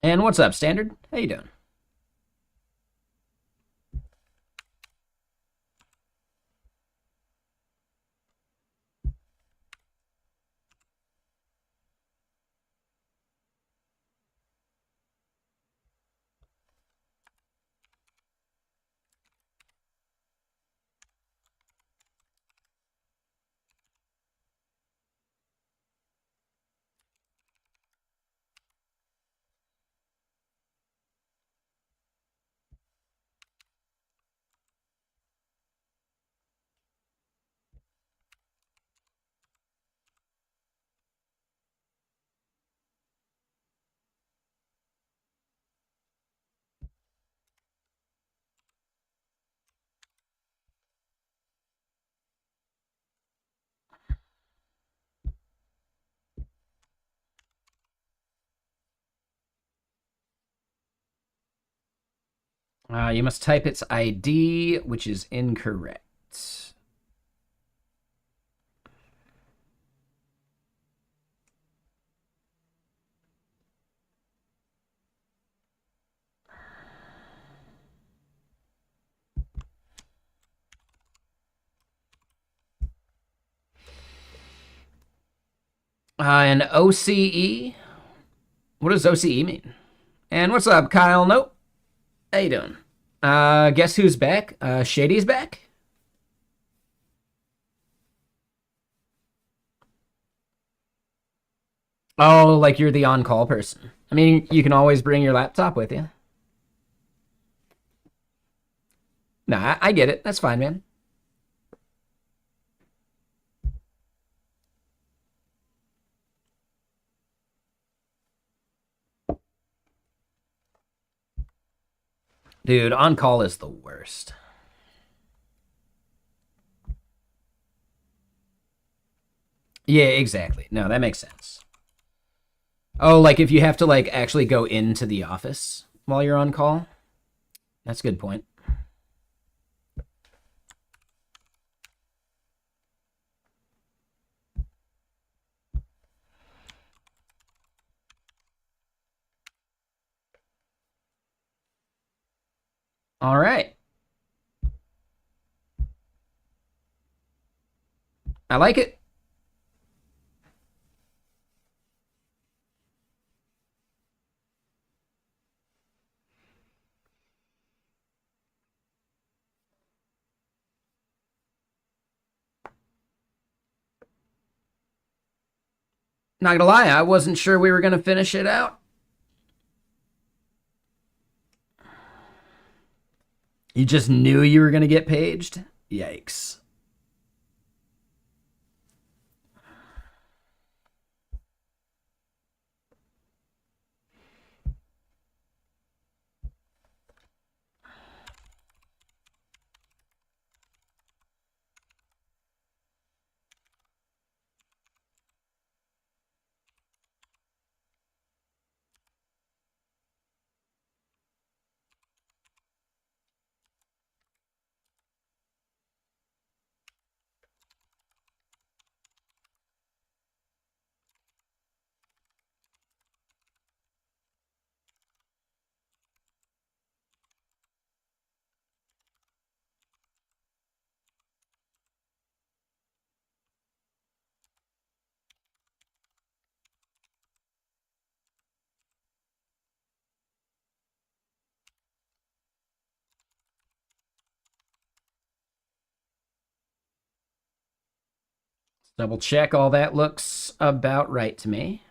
And what's up, Standard? How you doing? You must type its ID, which is incorrect. And OCE? What does OCE mean? And what's up, Kyle? Nope. How you doing? Guess who's back? Shady's back? Oh, like you're the on-call person. I mean, you can always bring your laptop with you. Nah, I get it. That's fine, man. Dude, on-call is the worst. Yeah, exactly. No, that makes sense. Oh, like if you have to like actually go into the office while you're on call? That's a good point. All right. I like it. Not gonna lie, I wasn't sure we were gonna finish it out. You just knew you were gonna get paged? Yikes. Double check all that looks about right to me.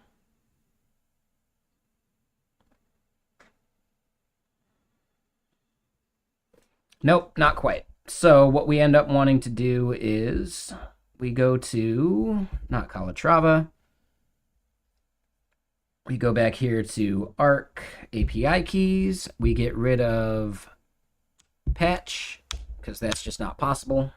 Nope, not quite. So what we end up wanting to do is we go to, not Calatrava, we go back here to Arc API keys. We get rid of patch because that's just not possible.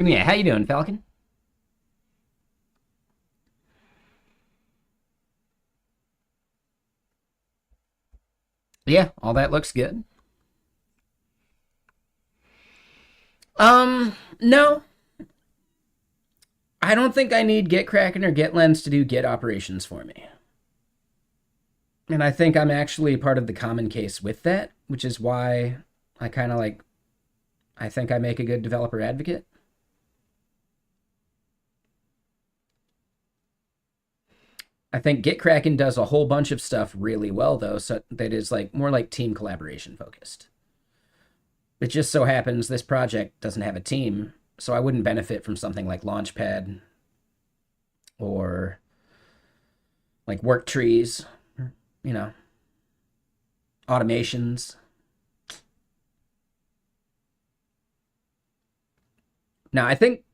Yeah, how you doing, Falcon? Yeah, all that looks good. No, I don't think I need GitKraken or GitLens to do Git operations for me. And I think I'm actually part of the common case with that, which is why I kind of like, I think I make a good developer advocate. I think GitKraken does a whole bunch of stuff really well, though, so that is like more like team collaboration focused. It just so happens this project doesn't have a team, so I wouldn't benefit from something like Launchpad or like work trees, you know, automations. Now, I think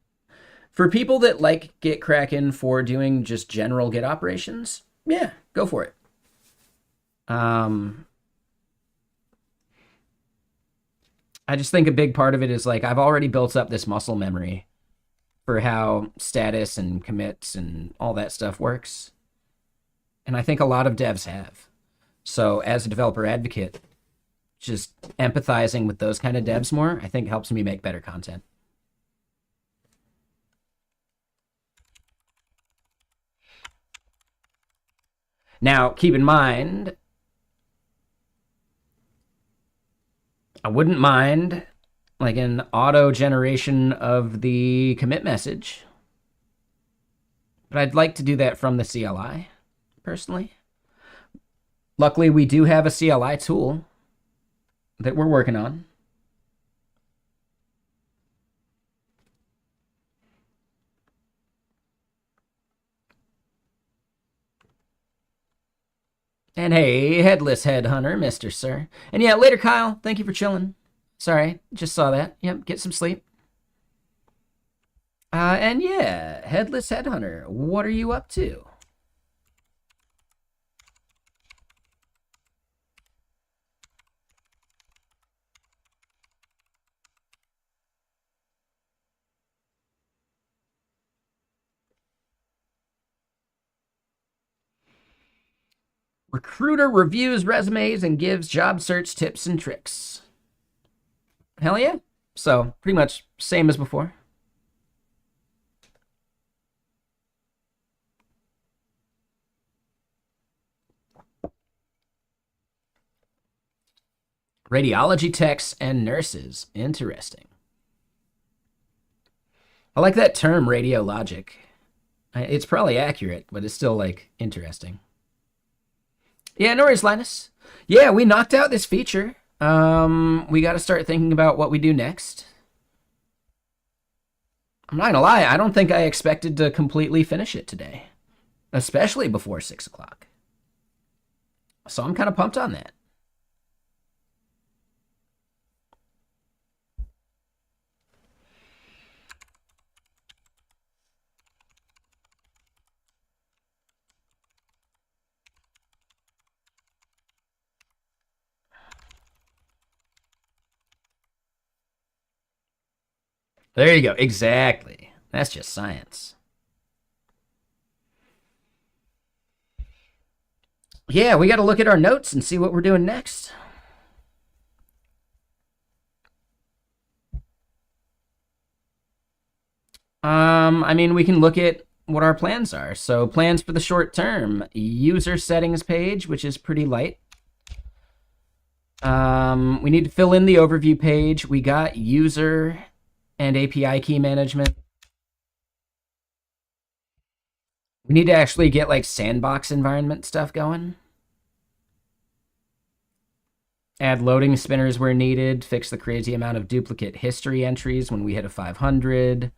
for people that like GitKraken for doing just general Git operations, yeah, go for it. Um, I just think a big part of it is like I've already built up this muscle memory for how status and commits and all that stuff works. And I think a lot of devs have. So as a developer advocate, just empathizing with those kind of devs more, I think helps me make better content. Now, keep in mind, I wouldn't mind like an auto generation of the commit message, but I'd like to do that from the CLI personally. Luckily, we do have a CLI tool that we're working on. And hey, headless headhunter, Mr. Sir. And yeah, later, Kyle. Thank you for chilling. Sorry, just saw that. Yep, get some sleep. And yeah, headless headhunter, what are you up to? Recruiter reviews resumes and gives job search tips and tricks. Hell yeah. So, pretty much same as before. Radiology techs and nurses. Interesting. I like that term, radiologic. It's probably accurate, but it's still like interesting. Yeah, no worries, Linus. Yeah, we knocked out this feature. We got to start thinking about what we do next. I'm not gonna lie, I don't think I expected to completely finish it today, especially before 6 o'clock. So I'm kind of pumped on that. There you go. Exactly. That's just science. Yeah, we got to look at our notes and see what we're doing next. I mean, we can look at what our plans are. So, plans for the short term: user settings page, which is pretty light. We need to fill in the overview page. We got user and API key management. We need to actually get like sandbox environment stuff going. Add loading spinners where needed. Fix the crazy amount of duplicate history entries when we hit a 500.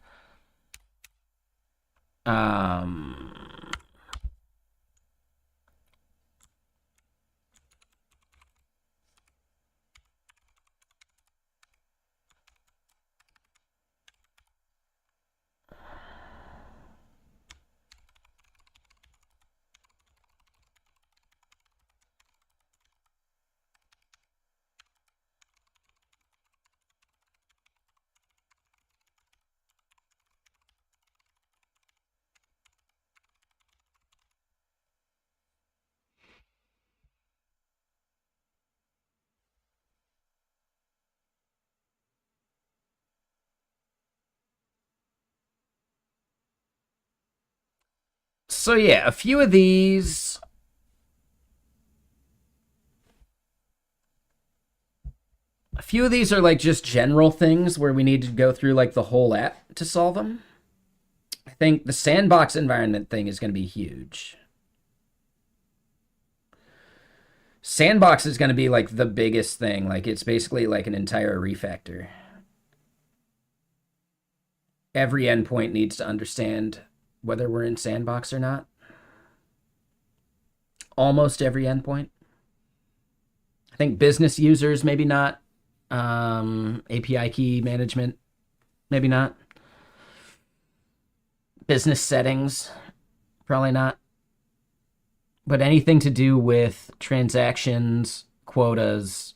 So yeah, a few of these. A few of these are like just general things where we need to go through like the whole app to solve them. I think the sandbox environment thing is going to be huge. Sandbox is going to be like the biggest thing. Like it's basically like an entire refactor. Every endpoint needs to understand whether we're in sandbox or not. Almost every endpoint. I think business users, maybe not. API key management, maybe not. Business settings, probably not. But anything to do with transactions, quotas.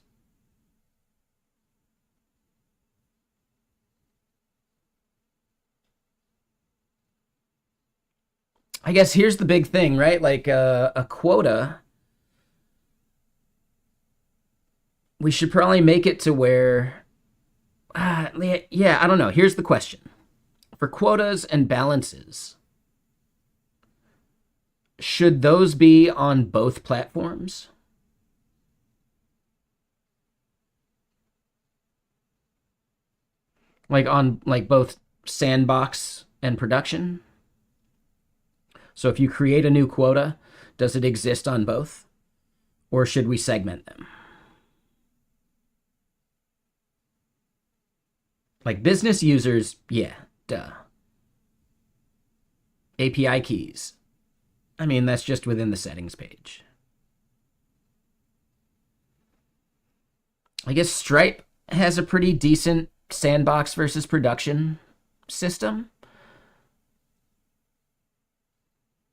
I guess here's the big thing, right? Like a quota, we should probably make it to where, yeah, I don't know. Here's the question. For quotas and balances, should those be on both platforms? Like on like both sandbox and production? So if you create a new quota, does it exist on both? Or should we segment them? Like business users, yeah, duh. API keys. I mean, that's just within the settings page. I guess Stripe has a pretty decent sandbox versus production system.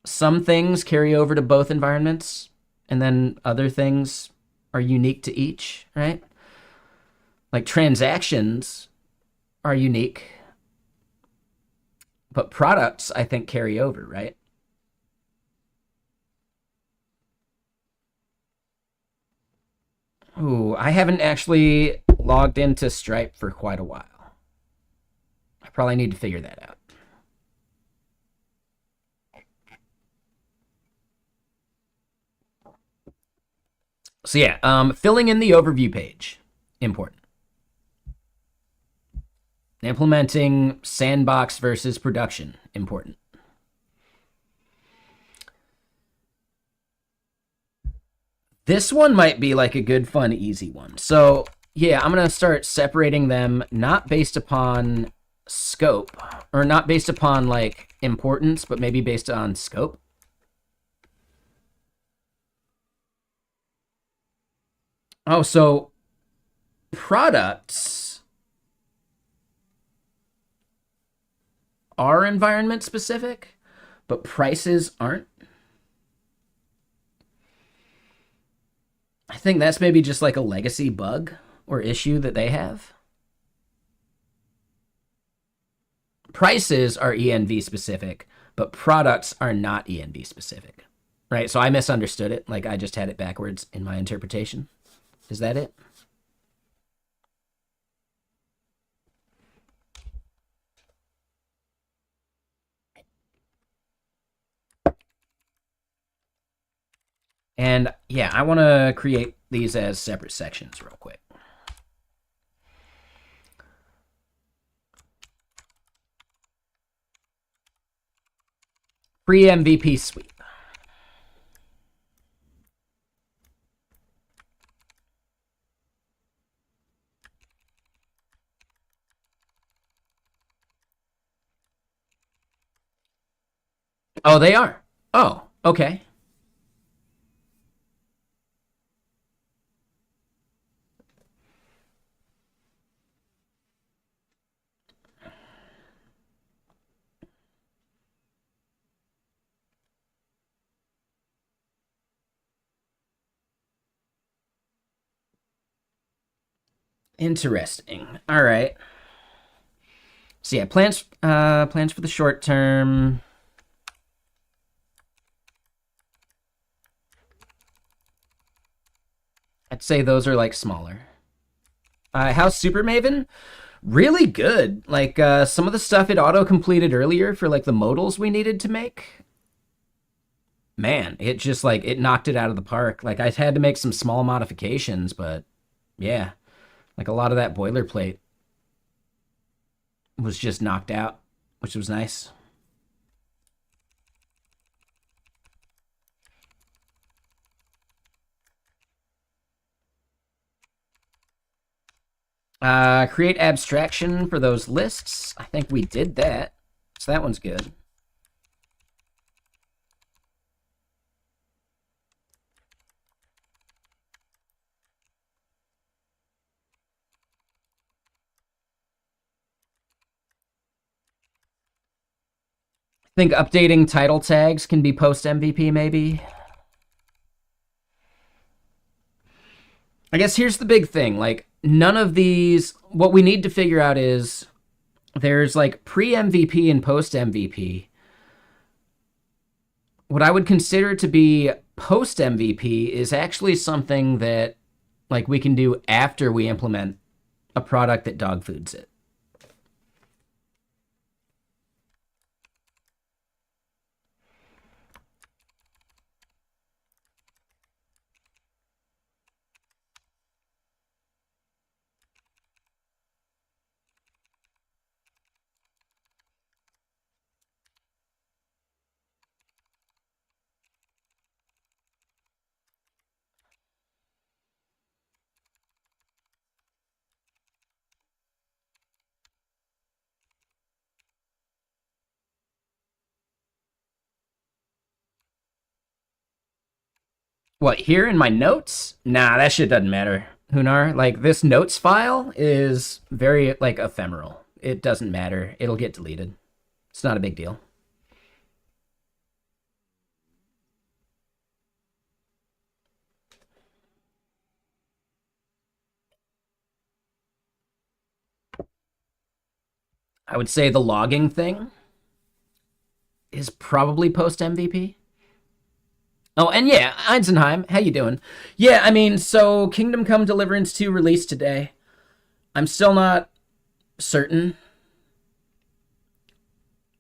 Some things carry over to both environments, and then other things are unique to each, right? Like transactions are unique, but products, I think, carry over, right? Ooh, I haven't actually logged into Stripe for quite a while. I probably need to figure that out. So yeah, filling in the overview page, important. Implementing sandbox versus production, important. This one might be like a good, fun, easy one. So yeah, I'm going to start separating them not based upon scope, or not based upon like importance, but maybe based on scope. Oh, so products are environment specific, but prices aren't. I think that's maybe just like a legacy bug or issue that they have. Prices are ENV specific, but products are not ENV specific, right? So I misunderstood it. Like I just had it backwards in my interpretation. Is that it? And yeah, I want to create these as separate sections real quick. Pre-MVP sweep. Oh, they are. Oh, okay. Interesting. All right. So yeah, plans for the short term. I'd say those are like smaller. How's Super Maven? Really good. Like some of the stuff it auto completed earlier for like the modals we needed to make. man, it just like it knocked it out of the park. Like I had to make some small modifications, but yeah, like a lot of that boilerplate was just knocked out, which was nice. Create abstraction for those lists. I think we did that. So that one's good. I think updating title tags can be post MVP maybe. I guess here's the big thing. Like none of these, what we need to figure out is there's like pre MVP and post MVP. What I would consider to be post MVP is actually something that like we can do after we implement a product that dog foods it. What, here in my notes? Nah, that shit doesn't matter, Hunar. Like, this notes file is very, like, ephemeral. It doesn't matter. It'll get deleted. It's not a big deal. I would say the logging thing is probably post MVP. Oh, and yeah, Eisenheim, how you doing? Yeah, I mean, so Kingdom Come Deliverance 2 released today. I'm still not certain.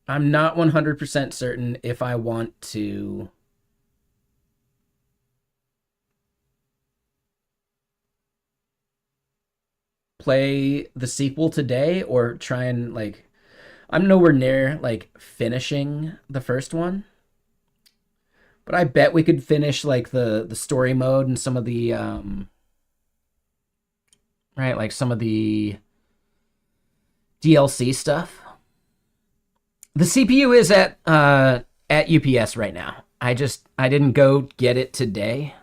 I'm not 100% certain if I want to play the sequel today or try and like I'm nowhere near like finishing the first one. But I bet we could finish like the story mode and some of the right, like some of the DLC stuff. The CPU is at UPS right now. I didn't go get it today.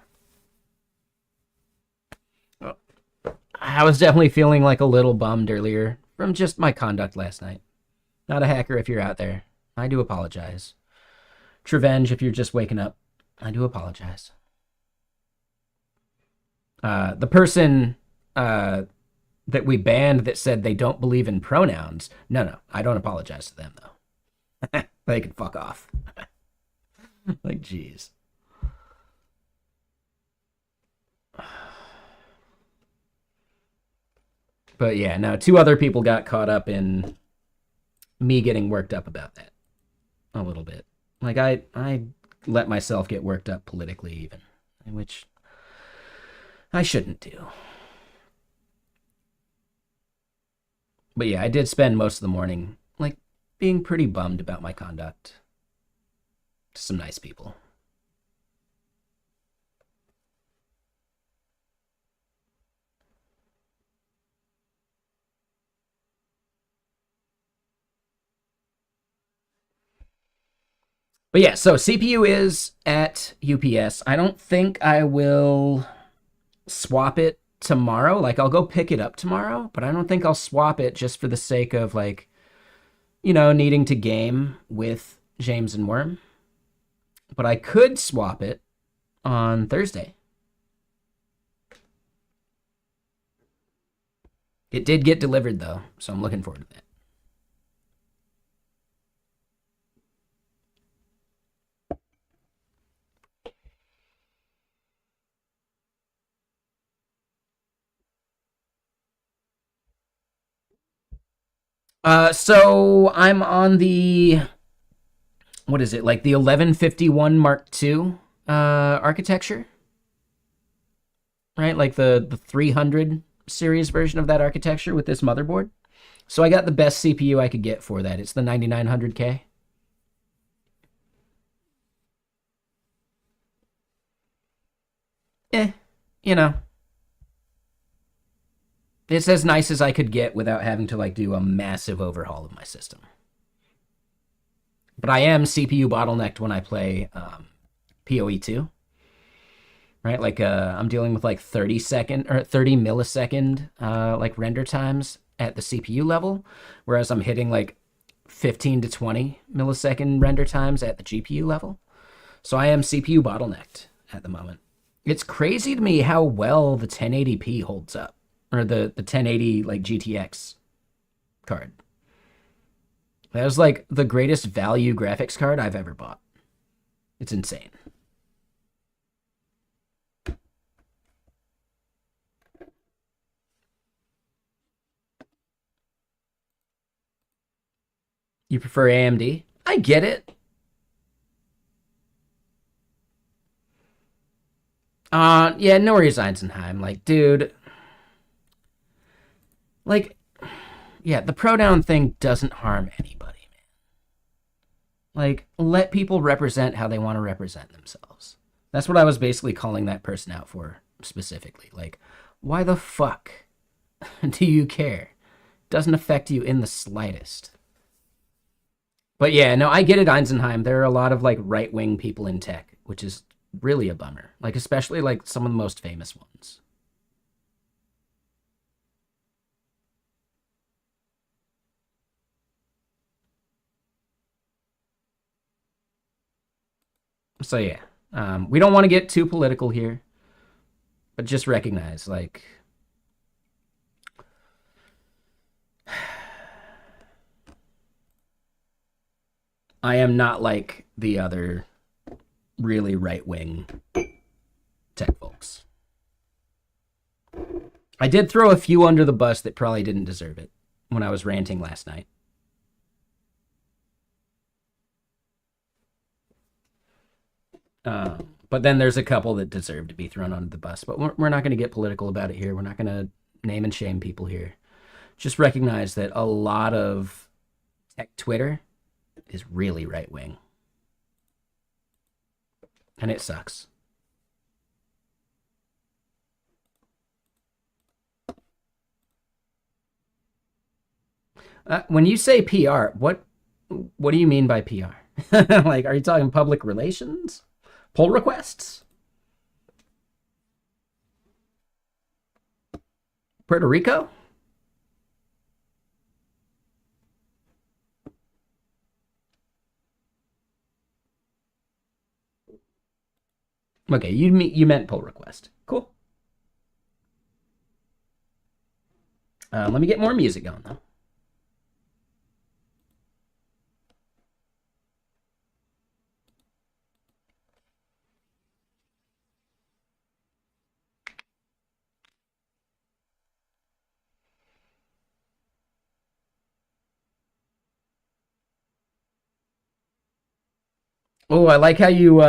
I was definitely feeling like a little bummed earlier from just my conduct last night. Not a hacker if you're out there. I do apologize. Trevenge if you're just waking up. I do apologize. The person that we banned that said they don't believe in pronouns. No, I don't apologize to them though. They can fuck off. Like, jeez. But yeah, no, two other people got caught up in me getting worked up about that a little bit. Like I let myself get worked up politically even, which I shouldn't do. But yeah, I did spend most of the morning like being pretty bummed about my conduct to some nice people. But yeah, so CPU is at UPS. I don't think I will swap it tomorrow. Like I'll go pick it up tomorrow, but I don't think I'll swap it just for the sake of like, needing to game with James and Worm. But I could swap it on Thursday. It did get delivered though, so I'm looking forward to that. So I'm on the what is it, like the 1151 Mark II architecture, right? Like the 300 series version of that architecture with this motherboard. So I got the best CPU I could get for that. It's the 9900K. Eh, you know, it's as nice as I could get without having to like do a massive overhaul of my system. But I am CPU bottlenecked when I play PoE2, right? Like I'm dealing with like 30-second or 30 millisecond like render times at the CPU level, whereas I'm hitting like 15 to 20 millisecond render times at the GPU level. So I am CPU bottlenecked at the moment. It's crazy to me how well the 1080p holds up, or the 1080 like GTX card. That was like the greatest value graphics card I've ever bought. It's insane. You prefer AMD? I get it. Yeah, no worries, Eisenheim. Like, dude, like, yeah, the pronoun thing doesn't harm anybody, man. Like, let people represent how they want to represent themselves. That's what I was basically calling that person out for specifically. Like, why the fuck do you care? Doesn't affect you in the slightest. But yeah, no, I get it, Eisenheim. There are a lot of like right wing people in tech, which is really a bummer. Like, especially like some of the most famous ones. So yeah, we don't want to get too political here, but just recognize like I am not like the other really right wing tech folks. I did throw a few under the bus that probably didn't deserve it when I was ranting last night. But then there's a couple that deserve to be thrown under the bus. But we're not going to get political about it here. We're not going to name and shame people here. Just recognize that a lot of tech Twitter is really right wing. And it sucks. When you say PR, what do you mean by PR? Like, are you talking public relations? Pull requests? Puerto Rico? Okay, you meant pull request. Cool. Let me get more music going though. Oh, I like how you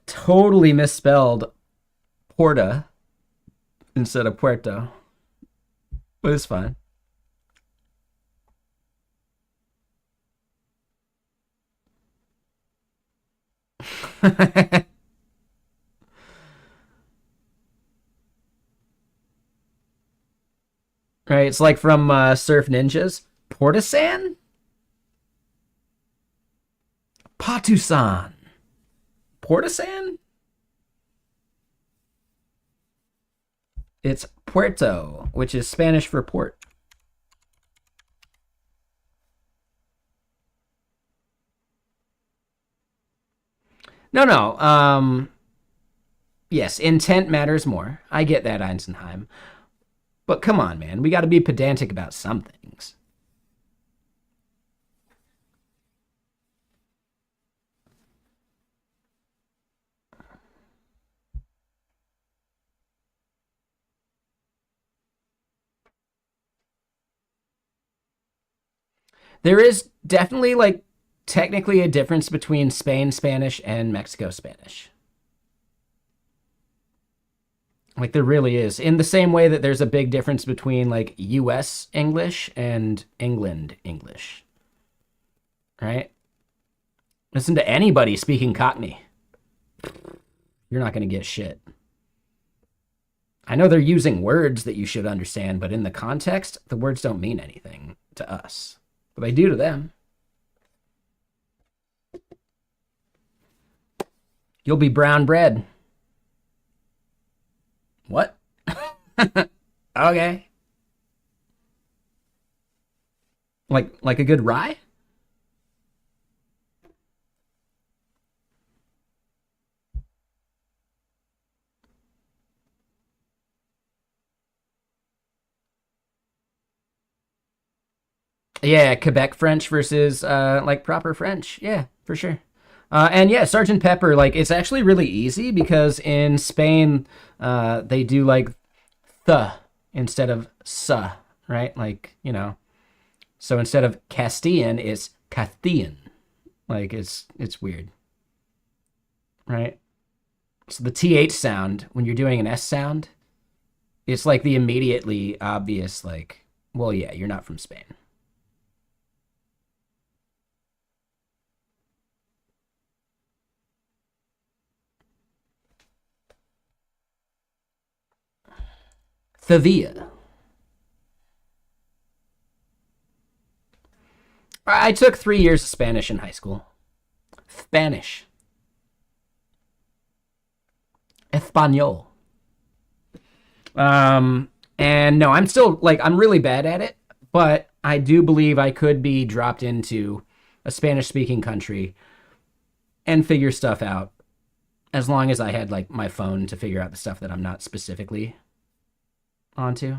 totally misspelled Porta instead of Puerto, but it's fine. Right? It's like from Surf Ninjas. Portasan? Patusan. Portasan? It's Puerto, which is Spanish for port. No, no. Yes, intent matters more. I get that, Eisenheim. But come on, man. We got to be pedantic about some things. There is definitely like technically a difference between Spain Spanish and Mexico Spanish. Like there really is. In the same way that there's a big difference between like US English and England English. Right? Listen to anybody speaking Cockney. You're not going to get shit. I know they're using words that you should understand, but in the context, the words don't mean anything to us. But they do to them. You'll be brown bread. What? Okay. Like a good rye? Yeah, Quebec French versus like proper French. Yeah, for sure. And yeah, Sergeant Pepper, like it's actually really easy because in Spain, they do like the instead of sa, right? Like, you know, so instead of Castilian, it's Castilian. Like it's weird, right? So the th sound when you're doing an s sound, it's like the immediately obvious, like, well, yeah, you're not from Spain. Sevilla. I took 3 years of Spanish in high school. Spanish. Espanol. And no, I'm still like I'm really bad at it, but I do believe I could be dropped into a Spanish speaking country and figure stuff out as long as I had like my phone to figure out the stuff that I'm not specifically onto.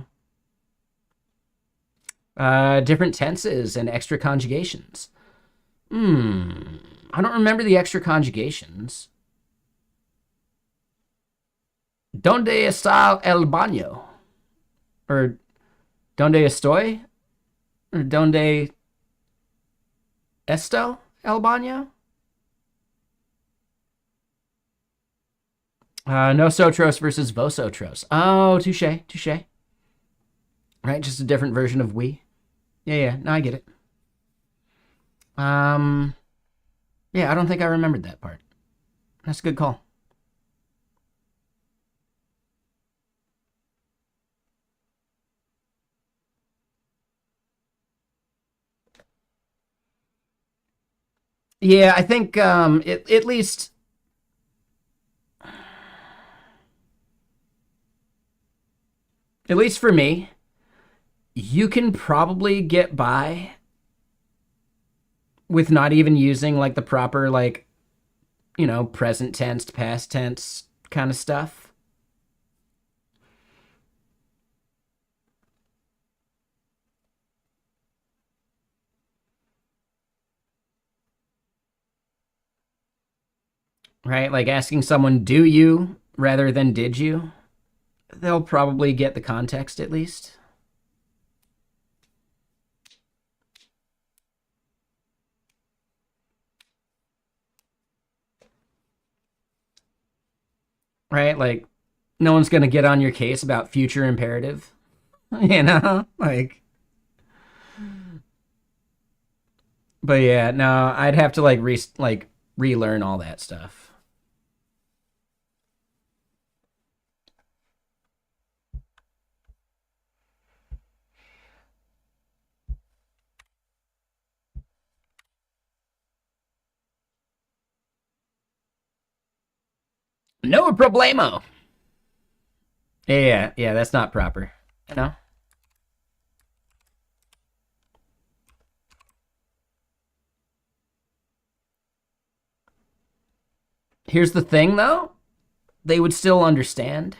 Different tenses and extra conjugations. I don't remember the extra conjugations. ¿Dónde está el baño? Or ¿Dónde estoy? Or ¿Dónde esto el baño? Nosotros versus vosotros. Oh, touche, touche. Right, just a different version of we. Yeah, no, I get it. Um, yeah, I don't think I remembered that part. That's a good call. Yeah, I think at least for me, you can probably get by with not even using like the proper like, you know, present tense, past tense kind of stuff. Right? Like asking someone, do you rather than did you? They'll probably get the context at least. Right? Like, no one's going to get on your case about future imperative. You know? Like, but yeah, no, I'd have to like relearn all that stuff. No problemo. Yeah, that's not proper. You know? Here's the thing though, they would still understand.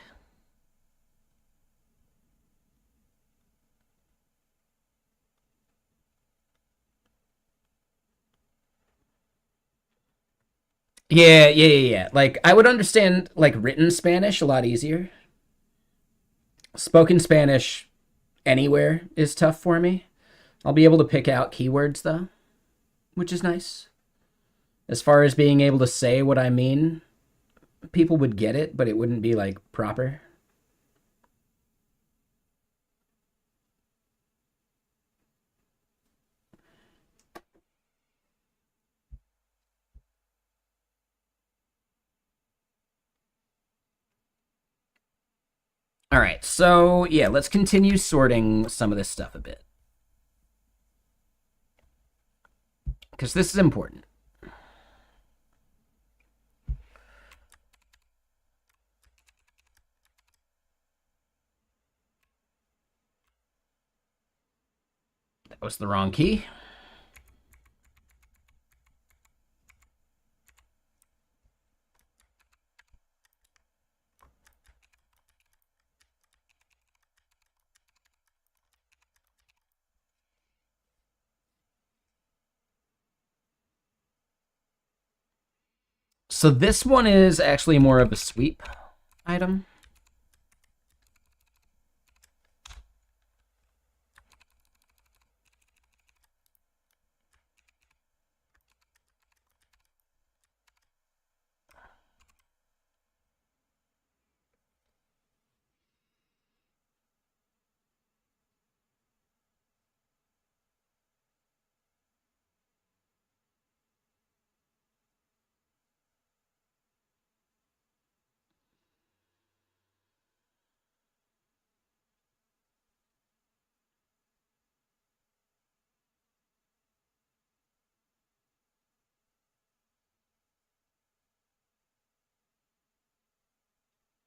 Yeah. Like I would understand like written Spanish a lot easier. Spoken Spanish anywhere is tough for me. I'll be able to pick out keywords though, which is nice. As far as being able to say what I mean, people would get it, but it wouldn't be like proper. All right, so yeah, let's continue sorting some of this stuff a bit. Because this is important. That was the wrong key. So this one is actually more of a sweep item.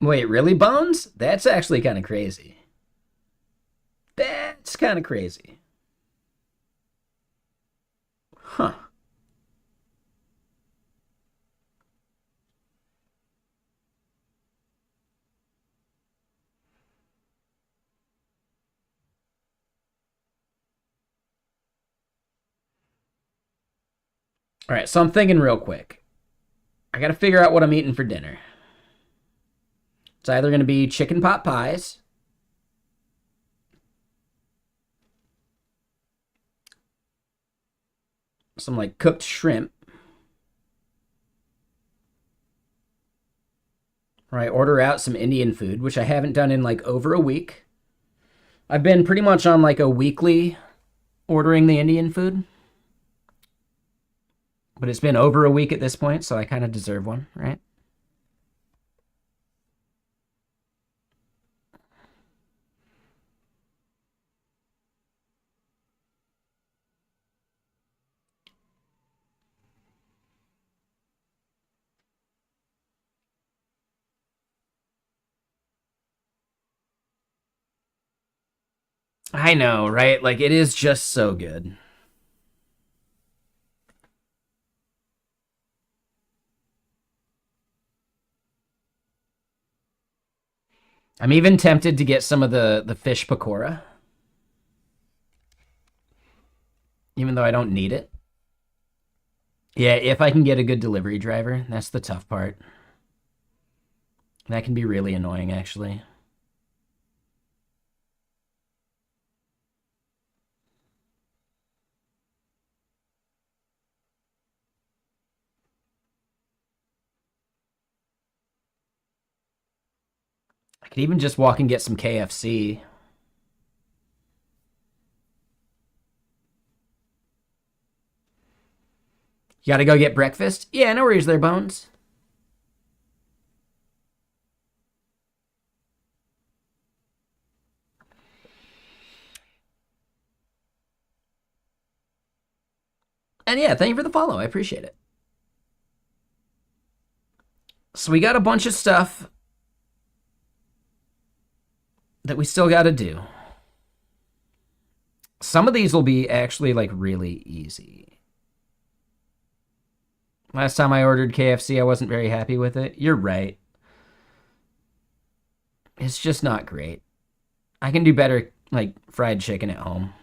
Wait, really, Bones? That's actually kind of crazy. That's kind of crazy. Huh. All right, so I'm thinking real quick. I got to figure out what I'm eating for dinner. It's either going to be chicken pot pies, some like cooked shrimp, or I order out some Indian food, which I haven't done in like over a week. I've been pretty much on like a weekly ordering the Indian food, but it's been over a week at this point, so I kind of deserve one, right? I know, right? Like it is just so good. I'm even tempted to get some of the fish pakora, even though I don't need it. Yeah, if I can get a good delivery driver, that's the tough part. That can be really annoying, actually. I could even just walk and get some KFC. You gotta go get breakfast? Yeah, no worries there, Bones. And yeah, thank you for the follow. I appreciate it. So we got a bunch of stuff that we still gotta do. Some of these will be actually like really easy. Last time I ordered KFC, I wasn't very happy with it. You're right. It's just not great. I can do better like fried chicken at home.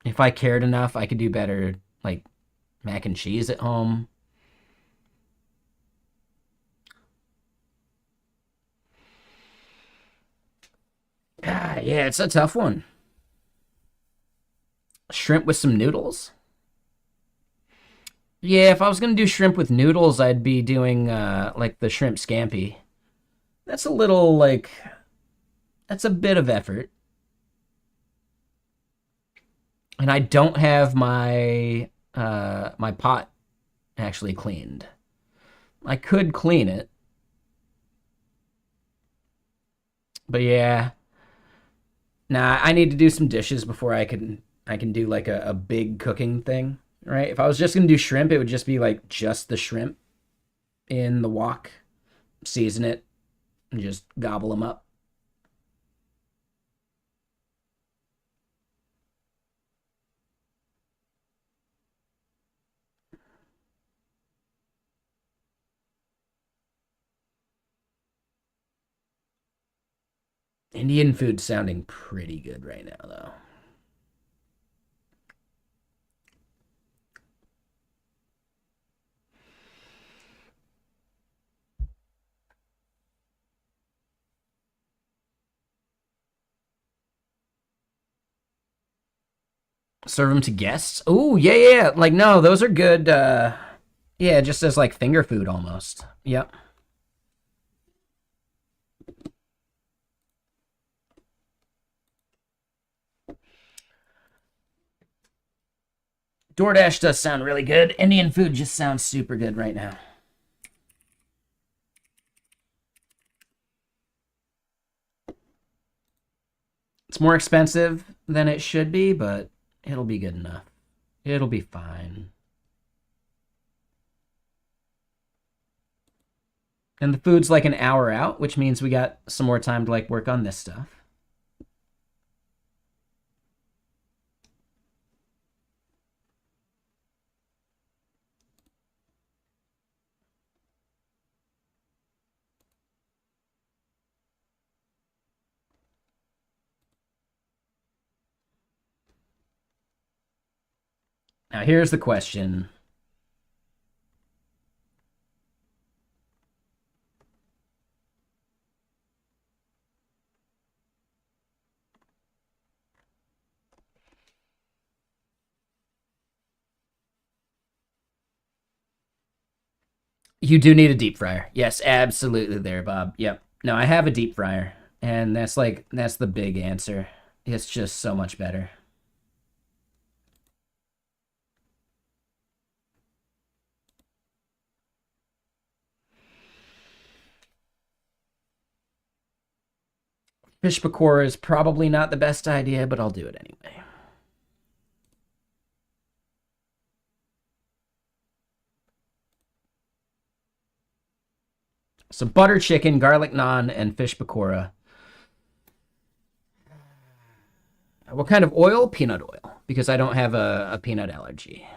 If I cared enough, I could do better like mac and cheese at home. Yeah, it's a tough one. Shrimp with some noodles? Yeah, if I was gonna do shrimp with noodles, I'd be doing like the shrimp scampi. That's a little like that's a bit of effort. And I don't have my pot actually cleaned. I could clean it. But yeah. Nah, I need to do some dishes before I can do like a big cooking thing, right? If I was just gonna do shrimp, it would just be like just the shrimp in the wok, season it, and just gobble them up. Indian food sounding pretty good right now, though. Serve them to guests. Oh, yeah, yeah, yeah. Like, no, those are good. Yeah, just as like finger food almost. Yep. DoorDash does sound really good. Indian food just sounds super good right now. It's more expensive than it should be, but it'll be good enough. It'll be fine. And the food's like an hour out, which means we got some more time to like work on this stuff. Now here's the question. You do need a deep fryer. Yes, absolutely there, Bob. Yep. No, I have a deep fryer, and that's the big answer. It's just so much better. Fish pakora is probably not the best idea, but I'll do it anyway. So butter chicken, garlic naan, and fish pakora. What kind of oil? Peanut oil, because I don't have a peanut allergy.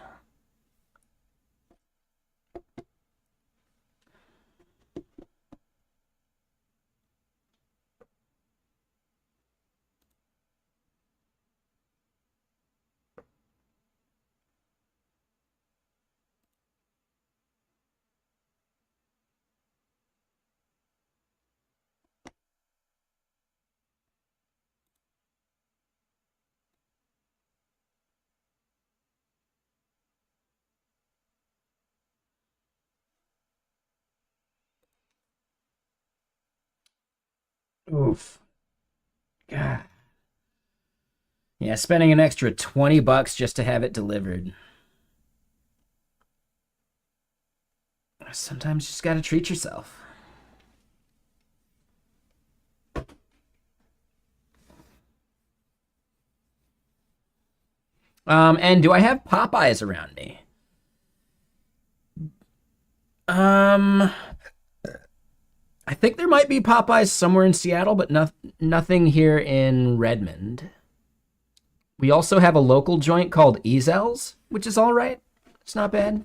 Oof. God. Yeah, spending an extra 20 bucks just to have it delivered. Sometimes you just gotta treat yourself. And do I have Popeyes around me? Um, I think there might be Popeyes somewhere in Seattle, but nothing here in Redmond. We also have a local joint called Ezel's, which is all right. It's not bad.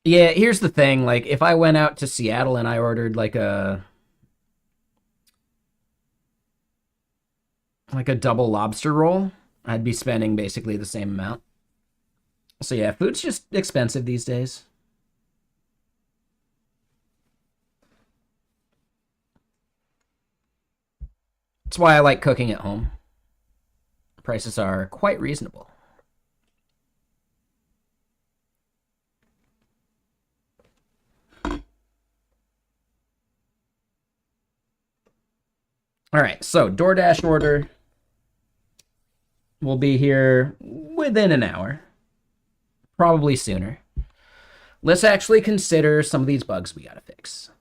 Yeah, here's the thing. Like, if I went out to Seattle and I ordered like a double lobster roll, I'd be spending basically the same amount. So yeah, food's just expensive these days. That's why I like cooking at home. Prices are quite reasonable. All right, so DoorDash order will be here within an hour, probably sooner. Let's actually consider some of these bugs we gotta fix.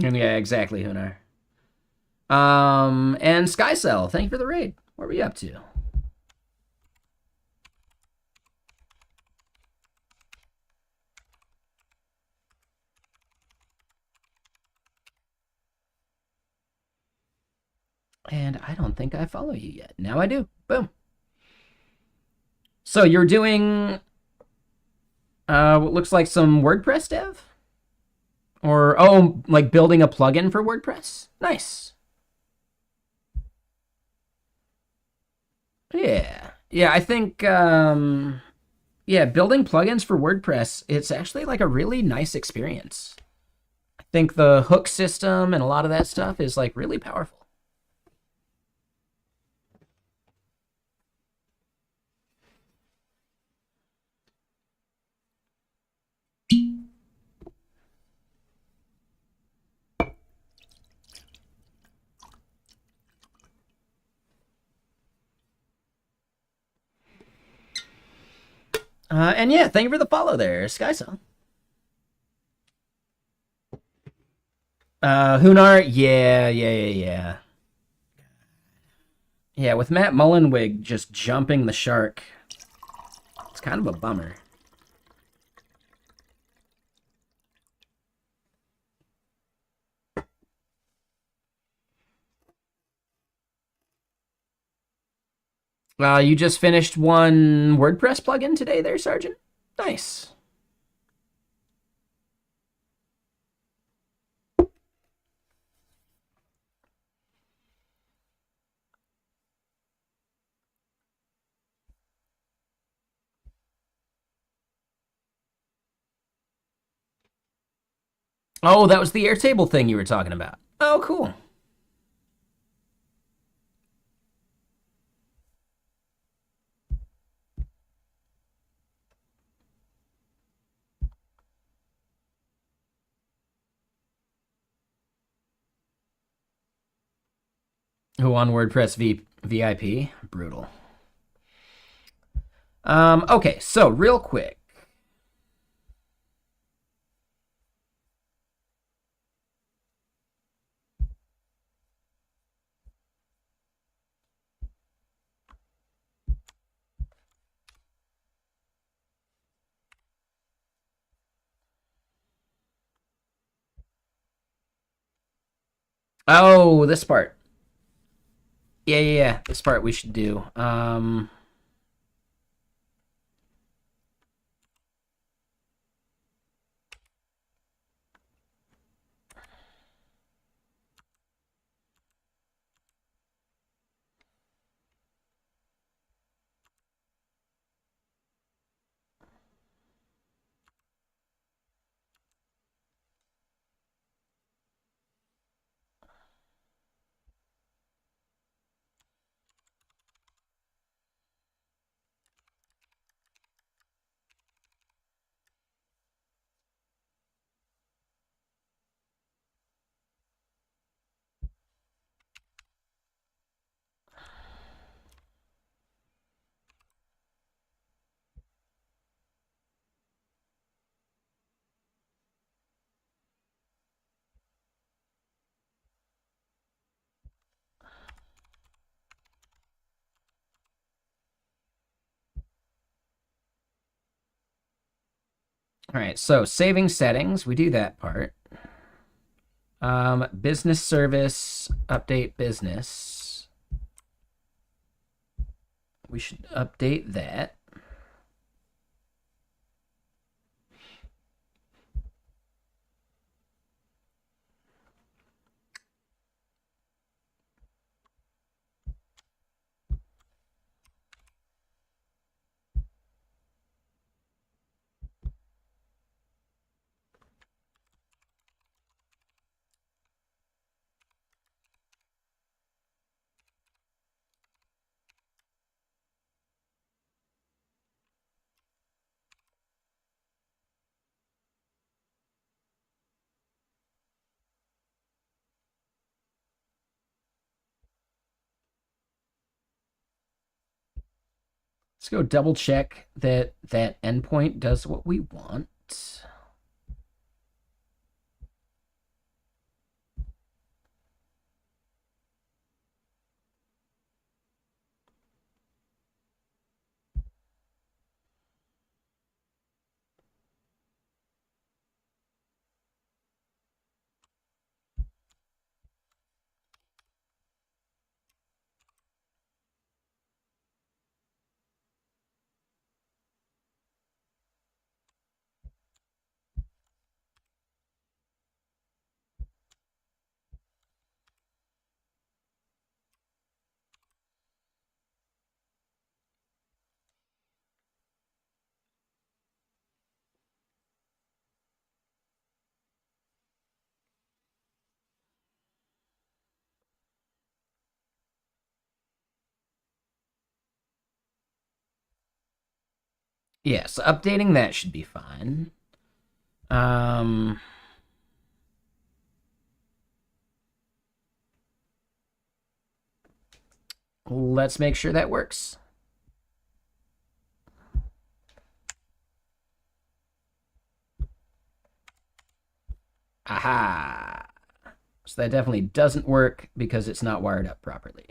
And yeah, exactly, Hunar. And Skycell, thank you for the raid. What are we up to? And I don't think I follow you yet. Now I do. Boom. So you're doing what looks like some WordPress dev? Or, oh, like building a plugin for WordPress? Nice. Yeah. Yeah, I think, yeah, building plugins for WordPress, it's actually like a really nice experience. I think the hook system and a lot of that stuff is like really powerful. And yeah, thank you for the follow there, Skysong. Hunar, yeah. Yeah, with Matt Mullenweg just jumping the shark, it's kind of a bummer. You just finished one WordPress plugin today there, Sergeant? Nice. Oh, that was the Airtable thing you were talking about. Oh, cool. Who on WordPress VIP? Brutal. Okay, so real quick. Oh, this part. Yeah. This part we should do. All right, so saving settings, we do that part. Business service, update business. We should update that. Let's go double check that that endpoint does what we want. Yeah, so updating that should be fine. Let's make sure that works. Aha. So that definitely doesn't work because it's not wired up properly.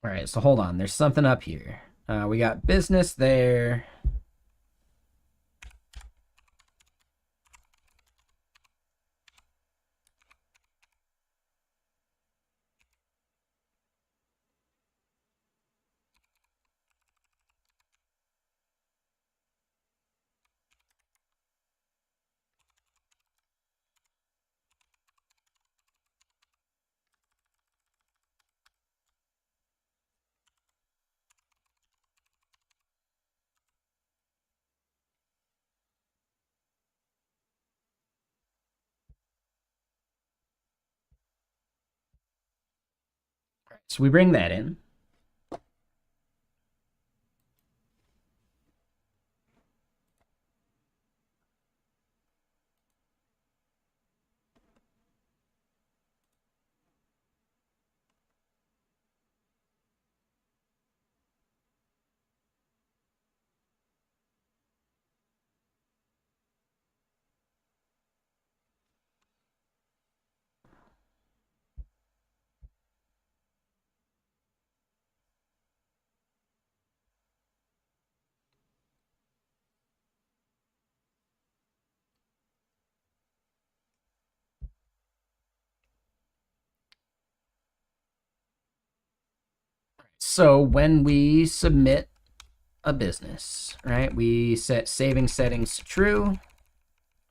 All right, so hold on. There's something up here. We got business there. So we bring that in. So when we submit a business, right, we set saving settings to true.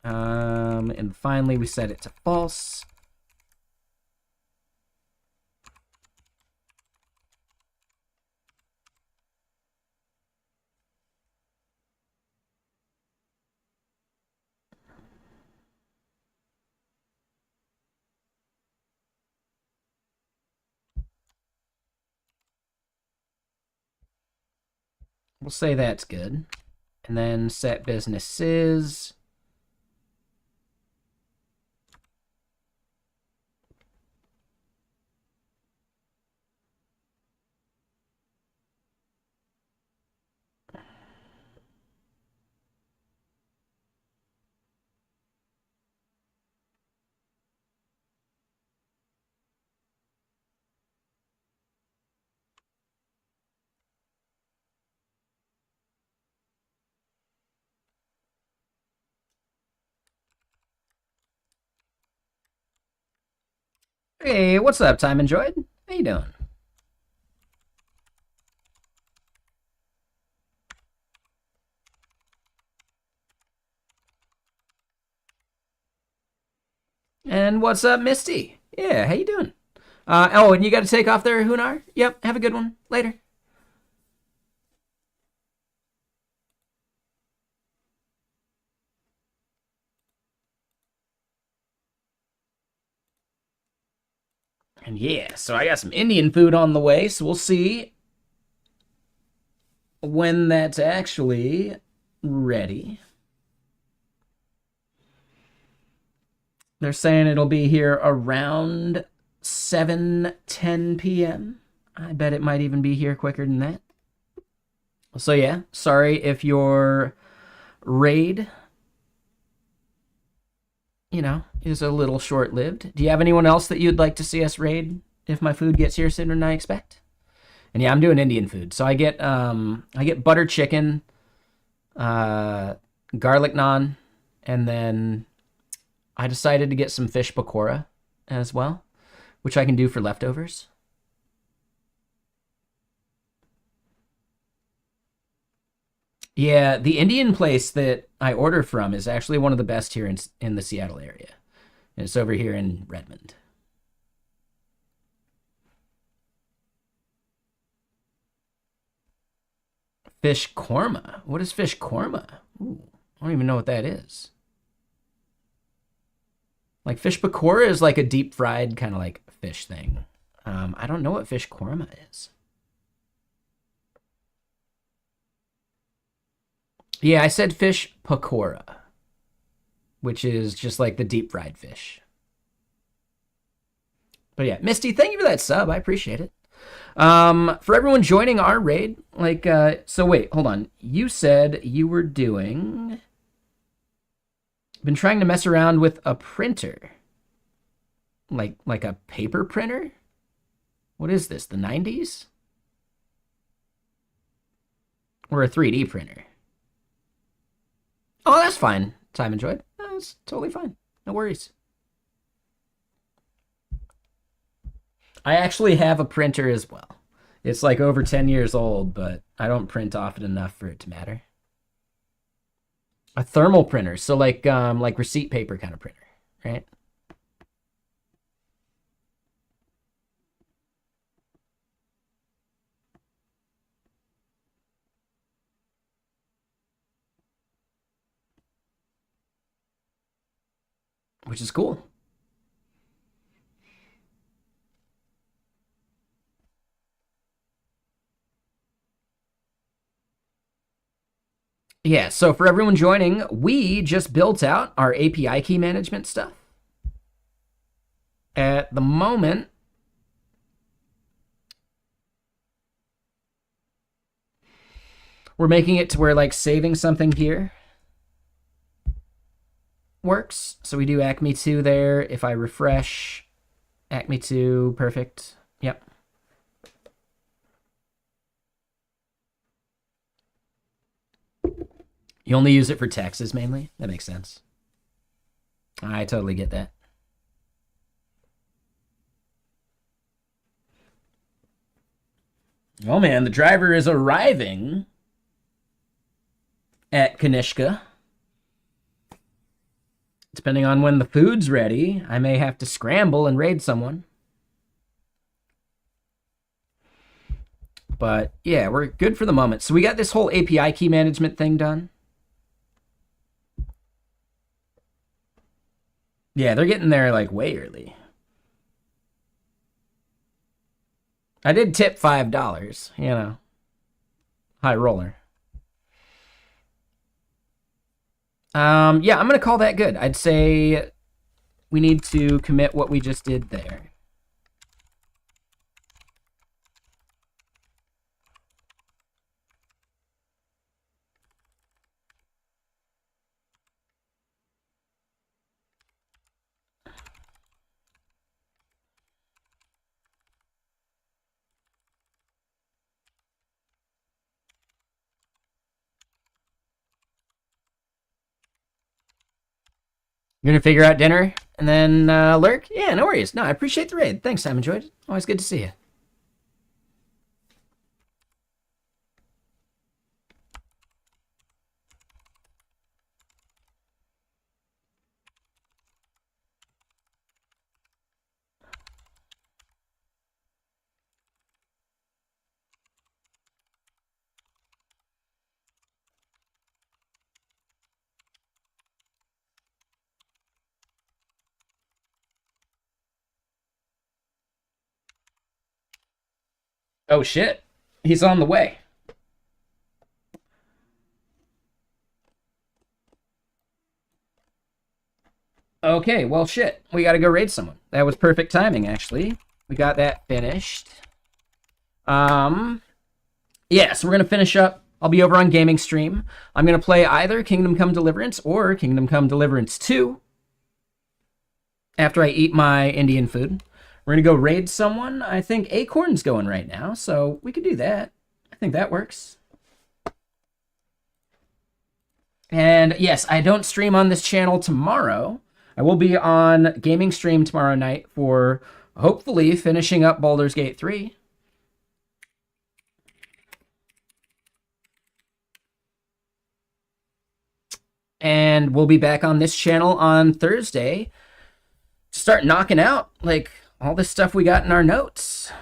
And finally, we set it to false. We'll say that's good. And then set businesses. Hey, what's up, Time Enjoyed? How you doing? And what's up, Misty? Yeah, how you doing? Oh, and you got to take off there, Hunar? Yep, have a good one. Later. And yeah, so I got some Indian food on the way, so we'll see when that's actually ready. They're saying it'll be here around 7:10 p.m. I bet it might even be here quicker than that. So yeah, sorry if your raid, is a little short-lived. Do you have anyone else that you'd like to see us raid if my food gets here sooner than I expect? And yeah, I'm doing Indian food. So I get butter chicken, garlic naan, and then I decided to get some fish pakora as well, which I can do for leftovers. Yeah, the Indian place that I order from is actually one of the best here in the Seattle area. And it's over here in Redmond. Fish korma. What is fish korma? Ooh, I don't even know what that is. Like fish pakora is like a deep fried kind of like fish thing. I don't know what fish korma is. Yeah, I said fish pakora, which is just like the deep fried fish. But yeah, Misty, thank you for that sub. I appreciate it. For everyone joining our raid, so wait, hold on. You said you were been trying to mess around with a printer, like a paper printer. What is this? The 90s or a 3D printer? Oh, that's fine. Time enjoyed. That's totally fine. No worries. I actually have a printer as well. It's like over 10 years old, but I don't print often enough for it to matter. A thermal printer, so like receipt paper kind of printer, right? Which is cool. Yeah, so for everyone joining, we just built out our API key management stuff. At the moment, we're making it to where like saving something here works. So we do Acme 2 there. If I refresh, Acme 2, perfect. Yep. You only use it for taxes mainly? That makes sense. I totally get that. Oh man, the driver is arriving at Kanishka. Depending on when the food's ready, I may have to scramble and raid someone. But yeah, we're good for the moment. So we got this whole API key management thing done. Yeah, they're getting there like way early. I did tip $5, High roller. Yeah, I'm gonna call that good. I'd say we need to commit what we just did there. You're gonna figure out dinner? And then Lurk, yeah, no worries. No, I appreciate the raid. Thanks, I'm enjoyed it. Always good to see you. Oh shit, he's on the way. Okay, well shit, we gotta go raid someone. That was perfect timing, actually. We got that finished. Yeah, so we're gonna finish up. I'll be over on Gaming Stream. I'm gonna play either Kingdom Come Deliverance or Kingdom Come Deliverance 2 after I eat my Indian food. We're gonna go raid someone. I think Acorn's going right now, so we could do that. I think that works. And yes, I don't stream on this channel tomorrow. I will be on Gaming Stream tomorrow night for hopefully finishing up Baldur's Gate 3. And we'll be back on this channel on Thursday to start knocking out like all this stuff we got in our notes.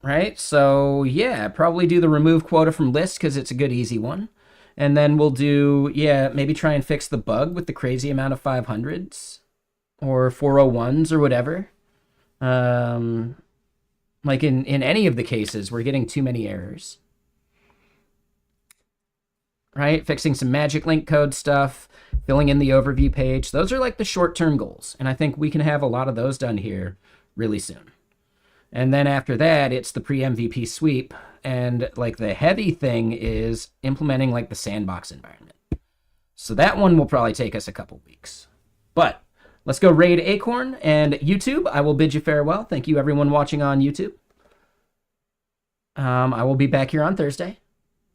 Right? So yeah, probably do the remove quota from list because it's a good easy one. And then we'll do, yeah, maybe try and fix the bug with the crazy amount of 500s or 401s or whatever. Like in any of the cases, we're getting too many errors. Right? Fixing some magic link code stuff, filling in the overview page. Those are like the short-term goals. And I think we can have a lot of those done here really soon. And then after that, it's the pre-MVP sweep. And like the heavy thing is implementing like the sandbox environment. So that one will probably take us a couple weeks. But let's go raid Acorn and YouTube. I will bid you farewell. Thank you everyone watching on YouTube. I will be back here on Thursday.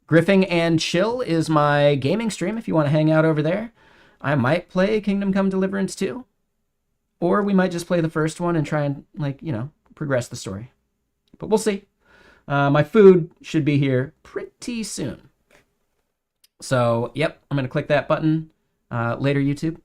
Griffing and Chill is my gaming stream if you want to hang out over there. I might play Kingdom Come Deliverance 2. Or we might just play the first one and try and, like, you know, progress the story. But we'll see. My food should be here pretty soon. So, yep, I'm going to click that button. Later, YouTube.